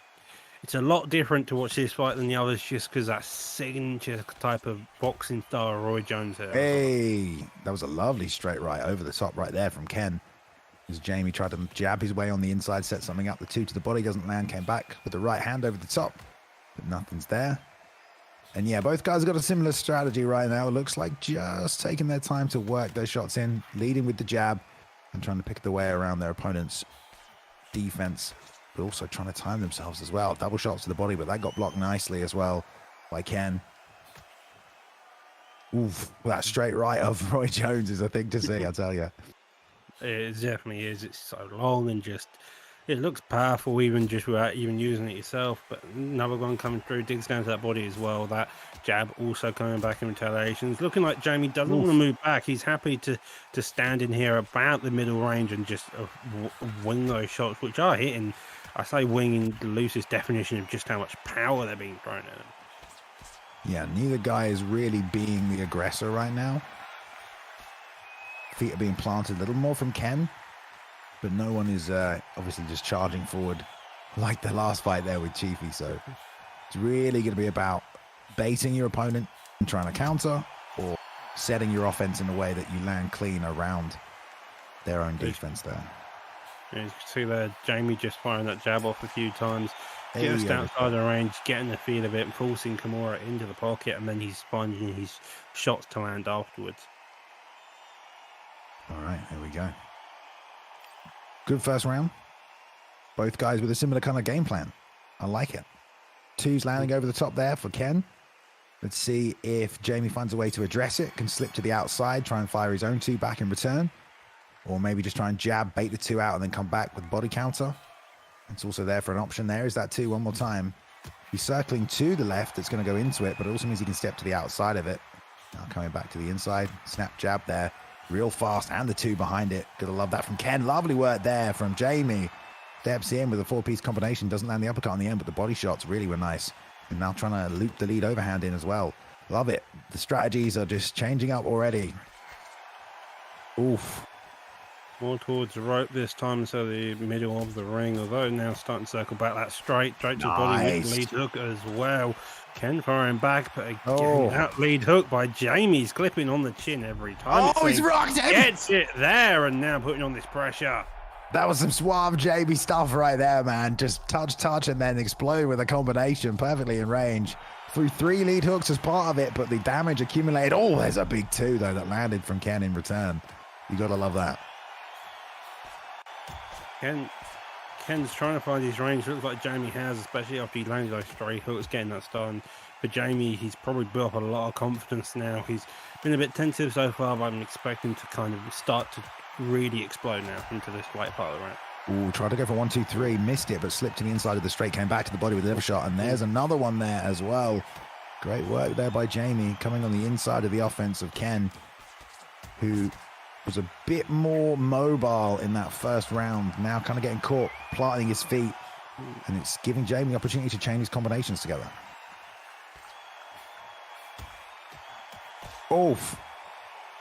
It's a lot different to watch this fight than the others just because that signature type of boxing style of Roy Jones here. Hey, that was a lovely straight right over the top right there from Ken. As Jamie tried to jab his way on the inside, set something up. The 2 to the body doesn't land, came back with the right hand over the top, but nothing's there. And yeah, both guys have got a similar strategy right now. It looks like just taking their time to work their shots in, leading with the jab and trying to pick their way around their opponent's defense, but also trying to time themselves as well. Double shots to the body, but that got blocked nicely as well by Ken. Oof, that straight right of Roy Jones is a thing to see, I tell you. It definitely is. It's so long and just... It looks powerful even just without even using it yourself, but another one coming through, digs down to that body as well. That jab also coming back in retaliation. It's looking like Jamie doesn't want to move back. He's happy to stand in here about the middle range and just wing those shots, which are hitting. I say wing in the loosest definition of just how much power they're being thrown at him. Yeah, neither guy is really being the aggressor right now. Feet are being planted a little more from Ken, but no one is obviously just charging forward like the last fight there with Chiefy. So it's really going to be about baiting your opponent and trying to counter, or setting your offense in a way that you land clean around their own defense there. Yeah, you can see there, Jamie just firing that jab off a few times, just outside the range, getting the feel of it, and forcing Kimura into the pocket, and then he's finding his shots to land afterwards. All right, here we go. Good first round. Both guys with a similar kind of game plan. I like it. Two's landing over the top there for Ken. Let's see if Jamie finds a way to address it. Can slip to the outside, try and fire his own two back in return. Or maybe just try and jab, bait the two out, and then come back with body counter. It's also there for an option there. Is that two one more time? He's circling to the left. It's going to go into it, but it also means he can step to the outside of it. Now coming back to the inside. Snap jab there. Real fast, and the two behind it. Gotta love that from Ken. Lovely work there from Jamie. Steps in with a four-piece combination. Doesn't land the uppercut on the end, but the body shots really were nice. And now trying to loop the lead overhand in as well. Love it. The strategies are just changing up already. Oof. More towards the rope this time, so the middle of the ring. Although now starting to circle back that straight to the body with the lead hook as well. Ken firing back, but again, that lead hook by Jamie's clipping on the chin every time. Oh, he's rocked him! Gets it there, and now putting on this pressure. That was some suave Jamie stuff right there, man. Just touch, and then explode with a combination perfectly in range. Threw 3 lead hooks as part of it, but the damage accumulated. Oh, there's a big 2, though, that landed from Ken in return. You got to love that. Ken's trying to find his range. Looks like Jamie has, especially after he landed those straight hooks, getting that started. For Jamie, he's probably built up a lot of confidence now. He's been a bit tentative so far, but I'm expecting to kind of start to really explode now into this late part of the round. Ooh, tried to go for 1, 2, 3, missed it, but slipped to the inside of the straight, came back to the body with a liver shot, and there's another one there as well. Great work there by Jamie, coming on the inside of the offense of Ken, who was a bit more mobile in that first round, now kind of getting caught, planting his feet, and it's giving Jamie the opportunity to chain his combinations together. Oof.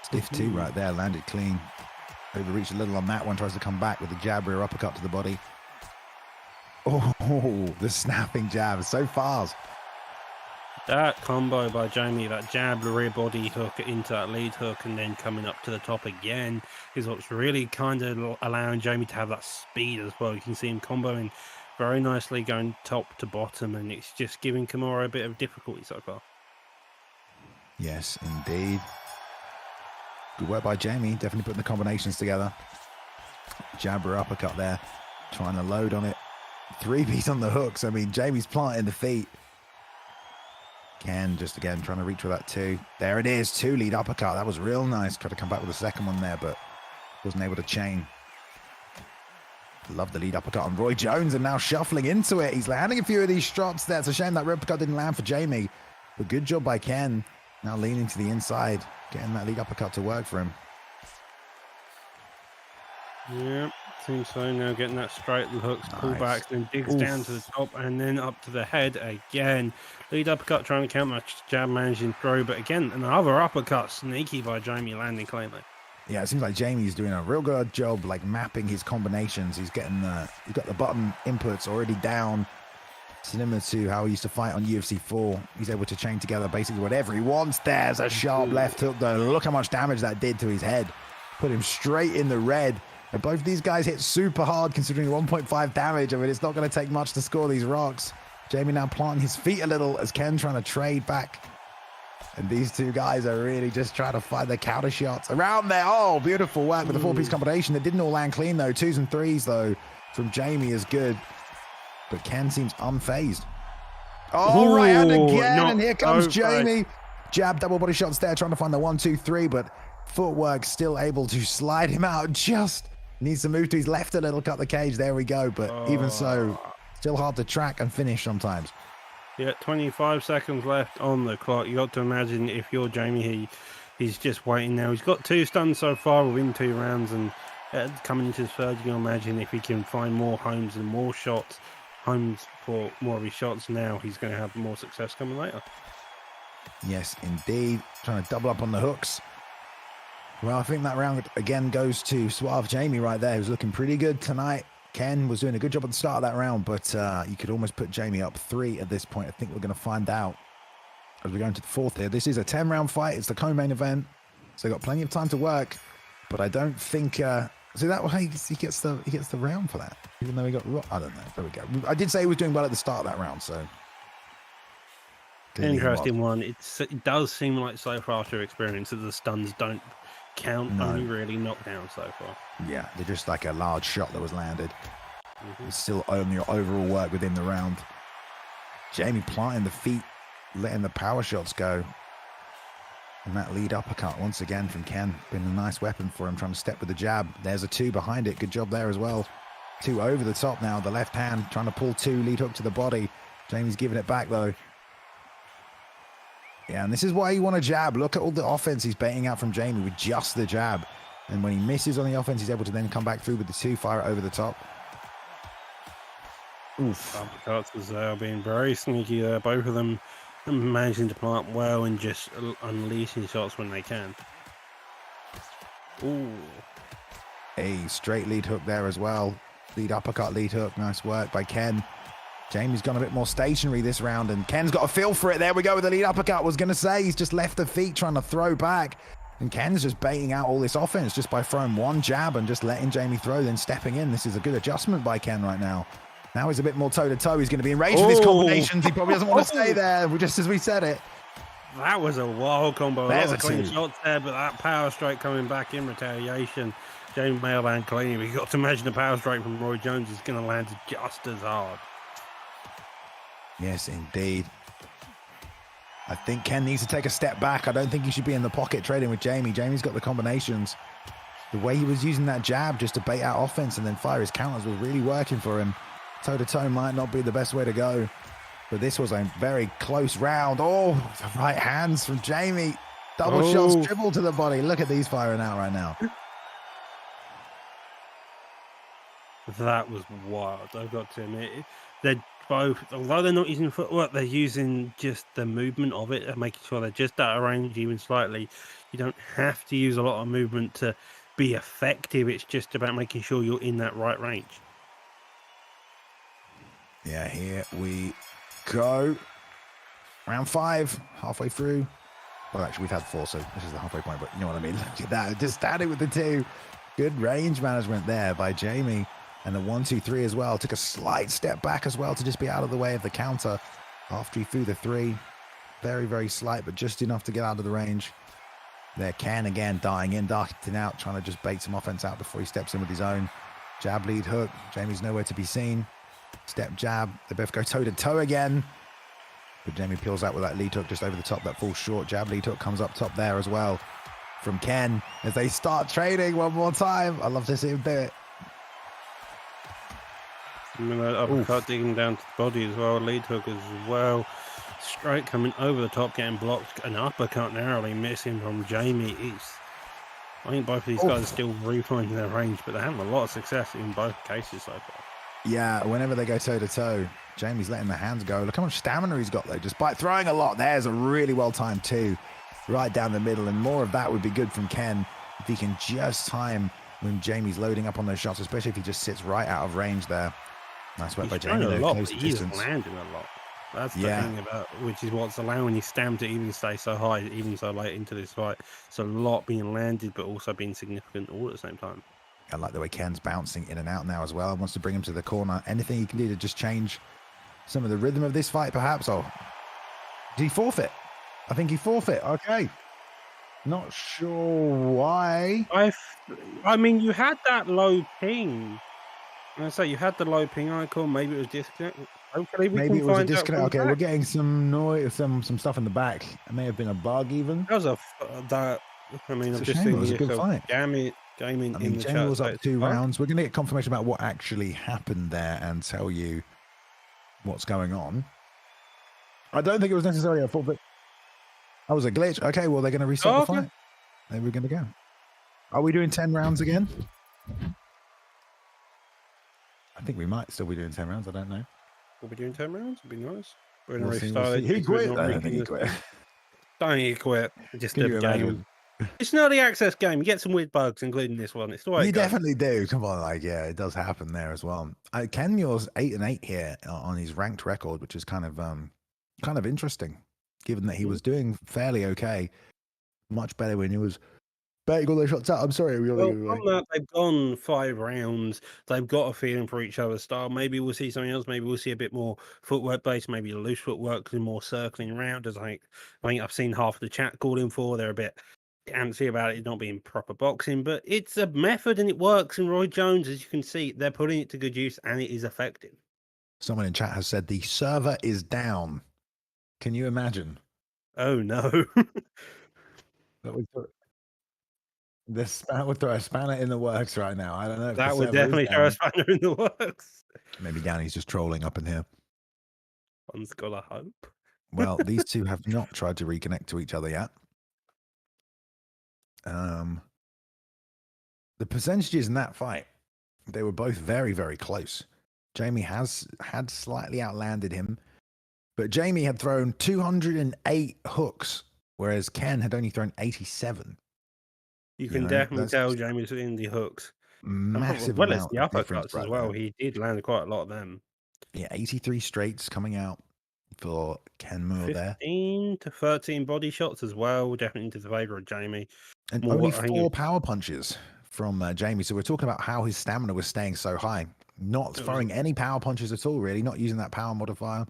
Stiff 2 right there, landed clean. Overreached a little on that one, tries to come back with the jab rear uppercut to the body. Oh, the snapping jab is so fast. That combo by Jamie, that jab, rear body hook into that lead hook, and then coming up to the top again, is what's really kind of allowing Jamie to have that speed as well. You can see him comboing very nicely, going top to bottom, and it's just giving Kenmore a bit of difficulty so far. Yes, indeed. Good work by Jamie, definitely putting the combinations together. Jabber uppercut there, trying to load on it. 3-piece on the hooks. I mean, Jamie's planting the feet. Ken just again trying to reach for that 2. There it is, 2 lead uppercut. That was real nice. Tried to come back with a second one there, but wasn't able to chain. Love the lead uppercut on Roy Jones, and now shuffling into it. He's landing a few of these shots there. It's a shame that uppercut didn't land for Jamie, but good job by Ken. Now leaning to the inside, getting that lead uppercut to work for him. Yep, seems so. Now getting that straight hooks, pullbacks, then digs down to the top and then up to the head again. Lead uppercut trying to counter jab, managing throw, but again, another uppercut, sneaky by Jamie, landing cleanly. Yeah, it seems like Jamie's doing a real good job, like mapping his combinations. He's getting he's got the button inputs already down, similar to how he used to fight on UFC 4. He's able to chain together basically whatever he wants. There's a sharp left hook, though. Look how much damage that did to his head. Put him straight in the red. And both of these guys hit super hard, considering 1.5 damage. I mean, it's not going to take much to score these rocks. Jamie now planting his feet a little as Ken trying to trade back. And these two guys are really just trying to find the counter shots around there. Oh, beautiful work with the 4-piece combination. It didn't all land clean, though. 2s and 3s, though, from Jamie is good. But Ken seems unfazed. Oh, right hand again. And here comes Jamie. Jab, double body shots there, trying to find the 1, 2, 3. But footwork still able to slide him out. Just needs to move to his left a little, cut the cage. There we go. But even so, still hard to track and finish sometimes. Yeah, 25 seconds left on the clock. You got to imagine if you're Jamie, he's just waiting now. He's got 2 stuns so far within 2 rounds, and coming into his third, you can imagine if he can find more homes and more shots, homes for more of his shots now, he's going to have more success coming later. Yes, indeed. Trying to double up on the hooks. Well, I think that round again goes to Suave Jamie right there, who's looking pretty good tonight. Ken was doing a good job at the start of that round, but you could almost put Jamie up 3 at this point. I think we're going to find out as we go into the 4th here. This is a 10-round fight. It's the co-main event, so got plenty of time to work. But I don't think see that way he gets the round for that, even though he got I don't know. There we go. I did say he was doing well at the start of that round, so interesting one. It does seem like so far after experience that the stuns don't count, No. only really knockdown so far. Yeah, they're just like a large shot that was landed. Mhm. It's still only your overall work within the round. Jamie planting the feet, letting the power shots go. And that lead uppercut once again from Ken. Been a nice weapon for him, trying to step with the jab. There's a 2 behind it. Good job there as well. 2 over the top now. The left hand trying to pull 2, lead hook to the body. Jamie's giving it back though. Yeah, and this is why you want a jab. Look at all the offense he's baiting out from Jamie with just the jab. And when he misses on the offense, he's able to then come back through with the 2, fire it over the top. Oof. Uppercuts as they are being very sneaky there. Both of them managing to plant well and just unleashing shots when they can. Ooh. A straight lead hook there as well. Lead uppercut, lead hook. Nice work by Ken. Jamie's gone a bit more stationary this round, and Ken's got a feel for it. There we go with the lead uppercut. Was going to say he's just left the feet trying to throw back. And Ken's just baiting out all this offense just by throwing one jab and just letting Jamie throw, then stepping in. This is a good adjustment by Ken right now. Now he's a bit more toe-to-toe. He's going to be in range of his combinations. He probably doesn't want to stay there, just as we said it. That was a wild combo. There's a lot of a clean 2. shots there, but that power strike coming back in retaliation. James may have land clean. We got to imagine the power strike from Roy Jones is going to land just as hard. Yes, indeed. I think Ken needs to take a step back. I don't think he should be in the pocket trading with Jamie. Jamie's got the combinations. The way he was using that jab just to bait out offense and then fire his counters was really working for him. Toe-to-toe might not be the best way to go, but this was a very close round. Oh, the right hands from Jamie. Double shots, dribble to the body. Look at these firing out right now. That was wild. I've got to admit, they're both, although they're not using footwork, they're using just the movement of it and making sure they're just out of range even slightly. You don't have to use a lot of movement to be effective. It's just about making sure you're in that right range. Yeah, here we go. Round 5, halfway through. Well, actually, we've had 4, so this is the halfway point, but you know what I mean. Look at that. Just standing with the 2. Good range management there by Jamie. And the 1, 2, 3 as well. Took a slight step back as well to just be out of the way of the counter after he threw the 3. Very, very slight, but just enough to get out of the range. There, Ken again, dying in, darting out, trying to just bait some offense out before he steps in with his own. Jab, lead hook. Jamie's nowhere to be seen. Step jab. They both go toe-to-toe again. But Jamie peels out with that lead hook just over the top. That falls short. Jab, lead hook comes up top there as well from Ken as they start trading one more time. I love to see him do it. I'm going to uppercut digging down to the body as well. Lead hook as well. Straight coming over the top, getting blocked. An uppercut narrowly missing from Jamie. I think both of these guys are still refinding their range, but they're having a lot of success in both cases so far. Yeah, whenever they go toe-to-toe, Jamie's letting the hands go. Look how much stamina he's got, though. Despite throwing a lot, there's a really well-timed 2 right down the middle, and more of that would be good from Ken if he can just time when Jamie's loading up on those shots, especially if he just sits right out of range there. Nice work by Jamie, though. Lot, Close but he's distance. landing a lot. That's the thing about, which is what's allowing his stam to even stay so high, even so late into this fight. It's a lot being landed, but also being significant all at the same time. I like the way Ken's bouncing in and out now as well. Wants to bring him to the corner. Anything he can do to just change some of the rhythm of this fight, perhaps? Oh, did he forfeit? I think he forfeit. Okay. Not sure why. I mean, you had that low ping. I say you had the low ping icon. Maybe it was disconnect. Hopefully we Maybe can it was a find out disconnect. Okay, from we're back. getting some noise, some stuff in the back. It may have been a bug even. That was that. I mean, It's I'm a just shame. It was a thinking good fight. gaming I mean, in the Jamie chat. was up says, 2 "Oh, rounds. We're going to get confirmation about what actually happened there and tell you what's going on. I don't think it was necessarily a forfeit. That was a glitch. Okay, well, they're going to reset the okay. fight. There we're going to go. Are we doing 10 rounds again? I think we might still be doing 10 rounds. I don't know. We'll be doing 10 rounds. It'd be nice. We're going We'll to see, restart it. He because we're quit. not I don't making think he this- quit. Don't you quit. Just Can a you game. imagine? It's an early access game. You get some weird bugs, including this one. It's the way You it goes. definitely do. Come on, like, yeah, it does happen there as well. Kenmore's 8-8 here on his ranked record, which is kind of interesting, given that he was doing fairly okay, much better when he was baiting all those shots out. I'm sorry, Well, from that, they've gone 5 rounds. They've got a feeling for each other's style. Maybe we'll see something else. Maybe we'll see a bit more footwork based, maybe a loose footwork and more circling around. As I think I've seen half the chat calling for. They're a bit antsy about it not being proper boxing, but it's a method and it works. And Roy Jones, as you can see, they're putting it to good use and it is effective. Someone in chat has said the server is down. Can you imagine? Oh no. That would put that would throw a spanner in the works right now. I don't know if That the would server is definitely throw a down. spanner in the works. Maybe Danny's just trolling up in here. One's got a hope. Well, these two have not tried to reconnect to each other yet. The percentages in that fight, they were both very, very close. Jamie had slightly outlanded him, but Jamie had thrown 208 hooks, whereas Ken had only thrown 87. You can definitely tell Jamie's in the hooks. Massive well as amount the of difference uppercuts as well. He did land quite a lot of them. Yeah, 83 straights coming out for Kenmore there. 15 to 13 body shots as well, definitely into the favour of Jamie. And only 4 power punches from Jamie. So we're talking about how his stamina was staying so high. Not throwing any power punches at all, really. Not using that power modifier.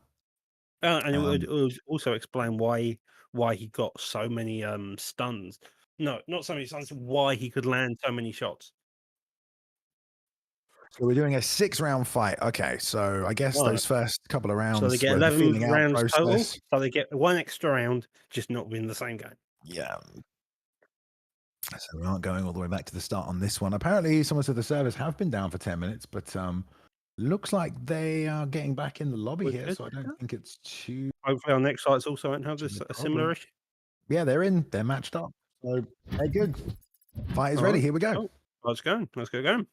And it would also explain why he got so many stuns. No, not so many stuns. Why he could land so many shots. So we're doing a 6-round fight. Okay, so I guess those first couple of rounds. So they get 11 rounds total. So they get 1 extra round, just not win the same game. Yeah. So we aren't going all the way back to the start on this one. Apparently, someone said the servers have been down for 10 minutes, but looks like they are getting back in the lobby here. So I don't think it's too. Hopefully, our next sites also won't have this a similar issue. Yeah, they're in. They're matched up. So they're good. Fight is ready. Here we go. Let's go. Let's get going.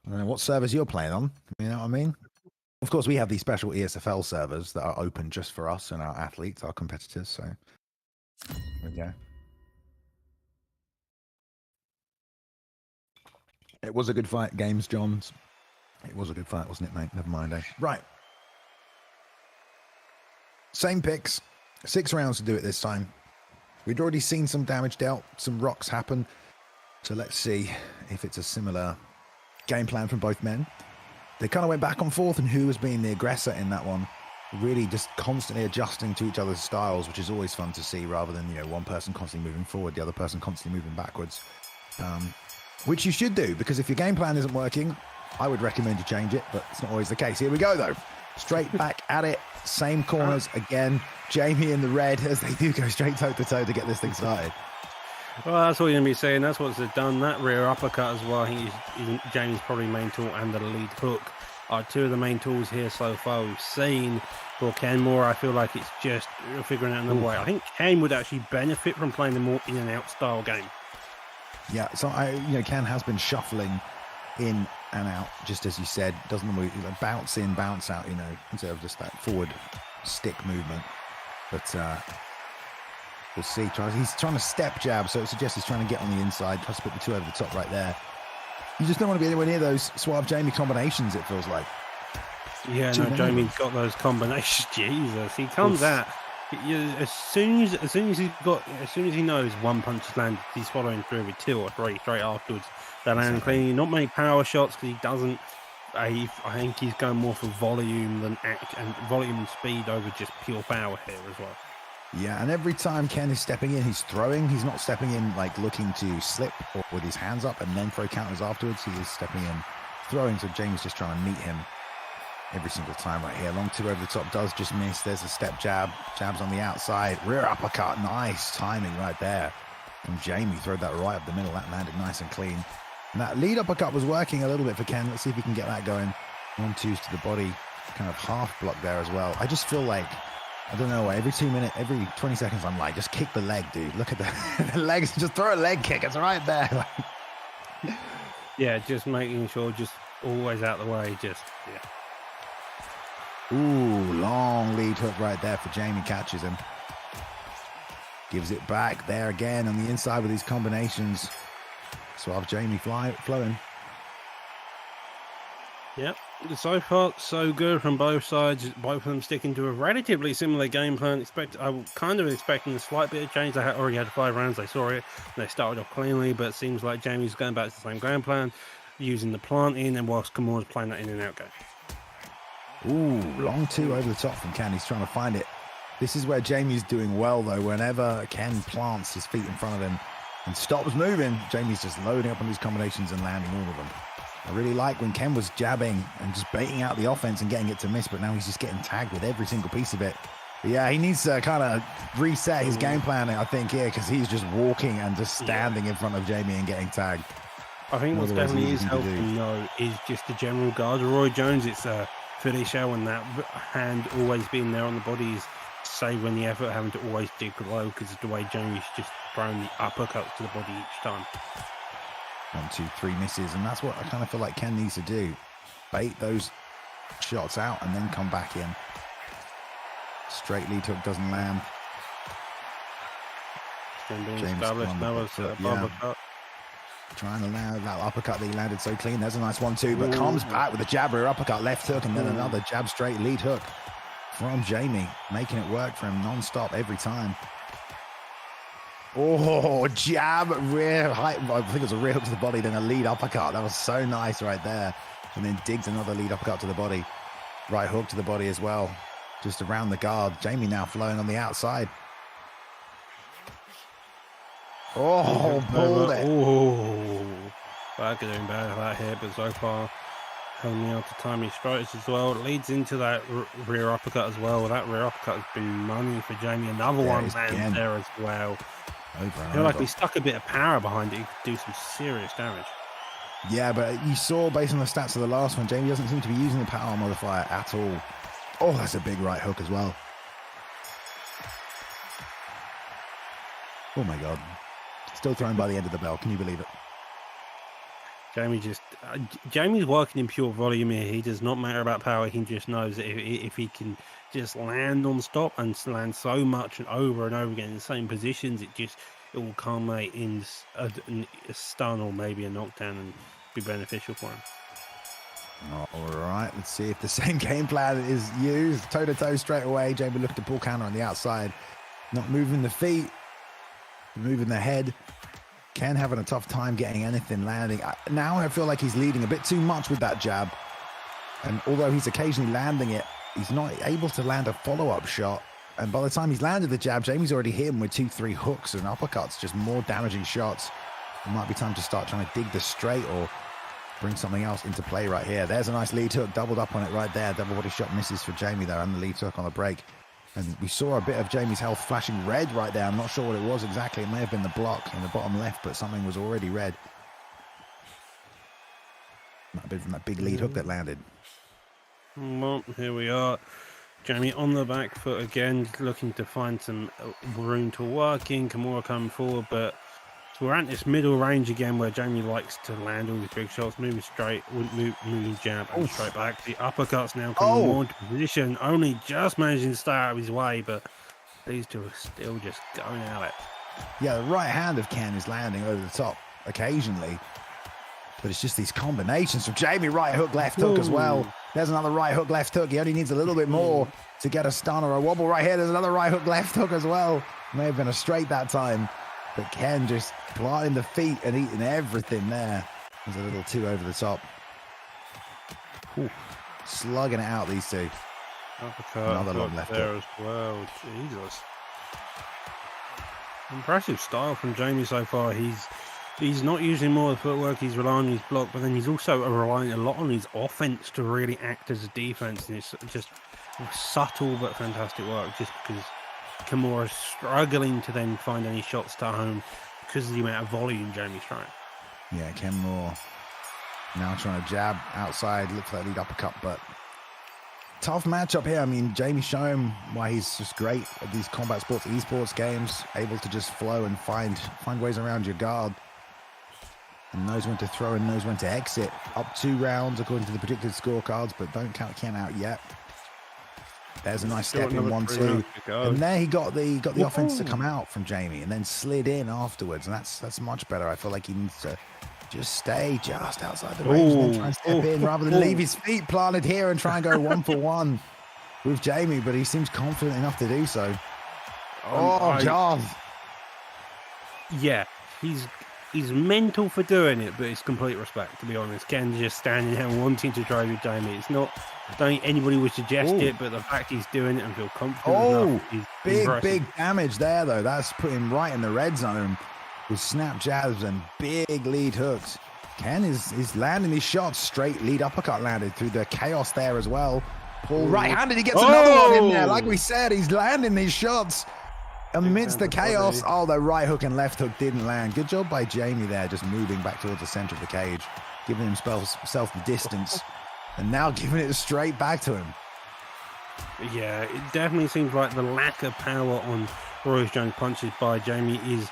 I don't know what servers you're playing on. You know what I mean? Of course, we have these special ESFL servers that are open just for us and our athletes, our competitors. So there we go. It was a good fight, Games Johns. It was a good fight, wasn't it, mate? Never mind, eh? Right. Same picks. 6 rounds to do it this time. We'd already seen some damage dealt, some rocks happen. So let's see if it's a similar game plan from both men. They kind of went back and forth and who was being the aggressor in that one. Really just constantly adjusting to each other's styles, which is always fun to see, rather than, you know, one person constantly moving forward, the other person constantly moving backwards. Which you should do, because if your game plan isn't working, I would recommend you change it, but it's not always the case. Here we go, though. Straight back at it. Same corners again. Jamie in the red, as they do go straight toe-to-toe to get this thing started. Well, that's what you're going to be saying. That's what's done. That rear uppercut as well. I think Jamie's probably main tool, and the lead hook are 2 of the main tools here so far we've seen. For Kenmore, I feel like it's just figuring out another way. I think Ken would actually benefit from playing the more in-and-out style game. Yeah, so Ken has been shuffling in and out, just as you said. Doesn't normally bounce in, bounce out, instead of just that forward stick movement. But we'll see. He's trying to step jab, so it suggests he's trying to get on the inside, tries to put the 2 over the top right there. You just don't want to be anywhere near those Suave Jamie combinations, it feels like. Yeah, no, Jamie's got those combinations. Jesus, he comes out. As soon as he knows one punch is landed, he's following through with 2 or 3 straight afterwards. They land cleanly. Not many power shots because he doesn't. I think he's going more for volume than volume and speed over just pure power here as well. Yeah, and every time Ken is stepping in, he's throwing. He's not stepping in like looking to slip or with his hands up and then throw counters afterwards. He is stepping in, throwing. So Jamie's just trying to meet him every single time right here. Long 2 over the top does just miss. There's a step jab. Jabs on the outside. Rear uppercut. Nice timing right there. And Jamie throwed that right up the middle. That landed nice and clean. And that lead uppercut was working a little bit for Ken. Let's see if he can get that going. 1-2s to the body. Kind of half block there as well. I just feel like, I don't know, every 2 minutes, every 20 seconds, I'm like, just kick the leg, dude. Look at the legs. Just throw a leg kick. It's right there. Yeah, just making sure, just always out the way. Just, yeah. Ooh, long lead hook right there for Jamie. Catches him. Gives it back there again on the inside with these combinations. Suave Jamie flowing. Yep. So far, so good from both sides. Both of them sticking to a relatively similar game plan. I was kind of expecting a slight bit of change. They already had 5 rounds. They saw it. They started off cleanly, but it seems like Jamie's going back to the same game plan, using the plant in, and whilst Kenmore's playing that in and out game. Ooh, long 2 over the top from Ken. He's trying to find it. This is where Jamie's doing well, though. Whenever Ken plants his feet in front of him and stops moving, Jamie's just loading up on these combinations and landing all of them. I really like when Ken was jabbing and just baiting out the offense and getting it to miss, but now he's just getting tagged with every single piece of it. But yeah, he needs to kind of reset his game plan, I think, here, because he's just walking and just standing in front of Jamie and getting tagged. I think what's definitely is helping, though, is just the general guard. Roy Jones, it's a finisher, and that hand always being there on the body is saving the effort, having to always dig low, because the way Jamie's just throwing the uppercut to the body each time. 1, 2, 3 misses, and that's what I kind of feel like Ken needs to do. Bait those shots out and then come back in. Straight lead hook doesn't land. James trying to land that uppercut that he landed so clean. There's a nice 1-2, but comes back with a jab rear uppercut, left hook, and then another jab straight lead hook from Jamie, making it work for him non-stop every time. Oh, jab, rear, I think it was a rear hook to the body, then a lead uppercut. That was so nice right there. And then digs another lead uppercut to the body. Right hook to the body as well. Just around the guard. Jamie now flowing on the outside. Oh, pulled it. Oh, back doing bad at that here, but so far having been able to time his strikes as well. It leads into that rear uppercut as well. That rear uppercut has been money for Jamie. Another one lands there as well. I feel like we stuck a bit of power behind it. He could do some serious damage. Yeah, but you saw based on the stats of the last one, Jamie doesn't seem to be using the power modifier at all. Oh, that's a big right hook as well. Oh my God. Still thrown by the end of the bell. Can you believe it? Jamie's working in pure volume here. He does not matter about power. He just knows that if he can just land non-stop and land so much and over again in the same positions, it will culminate in a stun or maybe a knockdown and be beneficial for him. All right, let's see if the same game plan is used. Toe-to-toe straight away. Jamie looking to pull counter on the outside. Not moving the feet, moving the head. Ken having a tough time getting anything landing. Now I feel like he's leading a bit too much with that jab. And although he's occasionally landing it, he's not able to land a follow-up shot. And by the time he's landed the jab, Jamie's already hit him with 2, 3 hooks and uppercuts, just more damaging shots. It might be time to start trying to dig the straight or bring something else into play right here. There's a nice lead hook, doubled up on it right there. Double body shot misses for Jamie there, and the lead hook on the break. And we saw a bit of Jamie's health flashing red right there. I'm not sure what it was exactly. It may have been the block in the bottom left, but something was already red. Might have been from that big lead hook that landed. Well, here we are. Jamie on the back foot again, looking to find some room to work in. Kenmore coming forward, but we're at this middle range again where Jamie likes to land all these big shots, moving straight, moving jab and straight back. The uppercuts now coming more into position, only just managing to stay out of his way, but these two are still just going at it. Yeah, the right hand of Ken is landing over the top occasionally, but it's just these combinations from Jamie. Right hook, left hook as well. There's another right hook, left hook. He only needs a little bit more to get a stun or a wobble right here. There's another right hook, left hook as well. May have been a straight that time, but Ken just planting the feet and eating everything there. There's a little too over the top. Ooh, slugging it out, these two. Uppercut, another long left there hook as well. Jesus. Impressive style from Jamie so far. He's not using more of the footwork, he's relying on his block, but then he's also relying a lot on his offense to really act as a defense, and it's just subtle but fantastic work, just because Kenmore is struggling to then find any shots to home because of the amount of volume Jamie's trying. Yeah, Kenmore now trying to jab outside, look for that lead uppercut, but tough matchup here. I mean, Jamie's showing why he's just great at these combat sports, esports games, able to just flow and find ways around your guard. And knows when to throw and knows when to exit. Up 2 rounds according to the predicted scorecards, but don't count Ken out yet. There's a nice step in 1-2, and there he got the offense to come out from Jamie, and then slid in afterwards, and that's much better. I feel like he needs to just stay just outside the range and then try and step in rather than leave his feet planted here and try and go 1-for-1 with Jamie, but he seems confident enough to do so. Jaws. Yeah, he's he's mental for doing it, but it's complete respect, to be honest. Ken's just standing there wanting to drive with Jamie. It's not, I don't think anybody would suggest it, but the fact he's doing it and feel comfortable enough is big damage there, though. That's put him right in the red zone with snap jabs and big lead hooks. Ken is landing these shots. Straight lead uppercut landed through the chaos there as well. Paul right-handed, he gets another one in there. Like we said, he's landing these shots amidst the chaos. Oh, the right hook and left hook didn't land. Good job by Jamie there, just moving back towards the center of the cage, giving himself the distance, and now giving it straight back to him. Yeah, it definitely seems like the lack of power on Royce Jones' punches by Jamie is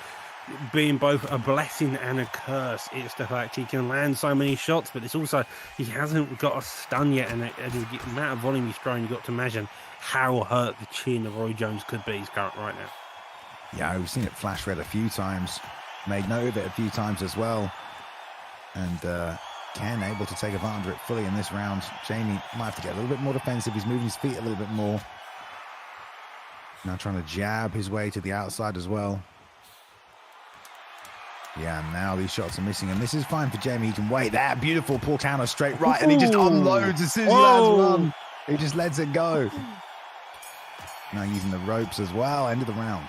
being both a blessing and a curse. It's the fact he can land so many shots, but it's also he hasn't got a stun yet, and the amount of volume he's throwing, you've got to imagine how hurt the chin of Roy Jones could be right now. Yeah, we've seen it flash red a few times, made note of it a few times as well, and Ken able to take advantage of it fully in this round. Jamie might have to get a little bit more defensive. He's moving his feet a little bit more. Now trying to jab his way to the outside as well. Yeah, now these shots are missing, and this is fine for Jamie. He can wait. That beautiful pull counter straight right, and he just unloads as soon as he lands one. He just lets it go. Now using the ropes as well. End of the round.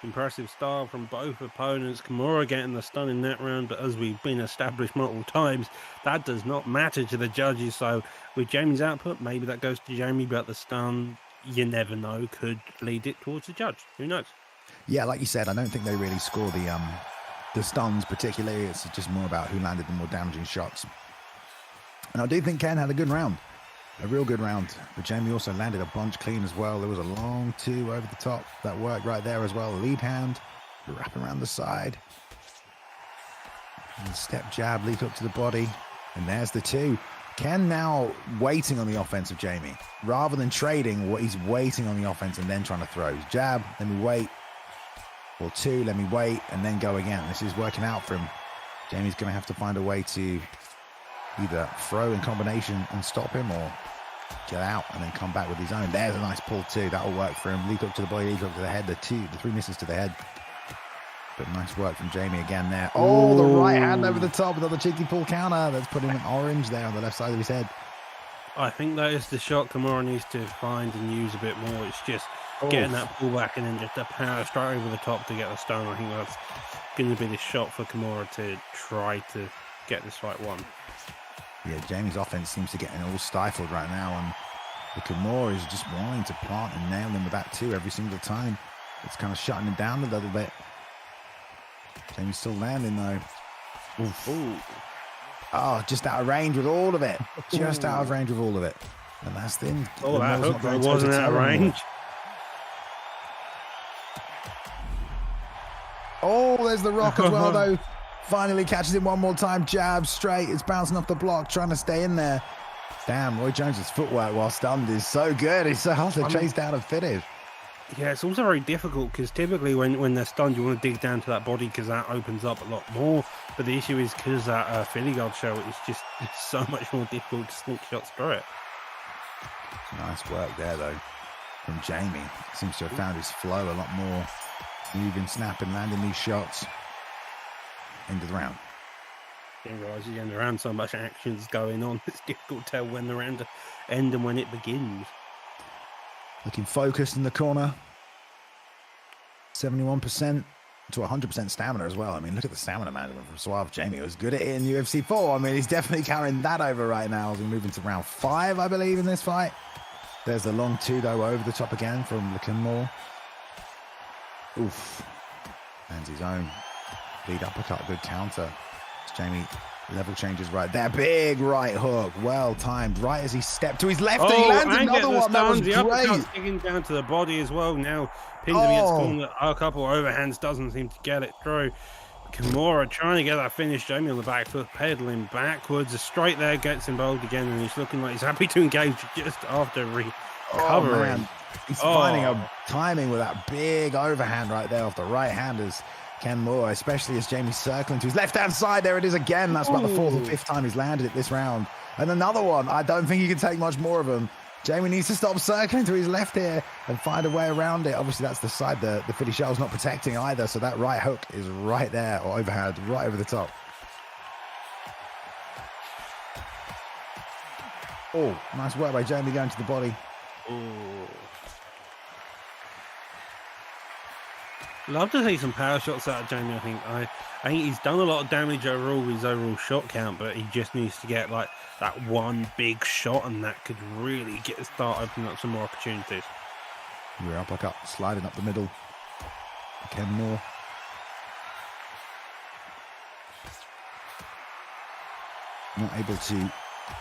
Impressive style from both opponents. Kenmore getting the stun in that round, but as we've been established multiple times, that does not matter to the judges. So with Jamie's output, maybe that goes to Jamie, but the stun, you never know, could lead it towards the judge. Who knows? Yeah, like you said, I don't think they really score the stuns particularly. It's just more about who landed the more damaging shots. And I do think Ken had a good round, a real good round. But Jamie also landed a bunch clean as well. There was a long two over the top that worked right there as well. Lead hand, wrap around the side, and step jab, lead hook to the body, and there's the two. Ken now waiting on the offense of Jamie rather than trading. What he's waiting on the offense and then trying to throw. Jab, let me wait. Or two, let me wait, and then go again. This is working out for him. Jamie's going to have to find a way to either throw in combination and stop him, or get out and then come back with his own. There's a nice pull too. That'll work for him. Lead hook to the body, lead hook to the head. The three misses to the head. But nice work from Jamie again there. Oh, the right hand over the top. Another cheeky pull counter. That's putting an orange there on the left side of his head. I think that is the shot Kenmore needs to find and use a bit more. It's just getting that pullback and then just a power straight over the top to get the stone. I think that's going to be the shot for Kenmore to try to get this fight won. Yeah, Jamie's offense seems to get all stifled right now, and the Kenmore is just wanting to plant and nail him with that too every single time. It's kind of shutting him down a little bit. Jamie's still landing though. Ooh. Oh, just out of range with all of it. Just out of range with all of it. And that's the thing. Oh, that hook wasn't out of range. Oh, there's the rock as well, though. Finally catches him one more time. Jab straight. It's bouncing off the block, trying to stay in there. Damn, Roy Jones's footwork while stunned is so good. It's so hard to chase down and finish. Yeah, it's also very difficult because typically when they're stunned, you want to dig down to that body because that opens up a lot more. But the issue is because that Philly guard shell is just so much more difficult to sneak shots through it. Nice work there, though, from Jamie. Seems to have found his flow a lot more. Moving, snapping, landing these shots. End of the round. Didn't realise you end around so much action's going on. It's difficult to tell when the round ends and when it begins. Looking focused in the corner. 71% to 100% stamina as well. I mean, look at the stamina management from Suave. Jamie was good at it in UFC 4. I mean, he's definitely carrying that over right now as we move into round 5, I believe, in this fight. There's the long two, though, over the top again from Kenmore. Oof. Lands his own. Lead uppercut, good counter. It's Jamie level changes right there. Big right hook. Well timed. Right as he stepped to his left. And he lands another one. That was great. Digging down to the body as well. Now pinned him against corner. A couple overhands doesn't seem to get it through. Kenmore trying to get that finish. Jamie on the back foot, pedaling backwards. Straight there gets involved again, and he's looking like he's happy to engage just after recovering. He's finding a timing with that big overhand right there off the right handers. Kenmore, especially as Jamie's circling to his left-hand side. There it is again. That's about the 4th or 5th time he's landed it this round. And another one. I don't think you can take much more of them. Jamie needs to stop circling to his left here and find a way around it. Obviously, that's the side the Philly shell's not protecting either, so that right hook is right there, or overhand, right over the top. Oh, nice work by Jamie going to the body. Ooh. Love to see some power shots out of Jamie. I think he's done a lot of damage overall with his overall shot count, but he just needs to get like that one big shot, and that could really start opening up some more opportunities. Rear uppercut, sliding up the middle. Kenmore. Not able to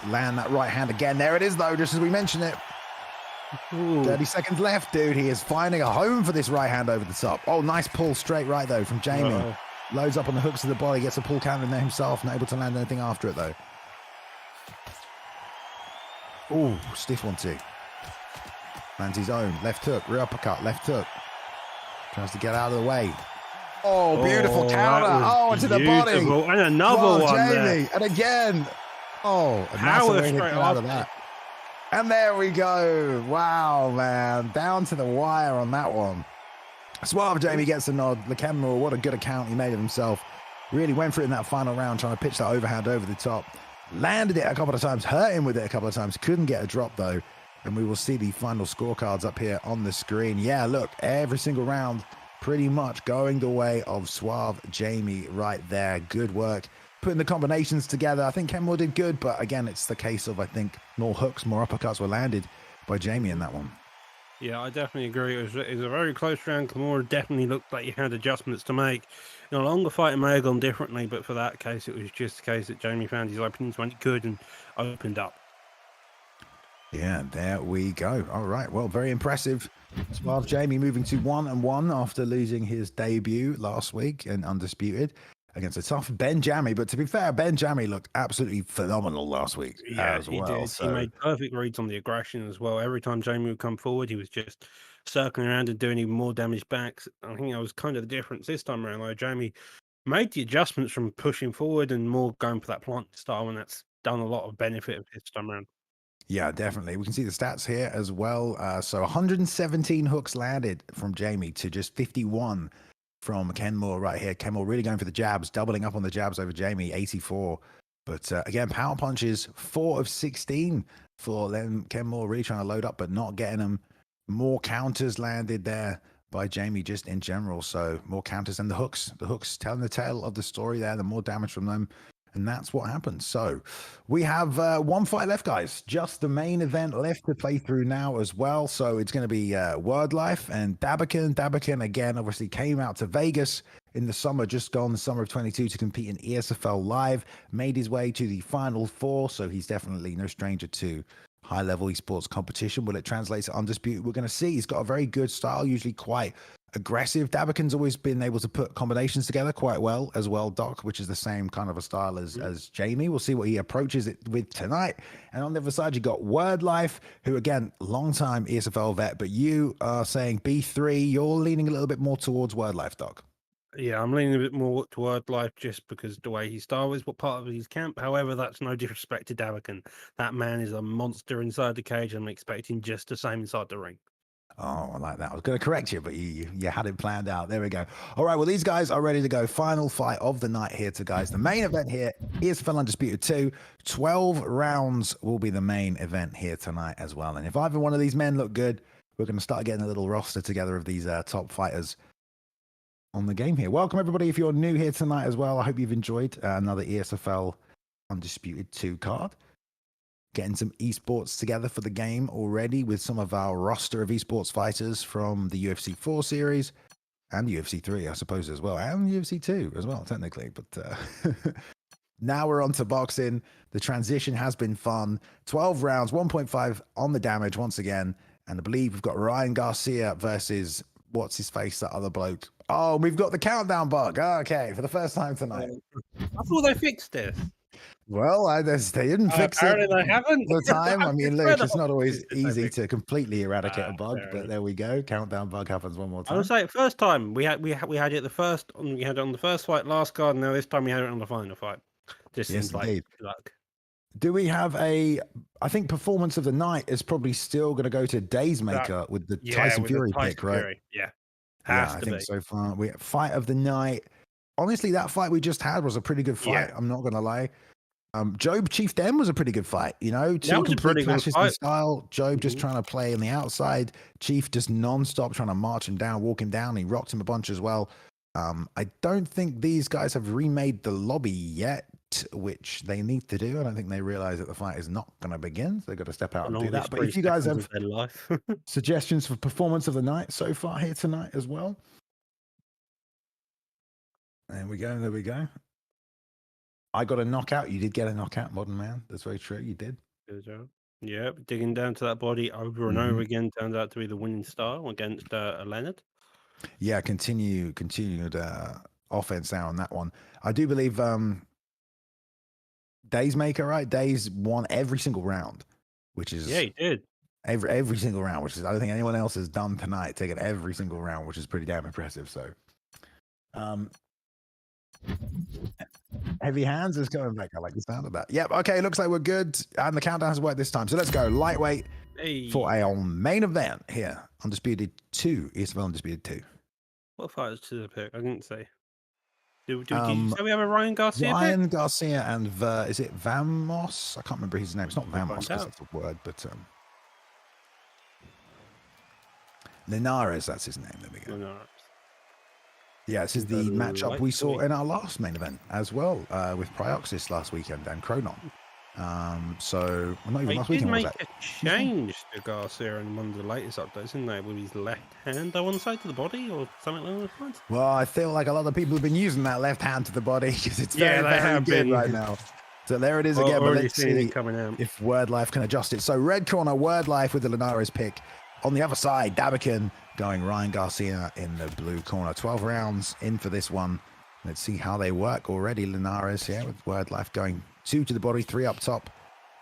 land that right hand again. There it is, though, just as we mentioned it. Ooh. 30 seconds left, dude. He is finding a home for this right hand over the top. Oh, nice pull straight right, though, from Jamie. Loads up on the hooks of the body, gets a pull counter in there himself, not able to land anything after it, though. Oh, stiff one, too. Lands his own. Left hook, rear uppercut, left hook. Tries to get out of the way. Oh, beautiful counter. Oh, into the body. And another one Jamie. there. And again. Oh, and Power that's the way to straight get out off. of that. And there we go. Wow, man. Down to the wire on that one. Suave Jamie gets a nod. The Kenmore, what a good account he made of himself. Really went for it in that final round, trying to pitch that overhand over the top. Landed it a couple of times, hurt him with it a couple of times. Couldn't get a drop, though. And we will see the final scorecards up here on the screen. Yeah, look, every single round pretty much going the way of Suave Jamie right there. Good work. Putting the combinations together. I think Kenmore did good, but again, it's the case of, I think, more hooks, more uppercuts were landed by Jamie in that one. Yeah, I definitely agree. It was a very close round. Kenmore definitely looked like he had adjustments to make. In a longer fight, it may have gone differently, but for that case, it was just a case that Jamie found his openings when he could and opened up. Yeah, there we go. All right, well, very impressive. Suave Jamie moving to 1-1 after losing his debut last week in Undisputed against a tough Ben Jamie. But to be fair, Ben Jamie looked absolutely phenomenal last week as well. He did. So... He made perfect reads on the aggression as well. Every time Jamie would come forward, he was just circling around and doing even more damage back. I think that was kind of the difference this time around. Like Jamie made the adjustments from pushing forward and more going for that plant style, and that's done a lot of benefit this time around. Yeah, definitely. We can see the stats here as well. So 117 hooks landed from Jamie to just 51 from Kenmore right here. Kenmore really going for the jabs, doubling up on the jabs over Jamie, 84. But again, power punches, 4 of 16 for them. Kenmore really trying to load up, but not getting them. More counters landed there by Jamie just in general. So more counters and the hooks telling the tale of the story there, the more damage from them. And that's what happened. So we have one fight left, guys. Just the main event left to play through now as well. So it's going to be WordLife and Dabakin. Dabakin, again, obviously came out to Vegas in the summer, just gone, the summer of 22, to compete in ESFL Live. Made his way to the Final Four. So he's definitely no stranger to high-level esports competition. Will it translate to Undisputed? We're going to see. He's got a very good style, usually quite aggressive. Dabakin's always been able to put combinations together quite well as well, Doc, which is the same kind of a style as Jamie. We'll see what he approaches it with tonight. And on the other side, you got WordLife, who, again, long-time ESFL vet, but you are saying B3. You're leaning a little bit more towards WordLife, Doc. Yeah, I'm leaning a bit more toward WordLife just because the way his style is, what part of his camp. However, that's no disrespect to Dabiken. That man is a monster inside the cage, and I'm expecting just the same inside the ring. Oh, I like that. I was going to correct you, but you had it planned out. There we go. All right, well, these guys are ready to go. Final fight of the night here, guys. The main event here is ESFL Undisputed 2. 12 rounds will be the main event here tonight as well. And if either one of these men look good, we're going to start getting a little roster together of these top fighters on the game here. Welcome, everybody, if you're new here tonight as well. I hope you've enjoyed another ESFL Undisputed 2 card. Getting some esports together for the game already with some of our roster of esports fighters from the UFC 4 series and UFC 3, I suppose, as well, and UFC 2 as well, technically. But now we're on to boxing. The transition has been fun. 12 rounds, 1.5 on the damage once again. And I believe we've got Ryan Garcia versus, what's his face, that other bloke. Oh, we've got the countdown bug. Okay, for the first time tonight. I thought they fixed it. Well, they didn't fix it. Apparently they haven't. The time. I mean, look, it's not always easy to completely eradicate a bug, but there we go. Countdown bug happens one more time. I would say first time we had it the first we had it on the first fight last card, and now this time we had it on the final fight. Just Yes, seems like indeed. luck. Do we have I think performance of the night is probably still going to go to Days Maker with the Tyson with the Fury Tyson pick, right? Fury. Yeah, Yeah, has I to think be. so far. Fight of the night. Honestly, that fight we just had was a pretty good fight. Yeah. I'm not going to lie. Job Chief Den was a pretty good fight. You know, That two was a complete pretty good clashes in fight. style. Job just Mhm. trying to play on the outside. Chief just non-stop trying to march him down, walk him down. He rocked him a bunch as well. I don't think these guys have remade the lobby yet, which they need to do. I don't think they realize that the fight is not going to begin. So they've got to step out And and all do these that. But 3 if you guys seconds have of their life. suggestions for performance of the night so far here tonight as well. There we go. There we go. I got a knockout. You did get a knockout, Modern Man. That's very true. You did. Good job. Yep, digging down to that body over and over again turns out to be the winning style against Leonard. Yeah, continued offense there on that one. I do believe Days Maker, right? Days won every single round, which is Yeah, he did. every single round, which is I don't think anyone else has done tonight, taken every single round, which is pretty damn impressive. So heavy hands is going back. I like the sound of that. Yep, okay, looks like we're good. And the countdown has worked this time. So let's go. Lightweight for a main event here. Undisputed 2, ESFL Undisputed 2. What fighters to the pick? I didn't say. Did you say we have a Ryan Garcia Ryan pick? Garcia and is it Vamos? I can't remember his name. It's not We'll Vamos find because out. that's a word, but Linares, that's his name. There we go. No. Yeah, this is the matchup we saw in our last main event as well with Prioxis last weekend and Chronon. So well, not even last They did weekend was make that? a change to Garcia in one of the latest updates, didn't they? With his left hand, I want to say, to the body or something along those lines. Well, I feel like a lot of people have been using that left hand to the body because it's very, Yeah, they very have good been. right now. So there it is again. But Already let's seeing see it coming out. if WordLife can adjust it. So red corner, WordLife with the Linares pick. On the other side, Dabiken going Ryan Garcia in the blue corner. 12 rounds in for this one. Let's see how they work already. Linares here with WordLife going 2 to the body, 3 up top.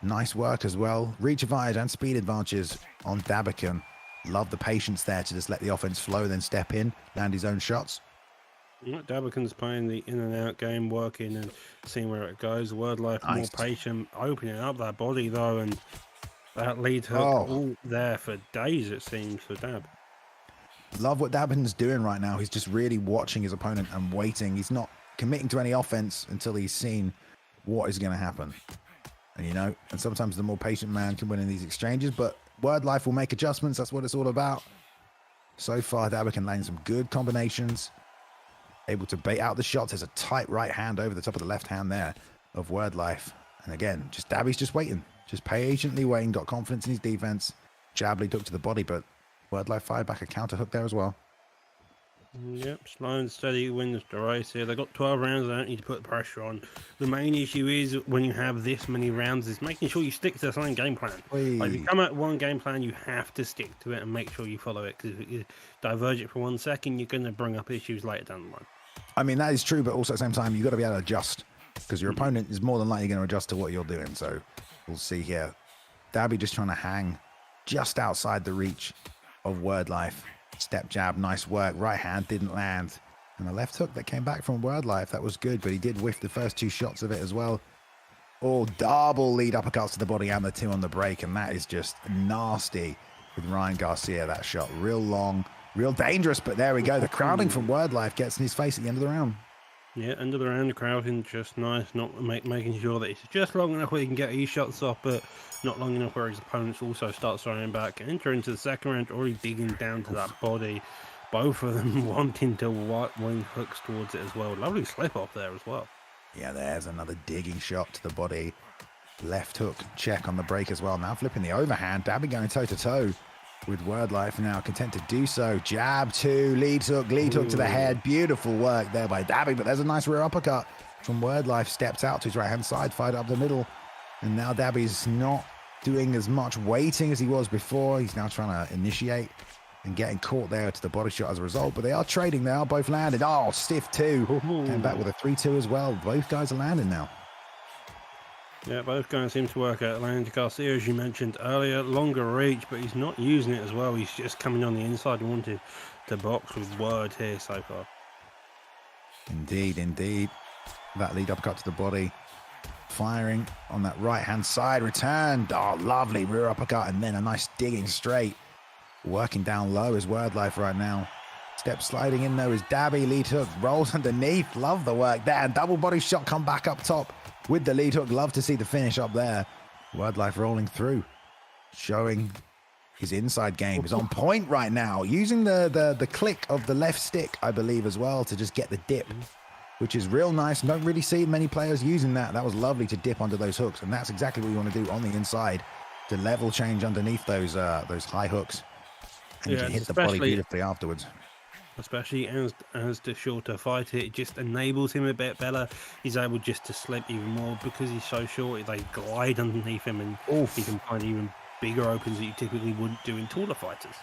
Nice work as well. Reach advantage and speed advantages on Dabiken. Love the patience there to just let the offense flow, then step in, land his own shots. Yeah, Dabakin's playing the in and out game, working and seeing where it goes. WordLife more Nice. patient, opening up that body though, and that lead hook all there for days it seems for Dab. Love what Dabiken's doing right now. He's just really watching his opponent and waiting. He's not committing to any offense until he's seen what is going to happen. And you know, and sometimes the more patient man can win in these exchanges, but WordLife will make adjustments. That's what it's all about. So far, Dabiken landing some good combinations. Able to bait out the shots. There's a tight right hand over the top of the left hand there of WordLife. And again, just Dabby's just waiting. Just patiently waiting. Got confidence in his defense. Jab lead hook to the body, but WordLife fired back a counter hook there as well. Yep, slow and steady wins the race here. They've got 12 rounds. They don't need to put pressure on. The main issue is when you have this many rounds is making sure you stick to the same game plan. Like if you come at one game plan, you have to stick to it and make sure you follow it. Because if you diverge it for 1 second, you're going to bring up issues later down the line. I mean, that is true, but also at the same time, you've got to be able to adjust because your opponent is more than likely going to adjust to what you're doing. So we'll see here. Dabby just trying to hang just outside the reach of WordLife. Step jab, nice work. Right hand didn't land. And the left hook that came back from WordLife, that was good, but he did whiff the first 2 shots of it as well. Oh, double lead uppercuts to the body and the 2 on the break. And that is just nasty with Ryan Garcia, that shot. Real long, real dangerous, but there we go. The crowding from WordLife gets in his face at the end of the round. Yeah, end of the round, the crowding just nice, not making sure that it's just long enough where he can get his shots off, but not long enough where his opponents also start throwing back. Enter into the second round, already digging down to that body. Both of them wanting to wing hooks towards it as well. Lovely slip off there as well. Yeah, there's another digging shot to the body. Left hook check on the break as well. Now flipping the overhand. Dabby going toe-to-toe with WordLife now, content to do so. Jab 2, lead hook to the head. Beautiful work there by Dabby, but there's a nice rear uppercut from WordLife. Steps out to his right-hand side, fired up the middle. And now Dabby's not doing as much waiting as he was before. He's now trying to initiate and getting caught there to the body shot as a result. But they are trading. They are both landed. Oh, stiff 2. Came back with a 3-2 as well. Both guys are landing now. Yeah, both guys seem to work out. Landon Garcia, as you mentioned earlier, longer reach, but he's not using it as well. He's just coming on the inside and wanted to box with Word here so far. Indeed, indeed. That lead uppercut to the body. firing on that right-hand side. Returned. Oh, lovely rear uppercut. And then a nice digging straight. Working down low is WordLife right now. Step sliding in though is Dabby. Lead hook rolls underneath. Love the work there. And double body shot come back up top with the lead hook. Love to see the finish up there. WordLife rolling through. Showing his inside game is on point right now. Using the click of the left stick, I believe, as well to just get the dip, which is real nice. Don't really see many players using that. That was lovely to dip under those hooks. And that's exactly what you want to do on the inside to level change underneath those high hooks. And you can hit the body beautifully afterwards. Especially as the shorter fighter, it just enables him a bit better. He's able just to slip even more because he's so short. They glide underneath him, and he can find even bigger opens that you typically wouldn't do in taller fighters.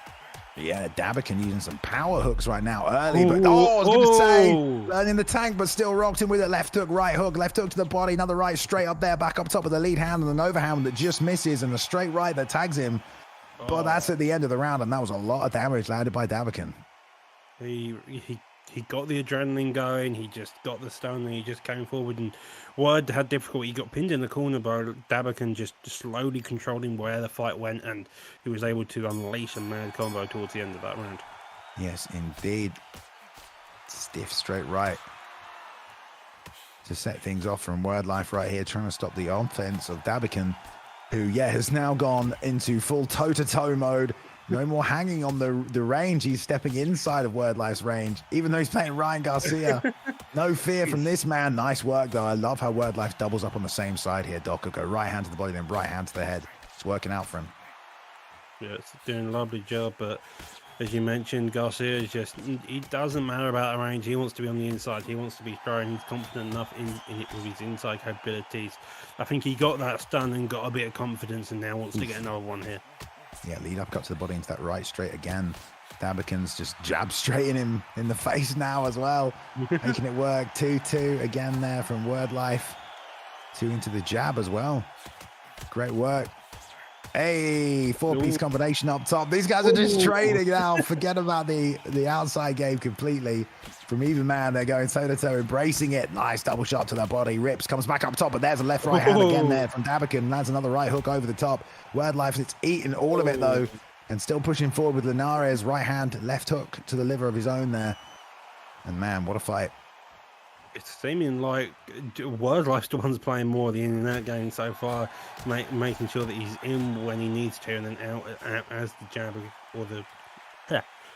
Yeah, Dabakin using some power hooks right now early, but I was going to say, learning the tank, but still rocked him with a left hook to the body, another right straight up there, back up top of the lead hand, and an overhand that just misses, and a straight right that tags him. But that's at the end of the round, and that was a lot of damage landed by Dabakin. He got the adrenaline going, he just got the stun, and he just came forward, and Word had difficulty. He got pinned in the corner, but Dabakin just slowly controlling where the fight went, and he was able to unleash a mad combo towards the end of that round. Yes, indeed. Stiff straight right to set things off from WordLife right here, trying to stop the offense of Dabiken, who, has now gone into full toe-to-toe mode. No more hanging on the range. He's stepping inside of WordLife's range, even though he's playing Ryan Garcia. No fear from this man. Nice work, though. I love how WordLife doubles up on the same side here. Doc will go right hand to the body, then right hand to the head. It's working out for him. Yeah, it's doing a lovely job, but as you mentioned, Garcia is just, it doesn't matter about the range. He wants to be on the inside. He wants to be throwing. He's confident enough in it with his inside capabilities. I think he got that stun and got a bit of confidence, and now wants to get another one here. Yeah, lead up cut to the body into that right straight again. Dabakin's just jab straight in him in the face now as well. Making it work. 2-2 again there from WordLife. 2 into the jab as well. Great work. Hey, 4-piece combination up top. These guys are just trading now. Forget about the outside game completely. From even man, they're going toe-to-toe, embracing it. Nice double shot to the body. Rips, comes back up top, but there's a left-right hand again there from Dabakin. Lands another right hook over the top. WordLife, it's eating all of it, though. And still pushing forward with Linares. Right hand, left hook to the liver of his own there. And man, what a fight. It's seeming like WordLife's the one's playing more of the in and out game so far, making sure that he's in when he needs to and then out as the jab or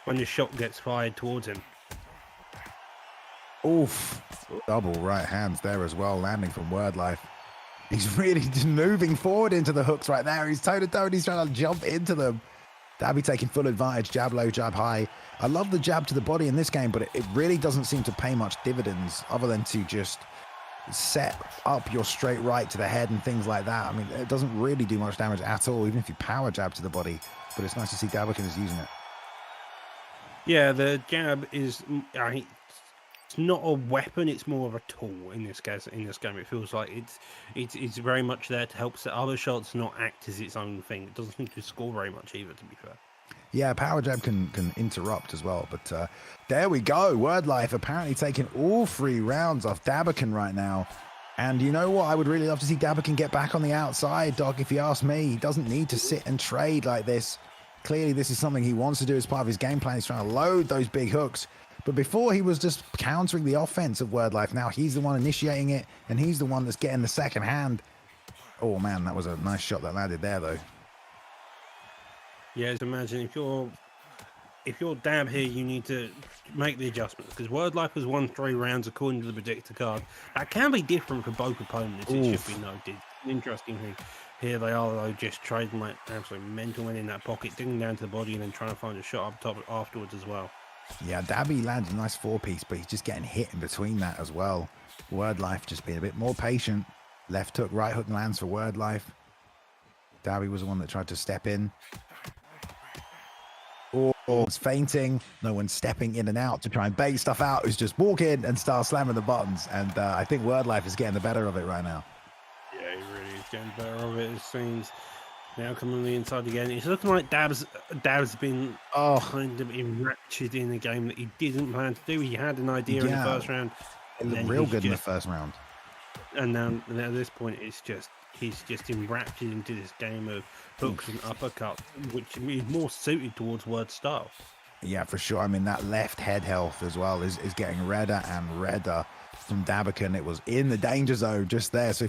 when the shot gets fired towards him. Oof. Double right hands there as well, landing from WordLife. He's really just moving forward into the hooks right there. He's toe-to-toe and he's trying to jump into them. Dabby taking full advantage, jab low, jab high. I love the jab to the body in this game, but it really doesn't seem to pay much dividends other than to just set up your straight right to the head and things like that. I mean, it doesn't really do much damage at all, even if you power jab to the body, but it's nice to see Dabakin is using it. Yeah, the jab is, it's not a weapon, it's more of a tool in this case. In this game, it feels like it's very much there to help set other shots, not act as its own thing. It doesn't seem to score very much either, to be fair. Yeah, power jab can interrupt as well, but there we go. WordLife apparently taking all 3 rounds off Dabakin right now. And you know what? I would really love to see Dabakin get back on the outside, Doc, if you ask me. He doesn't need to sit and trade like this. Clearly, this is something he wants to do as part of his game plan. He's trying to load those big hooks. But before, he was just countering the offense of WordLife. Now he's the one initiating it, and he's the one that's getting the second hand. Oh, man, that was a nice shot that landed there, though. Yeah, just imagine if you're Dab here, you need to make the adjustments, because WordLife has won 3 rounds according to the predictor card. That can be different for both opponents. It should be noted. Interestingly, here they are, though, just trading like absolute mental men in that pocket, digging down to the body and then trying to find a shot up top afterwards as well. Yeah, Dabby lands a nice 4-piece, but he's just getting hit in between that as well. WordLife just being a bit more patient. Left hook, right hook lands for WordLife. Dabby was the one that tried to step in. Or it's fainting. No one's stepping in and out to try and bait stuff out. Who's just walk in and start slamming the buttons. And I think WordLife is getting the better of it right now. Yeah, he really is getting the better of it, it seems. Now coming on the inside again. It's looking like Dab's been kind of enraptured in a game that he didn't plan to do. He had an idea in the first round. It looked real good in the first round. And now at this point, he's just enraptured into this game of hooks and uppercuts, which is more suited towards Word's style. Yeah, for sure. I mean, that left head health as well is getting redder and redder from Dabakin. It was in the danger zone just there. So